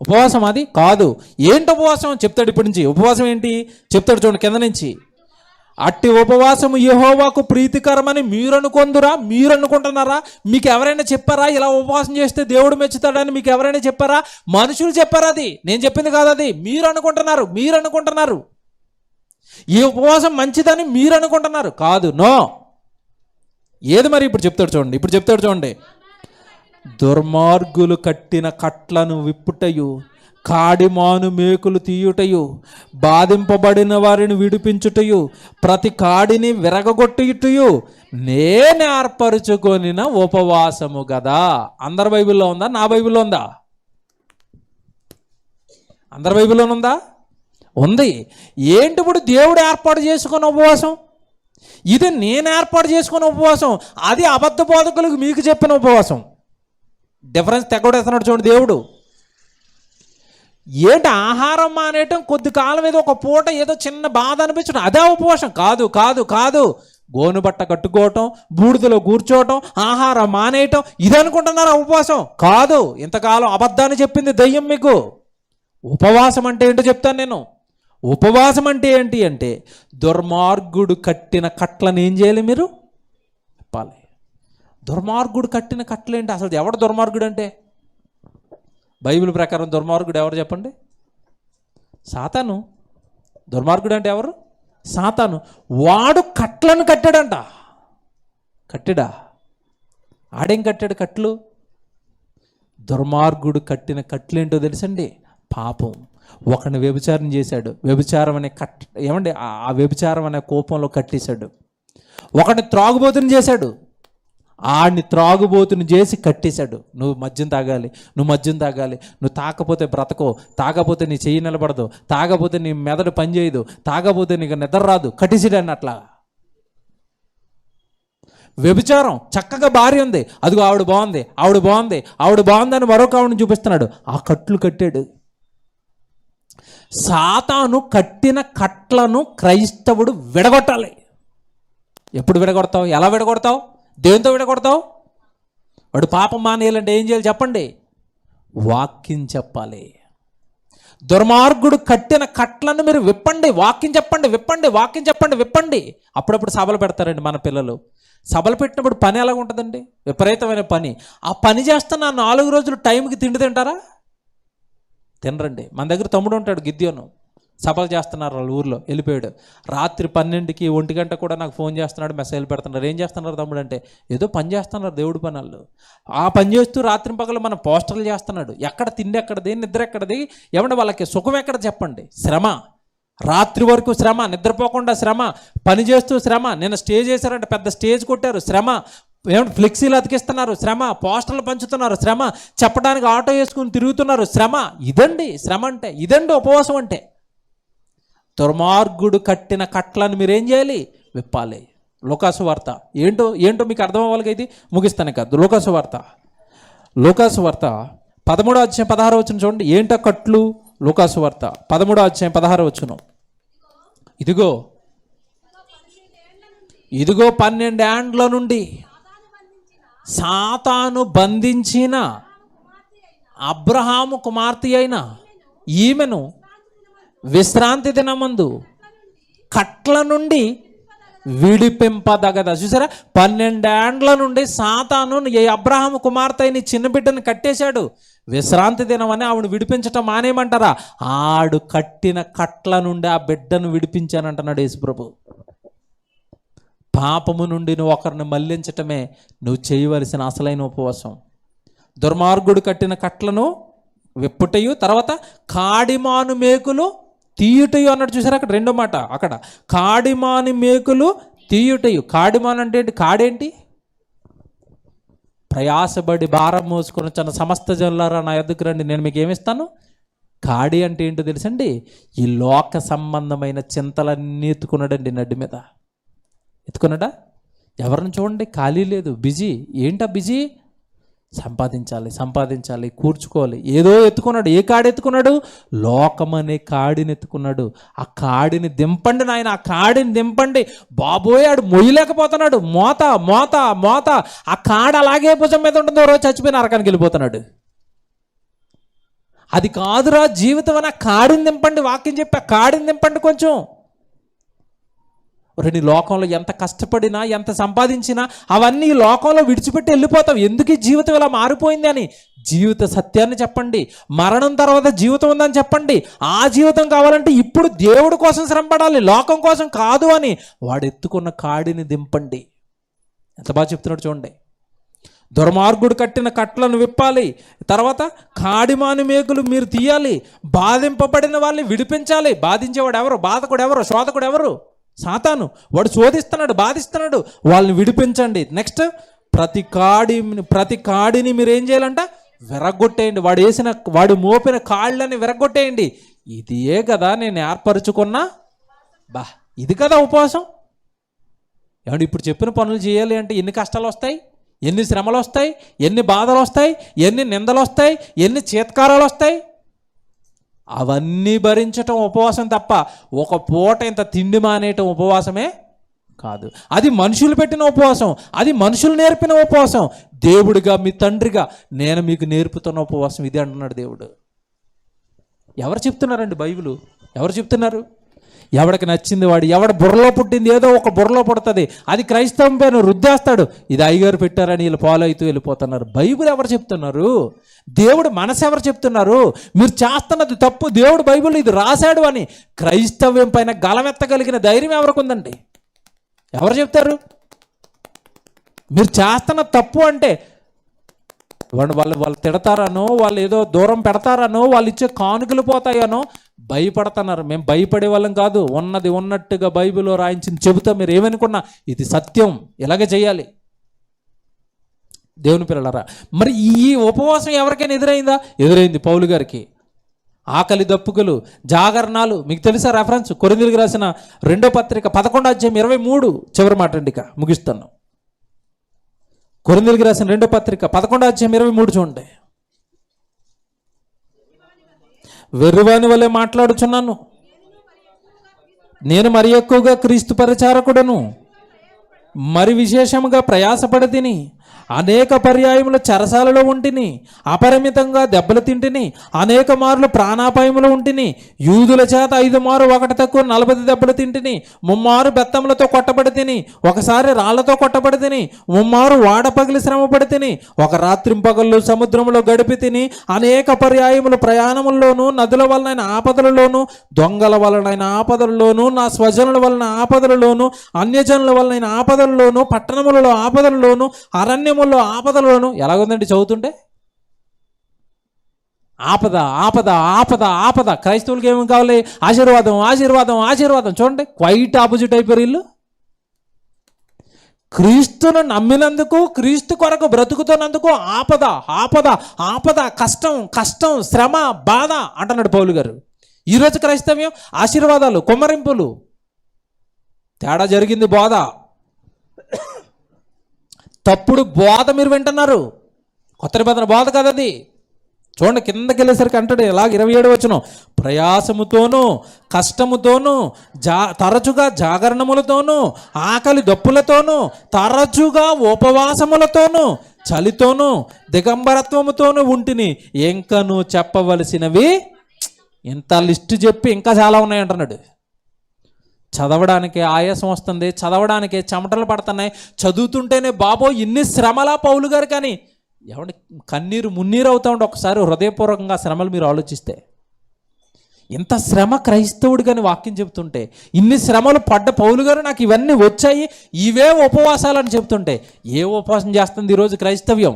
ఉపవాసం అది కాదు. ఏంటి ఉపవాసం చెప్తాడు ఇప్పటి నుంచి. ఉపవాసం ఏంటి చెప్తాడు చూడండి కింద నుంచి. అట్టి ఉపవాసము యెహోవాకు ప్రీతికరమని మీరు అనుకొందురా? మీరు అనుకుంటున్నారా? మీకు ఎవరైనా చెప్పారా ఇలా ఉపవాసం చేస్తే దేవుడు మెచ్చుతాడని? మీకు ఎవరైనా చెప్పారా? మనుషులు చెప్పారా? అది నేను చెప్పింది కాదు, అది మీరు అనుకుంటున్నారు. ఈ ఉపవాసం మంచిదని మీరు అనుకుంటున్నారు. కాదు, నో. ఏది మరి ఇప్పుడు చెప్తాడు చూడండి. దుర్మార్గులు కట్టిన కట్లను విప్పుటయు, కాడిమాను మేకులు తీయుటయు, బాధింపబడిన వారిని విడిపించుటయు, ప్రతి కాడిని విరగగొట్టుటయు నేను ఏర్పరచుకొనిన ఉపవాసము కదా. అందరి బైబిల్లో ఉందా? నా బైబిల్లో ఉందా? అందరి బైబిల్లోనుందా? ఉంది. ఏంటి ఇప్పుడు దేవుడు ఏర్పాటు చేసుకున్న ఉపవాసం? ఇది నేను ఏర్పాటు చేసుకున్న ఉపవాసం. అది అబద్ధ బోధకులకు మీకు చెప్పిన ఉపవాసం. డిఫరెన్స్ తెగొడేస్తున్నాడు చూడండి దేవుడు. ఏంటి ఆహారం మానేయటం, కొద్ది కాలం ఏదో ఒక పూట ఏదో చిన్న బాధ అనిపించడం, అదే ఉపవాసం? కాదు. గోను బట్ట కట్టుకోవటం, బూడిదలో కూర్చోవటం, ఆహారం మానేయటం, ఇది అనుకుంటున్నారా ఉపవాసం? కాదు. ఇంతకాలం అబద్ధాన్ని చెప్పింది దయ్యం మీకు. ఉపవాసం అంటే ఏంటో చెప్తాను నేను. ఉపవాసం అంటే ఏంటి అంటే దుర్మార్గుడు కట్టిన కట్లను ఏం చేయాలి? మీరు విప్పాలి. దుర్మార్గుడు కట్టిన కట్లేంటి? అసలు ఎవడు దుర్మార్గుడు అంటే? బైబిల్ ప్రకారం దుర్మార్గుడు ఎవరు చెప్పండి? సాతాను. దుర్మార్గుడు అంటే ఎవరు? సాతాను. వాడు కట్లను కట్టాడంట. కట్టాడా? ఆడేం కట్టాడు కట్లు? దుర్మార్గుడు కట్టిన కట్లేంటో తెలుసండి? పాపం. ఒకరిని వ్యభిచారం చేశాడు. వ్యభిచారం అనే ఏమండి ఆ వ్యభిచారం అనే కోపంలో కట్టేశాడు. ఒకరిని త్రాగుబోతుని చేశాడు. ఆడిని త్రాగుబోతుని చేసి కట్టేశాడు. నువ్వు మద్యం తాగాలి, నువ్వు మద్యం తాగాలి, నువ్వు తాగపోతే బ్రతకో, తాగపోతే నీ చెయ్యి నిలబడదు, తాగపోతే నీ మెదడు పనిచేయదు, తాగపోతే నీకు నిద్ర రాదు, కట్టేసాడని అట్లా. వ్యభిచారం. చక్కగా భార్య ఉంది, అదిగో ఆవిడ బాగుంది, ఆవిడ బాగుంది, ఆవిడ బాగుందని మరొక ఆవిడని చూపిస్తున్నాడు. ఆ కట్లు కట్టాడు. సాతాను కట్టిన కట్లను క్రైస్తవుడు విడగొట్టాలి. ఎప్పుడు విడగొడతావు? ఎలా విడగొడతావు? దేంతో విడగొడతావు? వాడు పాపం మానేయాలంటే ఏం చేయాలి చెప్పండి? వాక్యం చెప్పాలి. దుర్మార్గుడు కట్టిన కట్లను మీరు విప్పండి, వాక్యం చెప్పండి, విప్పండి, వాక్యం చెప్పండి, విప్పండి. అప్పుడప్పుడు సభలు పెడతారండి మన పిల్లలు. సభలు పెట్టినప్పుడు పని ఎలాగ ఉంటుందండి? విపరీతమైన పని. ఆ పని చేస్తున్న 4 రోజులు టైంకి తిండి తింటారా? తినరండి. మన దగ్గర తమ్ముడు ఉంటాడు గిద్యోను. సభలు చేస్తున్నారు వాళ్ళ ఊర్లో, వెళ్ళిపోయాడు. రాత్రి 12కి 1 గంట కూడా నాకు ఫోన్ చేస్తున్నాడు, మెసేజ్ పెడుతున్నారు. ఏం చేస్తున్నారు తమ్ముడు అంటే, ఏదో పని చేస్తున్నారు దేవుడి పనులు. ఆ పని చేస్తూ రాత్రి పగలు మన పోస్టర్లు చేస్తున్నాడు. ఎక్కడ తిండి ఎక్కడది, నిద్ర ఎక్కడది, ఏమంటే వాళ్ళకి సుఖం ఎక్కడ చెప్పండి? శ్రమ. రాత్రి వరకు శ్రమ, నిద్రపోకుండా శ్రమ, పని చేస్తూ శ్రమ. నిన్న స్టేజ్ వేశారంటే పెద్ద స్టేజ్ కొట్టారు, శ్రమ. ఏమంటే ఫ్లెక్సీలు అతికిస్తున్నారు, శ్రమ. పోస్టర్లు పంచుతున్నారు, శ్రమ. చెప్పడానికి ఆటో వేసుకుని తిరుగుతున్నారు, శ్రమ. ఇదండి శ్రమ అంటే, ఇదండి ఉపవాసం అంటే. దుర్మార్గుడు కట్టిన కట్లను మీరేం చేయాలి? విప్పాలి. లూకాసు వార్త ఏంటో మీకు అర్థం అవ్వాలి. ఇది ముగిస్తాను కాదు. లూకాసు వార్త 13వ అధ్యాయం 16వ వచనం చూడండి. ఏంటో కట్లు? లూకాసు వార్త 13వ అధ్యాయం 16వ వచనం. ఇదిగో 12 ఏండ్ల నుండి సాతాను బంధించిన అబ్రహాము కుమార్తె అయిన ఈమెను విశ్రాంతి దినమందు కట్ల నుండి విడిపింపదగదా. చూసారా? 12 ఏండ్ల నుండి సాతాను ఈ అబ్రహాము కుమార్తె అయిన చిన్న బిడ్డను కట్టేశాడు. విశ్రాంతి దినం అని ఆవిడ విడిపించటం మానేమంటారా? ఆడు కట్టిన కట్ల నుండి ఆ బిడ్డను విడిపించానంటున్నాడు యేసుప్రభు. పాపము నుండి నువ్వు ఒకరిని మళ్లించటమే నువ్వు చేయవలసిన అసలైన ఉపవాసం. దుర్మార్గుడు కట్టిన కట్లను విప్పుటయు, తర్వాత కాడిమాను మేకులు తీయుటయు అన్నాడు. చూసారా? అక్కడ రెండో మాట. అక్కడ కాడిమాని మేకులు తీయుటయు. కాడిమాను అంటే ఏంటి? కాడేంటి? ప్రయాసపడి భారం మోసుకొని తన సమస్త జనులారా నా యొద్దకు రండి, నేను మీకు ఏమిస్తాను. కాడి అంటే ఏంటో తెలుసండి? ఈ లోక సంబంధమైన చింతలన్నీ ఎత్తుకున్నాడండి నడ్డి మీద. ఎత్తుకున్నాడా? ఎవరిని చూడండి, ఖాళీ లేదు, బిజీ. ఏంటా బిజీ? సంపాదించాలి, కూర్చుకోవాలి. ఏదో ఎత్తుకున్నాడు. ఏ కాడి ఎత్తుకున్నాడు? లోకమనే కాడిని ఎత్తుకున్నాడు. ఆ కాడిని దింపండి నాయన, ఆ కాడిని దింపండి బాబోయ్. ఆడు మొయ్యలేకపోతున్నాడు. మోత. ఆ కాడ అలాగే భుజం మీద ఉంటుందో రోజు చచ్చిపోయిన నరకానికి వెళ్ళిపోతున్నాడు. అది కాదురా జీవితం అని. ఆ కాడిని దింపండి. వాక్యం చెప్పి ఆ కాడిని దింపండి కొంచెం. నీ లోకంలో ఎంత కష్టపడినా, ఎంత సంపాదించినా అవన్నీ ఈ లోకంలో విడిచిపెట్టి వెళ్ళిపోతావు. ఎందుకు ఈ జీవితం ఇలా మారిపోయింది అని జీవిత సత్యాన్ని చెప్పండి. మరణం తర్వాత జీవితం ఉందని చెప్పండి. ఆ జీవితం కావాలంటే ఇప్పుడు దేవుడి కోసం శ్రమపడాలి, లోకం కోసం కాదు అని వాడు ఎత్తుకున్న కాడిని దింపండి. ఎంత బాగా చెప్తున్నాడు చూడండి. దుర్మార్గుడు కట్టిన కట్లను విప్పాలి, తర్వాత కాడిమాని మేకులు మీరు తీయాలి, బాధింపబడిన వాళ్ళని విడిపించాలి. బాధించేవాడు ఎవరు? బాధకుడు ఎవరు? శోధకుడు ఎవరు? సాతాను. వాడు శోధిస్తున్నాడు, బాధిస్తున్నాడు. వాళ్ళని విడిపించండి. నెక్స్ట్ ప్రతి కాడిని మీరు ఏం చేయాలంట? విరగొట్టేయండి. వాడు మోపిన కాళ్ళని విరగొట్టేయండి. ఇదే కదా నేను ఏర్పరచుకున్నా ఇది కదా ఉపవాసం. ఏమంటే ఇప్పుడు చెప్పిన పనులు చేయాలి అంటే ఎన్ని కష్టాలు వస్తాయి, ఎన్ని శ్రమలు వస్తాయి, ఎన్ని బాధలు వస్తాయి, ఎన్ని నిందలు వస్తాయి, ఎన్ని చీత్కారాలు వస్తాయి. అవన్నీ భరించటం ఉపవాసం తప్ప ఒక పూట ఇంత తిండి మానేయటం ఉపవాసమే కాదు. అది మనుషులు పెట్టిన ఉపవాసం, అది మనుషులు నేర్పిన ఉపవాసం. దేవుడిగా, మీ తండ్రిగా నేను మీకు నేర్పుతున్న ఉపవాసం ఇది అంటున్నాడు దేవుడు. ఎవరు చెప్తున్నారండి? బైబిలు. ఎవరు చెప్తున్నారు? ఎవడికి నచ్చింది వాడు, ఎవడ బుర్రలో పుట్టింది ఏదో ఒక బుర్రలో పుడుతుంది, అది క్రైస్తవం పేరు రుద్దేస్తాడు. ఇది అయ్యగారు పెట్టారని వీళ్ళు ఫాలో అవుతూ వెళ్ళిపోతున్నారు. బైబిల్ ఎవరు చెప్తున్నారు? దేవుడు మనసు ఎవరు చెప్తున్నారు? మీరు చేస్తున్నది తప్పు, దేవుడు బైబిల్ ఇది రాశాడు అని క్రైస్తవ్యం పైన గలమెత్తగలిగిన ధైర్యం ఎవరికి ఉందండి? ఎవరు చెప్తారు? మీరు చేస్తున్న తప్పు అంటే వాళ్ళు తిడతారనో, వాళ్ళు ఏదో దూరం పెడతారనో, వాళ్ళు ఇచ్చే కానుకలు పోతాయనో భయపడుతున్నారు. మేము భయపడే వాళ్ళం కాదు. ఉన్నది ఉన్నట్టుగా బైబిల్లో రాయించింది చెబుతా. మీరు ఏమనుకున్నా ఇది సత్యం, ఇలాగే చేయాలి. దేవుని పిల్లలారా, మరి ఈ ఉపవాసం ఎవరికైనా ఎదురైందా? ఎదురైంది పౌలు గారికి. ఆకలి దప్పుకులు, జాగరణాలు, మీకు తెలుసా రెఫరెన్స్? కొరింథీయులకు రాసిన 2వ పత్రిక 11వ అధ్యాయం 23 చివరి మాట అండి. ఇక ముగిస్తాను. కొరింథీయులకు రాసిన 2వ పత్రిక 11వ అధ్యాయం 23 చూడండి. వెర్రివాని వలె మాట్లాడుచున్నాను, నేను మరి ఎక్కువగా క్రీస్తు పరిచారకుడను, మరి విశేషముగా ప్రయాసపడి తిని, అనేక పర్యాయముల చెరసాలలో ఉంటిని, అపరిమితంగా దెబ్బలు తింటిని, అనేక మార్లు ప్రాణాపాయములు ఉంటిని, యూదుల చేత 5 మారు 1 తక్కువ 40 దెబ్బలు తింటిని, 3 మారు బెత్తములతో కొట్టబడి తిని, ఒకసారి రాళ్లతో కొట్టబడి తిని, 3 మారు వాడ పగిలి శ్రమపడి తిని, ఒక రాత్రింపగళ్ళు సముద్రంలో గడిపి తిని, అనేక పర్యాయములు ప్రయాణముల్లోనూ, నదుల వలన ఆపదలలోనూ, దొంగల వలన ఆపదలలోనూ, నా స్వజనుల వలన ఆపదలలోనూ, అన్యజనుల వలన ఆపదలలోనూ, పట్టణములలో ఆపదలలోనూ, అరణ్యములలో ఆపదలలోనూ. ఎలాగుందండి చదువుతుంటే? ఆపద ఆపద ఆపద ఆపద. క్రైస్తవులకి ఏమి కావాలి? ఆశీర్వాదం ఆశీర్వాదం ఆశీర్వాదం. చూడండి, క్వైట్ ఆపోజిట్ అయిపోయారు వీళ్ళు. క్రీస్తును నమ్మినందుకు, క్రీస్తు కొరకు బ్రతుకుతున్నందుకు ఆపద ఆపద ఆపద, కష్టం కష్టం, శ్రమ బాధ అంటున్నాడు పౌలు గారు. ఈరోజు క్రైస్తవ్యం ఆశీర్వాదాలు, కుమ్మరింపులు. తేడా జరిగింది. బోధ, తప్పుడు బోధ మీరు వింటున్నారు. కొత్త నిబంధన బోధ కదా అది. చూడండి, కిందకి వెళ్ళేసరికి అంటాడు ఇలాగ 27 వచనం, ప్రయాసముతోనూ కష్టముతోనూ తరచుగా జాగరణములతోనూ, ఆకలి దప్పులతోనూ, తరచుగా ఉపవాసములతోనూ, చలితోనూ, దిగంబరత్వముతోనూ ఉంటిని, ఇంకను చెప్పవలసినవి. ఇంత లిస్టు చెప్పి ఇంకా చాలా ఉన్నాయి అంటున్నాడు. చదవడానికి ఆయాసం వస్తుంది, చదవడానికి చెమటలు పడుతున్నాయి, చదువుతుంటేనే బాబో ఇన్ని శ్రమలా పౌలు గారు. కానీ ఏమంటే కన్నీరు మున్నీరు అవుతా ఉంటే ఒకసారి హృదయపూర్వకంగా శ్రమలు మీరు ఆలోచిస్తే, ఇంత శ్రమ క్రైస్తవుడు కానీ వాక్యం చెబుతుంటే, ఇన్ని శ్రమలు పడ్డ పౌలు గారు నాకు ఇవన్నీ వచ్చాయి, ఇవే ఉపవాసాలు అని చెప్తుంటే, ఏ ఉపవాసం చేస్తుంది ఈరోజు క్రైస్తవ్యం?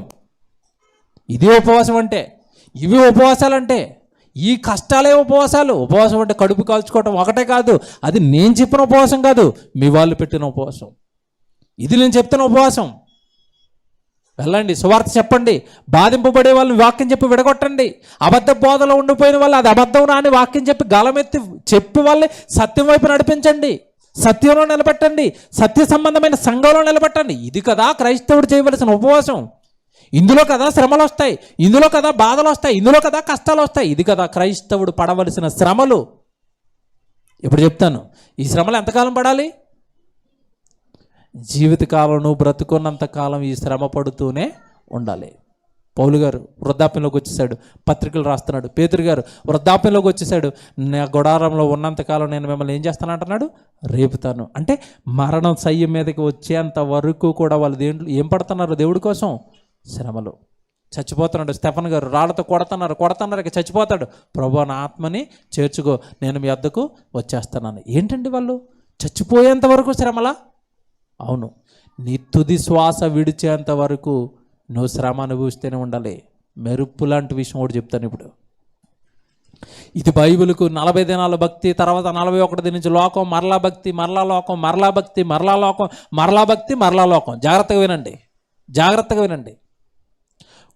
ఇదే ఉపవాసం అంటే, ఇవి ఉపవాసాలు అంటే, ఈ కష్టాలే ఉపవాసాలు. ఉపవాసం అంటే కడుపు కాల్చుకోవటం ఒకటే కాదు, అది నేను చెప్పిన ఉపవాసం కాదు, మీ వాళ్ళు పెట్టిన ఉపవాసం. ఇది నేను చెప్తున్న ఉపవాసం. వెళ్ళండి, సువార్త చెప్పండి, బాధింపబడే వాళ్ళని వాక్యం చెప్పి విడగొట్టండి. అబద్ధ బోధలో ఉండిపోయిన వాళ్ళు అది అబద్ధం రాని వాక్యం చెప్పి గలమెత్తి చెప్పి వాళ్ళని సత్యం వైపు నడిపించండి, సత్యంలో నిలబెట్టండి, సత్య సంబంధమైన సంఘంలో నిలబెట్టండి. ఇది కదా క్రైస్తవుడు చేయవలసిన ఉపవాసం. ఇందులో కదా శ్రమలు వస్తాయి, ఇందులో కదా బాధలు వస్తాయి, ఇందులో కదా కష్టాలు వస్తాయి. ఇది కదా క్రైస్తవుడు పడవలసిన శ్రమలు. ఇప్పుడు చెప్తాను, ఈ శ్రమలు ఎంతకాలం పడాలి? జీవితకాలం నువ్వు బ్రతుకున్నంతకాలం ఈ శ్రమ పడుతూనే ఉండాలి. పౌలు గారు వృద్ధాప్యంలోకి వచ్చేసాడు, పత్రికలు రాస్తున్నాడు. పేతురు గారు వృద్ధాప్యంలోకి వచ్చేసాడు, నా గుడారంలో ఉన్నంతకాలం నేను మిమ్మల్ని ఏం చేస్తాను అంటున్నాడు? రేపుతాను. అంటే మరణం సయ్యం మీదకి వచ్చేంత వరకు కూడా వాళ్ళు దేంట్లో ఏం పడుతున్నారు? దేవుడి కోసం శ్రమలు. చచ్చిపోతున్నాడు స్టెఫన్ గారు, రాళ్లతో కొడుతున్నారు, ఇక చచ్చిపోతాడు. ప్రభువా నా ఆత్మని చేర్చుకో, నేను మీ వద్దకు వచ్చేస్తున్నాను. ఏంటండి వాళ్ళు చచ్చిపోయేంత వరకు శ్రమలా? అవును, నీ తుది శ్వాస విడిచేంత వరకు నువ్వు శ్రమ అనుభవిస్తూనే ఉండాలి. మెరుపు లాంటి విషయం కూడా చెప్తాను ఇప్పుడు. ఇది బైబిల్కు 40 దినాల భక్తి, తర్వాత 41 దినం నుంచి లోకం, మరలా భక్తి, మరలా లోకం, మరలా భక్తి, మరలా లోకం, మరలా భక్తి, మరలా లోకం. జాగ్రత్తగా వినండి, జాగ్రత్తగా వినండి.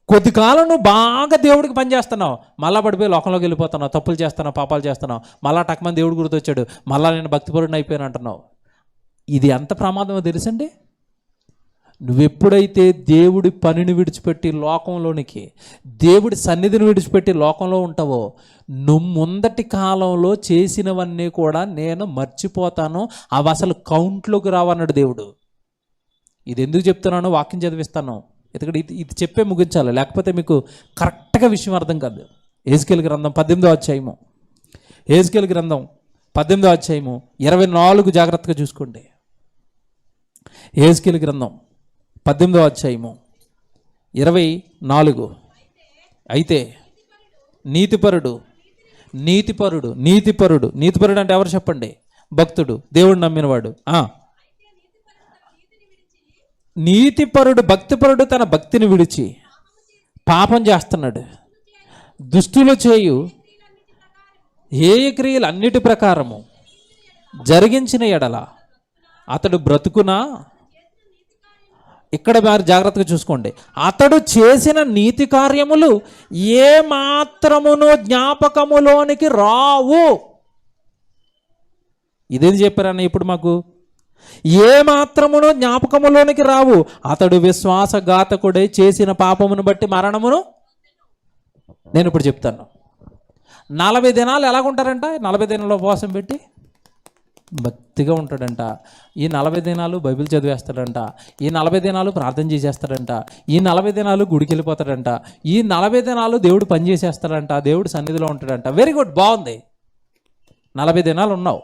కొద్ది కాలం నువ్వు బాగా దేవుడికి పని చేస్తున్నావు, మళ్ళా పడిపోయి లోకంలోకి వెళ్ళిపోతున్నావు, తప్పులు చేస్తున్నావు, పాపాలు చేస్తున్నావు, మళ్ళా టక్మని దేవుడు గుర్తొచ్చాడు, మళ్ళా నేను భక్తిపరుడిని అయిపోయాను అంటున్నావు. ఇది ఎంత ప్రమాదమో తెలుసండి. నువ్వెప్పుడైతే దేవుడి పనిని విడిచిపెట్టి లోకంలోనికి, దేవుడి సన్నిధిని విడిచిపెట్టి లోకంలో ఉంటావో, నువ్వు ముందటి కాలంలో చేసినవన్నీ కూడా నేను మర్చిపోతాను, అవి అసలు కౌంట్లోకి రావన్నాడు దేవుడు. ఇది ఎందుకు చెప్తున్నానో వాక్యం చదివిస్తాను, ఎందుకంటే ఇది చెప్పే ముగించాలి, లేకపోతే మీకు కరెక్ట్గా విషయం అర్థం కాదు. యెహెజ్కేలు గ్రంథం 18వ అధ్యాయము యెహెజ్కేలు గ్రంథం 18వ అధ్యాయము 24 జాగ్రత్తగా చూసుకోండి. యెహెజ్కేలు గ్రంథం 18వ అధ్యాయము 24. అయితే నీతిపరుడు అంటే ఎవరు చెప్పండి? భక్తుడు, దేవుడు నమ్మినవాడు. నీతిపరుడు, భక్తిపరుడు తన భక్తిని విడిచి పాపం చేస్తున్నాడు. దుష్టులు చేయు హేయ క్రియలు అన్నిటి ప్రకారము జరిగించిన ఎడల అతడు బ్రతుకునా? ఇక్కడ వారు జాగ్రత్తగా చూసుకోండి. అతడు చేసిన నీతి కార్యములు ఏ మాత్రమును జ్ఞాపకములోనికి రావు. ఇదేం చెప్పారన్న ఇప్పుడు మాకు? ఏ మాత్రమును జ్ఞాపకములోనికి రావు. అతడు విశ్వాసఘాతకుడై చేసిన పాపమును బట్టి మరణమును. నేను ఇప్పుడు చెప్తాను. 40 దినాలు ఎలాగుంటారంట? 40 దినాలు ఉపవాసం పెట్టి భక్తిగా ఉంటాడంట. ఈ 40 దినాలు బైబిల్ చదివేస్తాడంట. ఈ 40 దినాలు ప్రార్థన చేసేస్తాడంట. ఈ 40 దినాలు గుడికి వెళ్ళిపోతాడంట. ఈ 40 దినాలు దేవుడు పని చేసేస్తాడంట. దేవుడు సన్నిధిలో ఉంటాడంట. వెరీ గుడ్, బాగుంది. 40 దినాలు ఉన్నావు,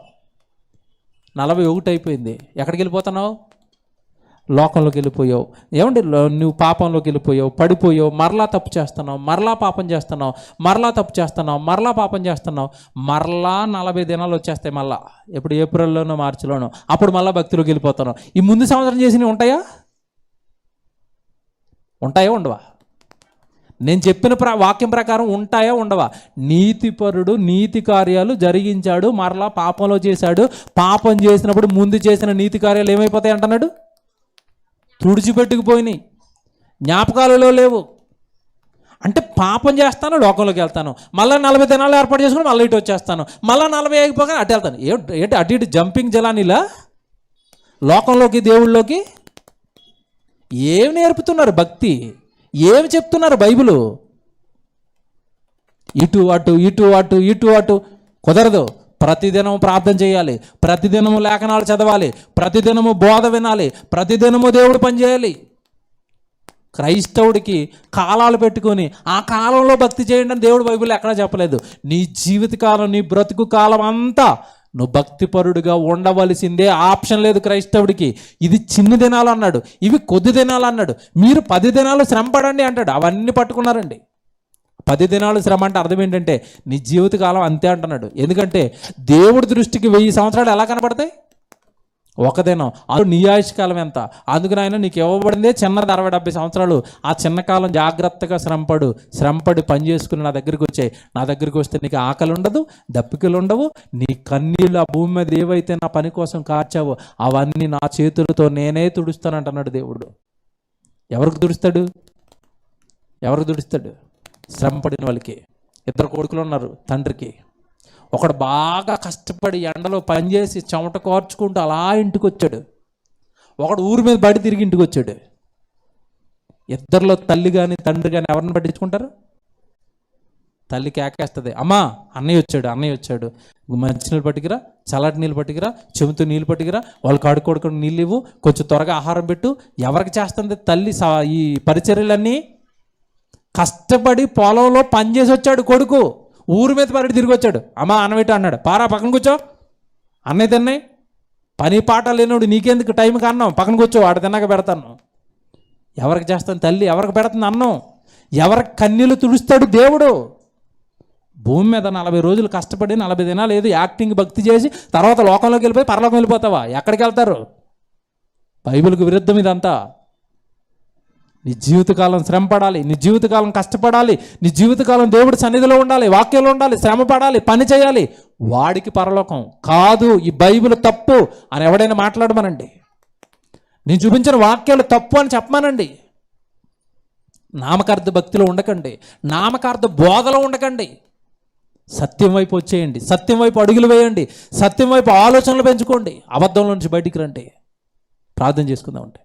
41 అయిపోయింది. ఎక్కడికి వెళ్ళిపోతున్నావు? లోకంలోకి వెళ్ళిపోయావు. ఏమండి, నువ్వు పాపంలోకి వెళ్ళిపోయావు, పడిపోయావు, మరలా తప్పు చేస్తున్నావు, మరలా పాపం చేస్తున్నావు, మరలా తప్పు చేస్తున్నావు, మరలా పాపం చేస్తున్నావు. మరలా 40 దినాలు వచ్చేస్తాయి. మళ్ళా ఎప్పుడు ఏప్రిల్లోనో మార్చిలోనో, అప్పుడు మళ్ళీ భక్తిలోకి వెళ్ళిపోతున్నావు. ఈ ముందు సంవత్సరం చేసినవి ఉంటాయా? ఉండవా? నేను చెప్పిన వాక్యం ప్రకారం ఉంటాయా ఉండవా? నీతిపరుడు నీతి కార్యాలు జరిగించాడు, మరలా పాపంలో చేశాడు. పాపం చేసినప్పుడు ముందు చేసిన నీతి కార్యాలు ఏమైపోతాయి అంటున్నాడు? తుడిచిపెట్టుకుపోయినాయి, జ్ఞాపకాలలో లేవు. అంటే పాపం చేస్తాను, లోకంలోకి వెళ్తాను, మళ్ళీ 40 దినాలు ఏర్పాటు చేసుకుని మళ్ళీ ఇటు వచ్చేస్తాను, మళ్ళీ 40 అయిపోగా అటు వెళ్తాను. ఏంటి అటు ఇటు జంపింగ్ జలానిలా లోకంలోకి దేవుళ్ళలోకి? ఏమి నేర్పుతున్నారు భక్తి? ఏమి చెప్తున్నారు బైబిలు? ఇటు అటు ఇటు అటు ఇటు అటు కుదరదు. ప్రతిదినము ప్రార్థన చేయాలి, ప్రతిదినము లేఖనాలు చదవాలి, ప్రతిదినము బోధ వినాలి, ప్రతిదినము దేవుడు పనిచేయాలి. క్రైస్తవుడికి కాలాలు పెట్టుకొని ఆ కాలంలో భక్తి చేయండి అని దేవుడు బైబిల్లో ఎక్కడా చెప్పలేదు. నీ జీవితకాలం, నీ బ్రతుకు కాలం అంతా నువ్వు భక్తిపరుడుగా ఉండవలసిందే. ఆప్షన్ లేదు క్రైస్తవుడికి. ఇది చిన్ని దినాలు అన్నాడు, ఇవి కొద్ది దినాలు అన్నాడు. మీరు 10 దినాలు శ్రమ పడండి అంటాడు. అవన్నీ పట్టుకున్నారండి. 10 దినాలు శ్రమ అంటే అర్థం ఏంటంటే నీ జీవితకాలం అంతే అంటున్నాడు. ఎందుకంటే దేవుడి దృష్టికి 1000 సంవత్సరాలు ఎలా కనపడతాయి? ఒక దినం. అది నీ ఆయుష్కాలం ఎంత? అందుకని ఆయన నీకు ఇవ్వబడిందే చిన్నది 60-70 సంవత్సరాలు. ఆ చిన్న కాలం జాగ్రత్తగా శ్రమపడి పని చేసుకుని నా దగ్గరికి వచ్చాయి. నా దగ్గరికి వస్తే నీకు ఆకలి ఉండదు, దప్పికలు ఉండవు. నీ కన్నీళ్ళు ఆ భూమి మీద ఏవైతే నా పని కోసం కార్చావో అవన్నీ నా చేతులతో నేనే తుడుస్తానంటున్నాడు దేవుడు. ఎవరికి తుడుస్తాడు? శ్రమ పడిన వాళ్ళకి. 2 కొడుకులు ఉన్నారు తండ్రికి. ఒకడు బాగా కష్టపడి ఎండలో పనిచేసి చెమట కార్చుకుంటూ అలా ఇంటికి వచ్చాడు. ఒకడు ఊరి మీద బడి తిరిగి ఇంటికి వచ్చాడు. ఇద్దరిలో తల్లి కానీ తండ్రి కానీ ఎవరిని పట్టించుకుంటారు? తల్లి కేకేస్తుంది, అమ్మా అన్నయ్య వచ్చాడు, మంచి నీళ్ళు పట్టుకురా, చల్లటి నీళ్ళు పట్టుకురా, చెబుతూ నీళ్ళు పట్టుకురా, వాళ్ళకి ఆడుకోడుకొని నీళ్ళు ఇవ్వు, కొంచెం త్వరగా ఆహారం పెట్టు. ఎవరికి చేస్తుంది తల్లి ఈ పరిచర్యలన్నీ? కష్టపడి పొలంలో పనిచేసి వచ్చాడు కొడుకు, ఊరి మీద పడి తిరిగి వచ్చాడు. అమ్మా అన్నబెట్టు అన్నాడు. పారా పక్కన కూర్చో, అన్నయ్య తిన్నాయి. పని పాట లేనివాడు నీకెందుకు టైంకి అన్నం, పక్కన కూర్చో, వాడు తిన్నాక పెడతాను. ఎవరికి చేస్తాను తల్లి? ఎవరికి పెడుతుంది అన్నం? ఎవరికి కన్నీళ్ళు తుడుస్తాడు దేవుడు? భూమి మీద 40 రోజులు కష్టపడి 40 దినాలు ఏదో యాక్టింగ్ భక్తి చేసి తర్వాత లోకంలోకి వెళ్ళిపోయి పరలోకం వెళ్ళిపోతావా? ఎక్కడికి వెళ్తారు? బైబిల్కి విరుద్ధం ఇదంతా. నీ జీవితకాలం శ్రమ పడాలి, నీ జీవితకాలం కష్టపడాలి, నీ జీవితకాలం దేవుడి సన్నిధిలో ఉండాలి, వాక్యంలో ఉండాలి, శ్రమ పడాలి, పని చేయాలి. వాడికి పరలోకం కాదు. ఈ బైబిల్ తప్పు అని ఎవడైనా మాట్లాడమనండి. నేను చూపించిన వాక్యాలు తప్పు అని చెప్పమానండి. నామకార్థ భక్తిలో ఉండకండి, నామకార్థ బోధలో ఉండకండి. సత్యం వైపు వచ్చేయండి, సత్యం వైపు అడుగులు వేయండి, సత్యం వైపు ఆలోచనలు పెంచుకోండి. అబద్ధంలో నుంచి బయటికి రండి. ప్రార్థన చేసుకుందామంటే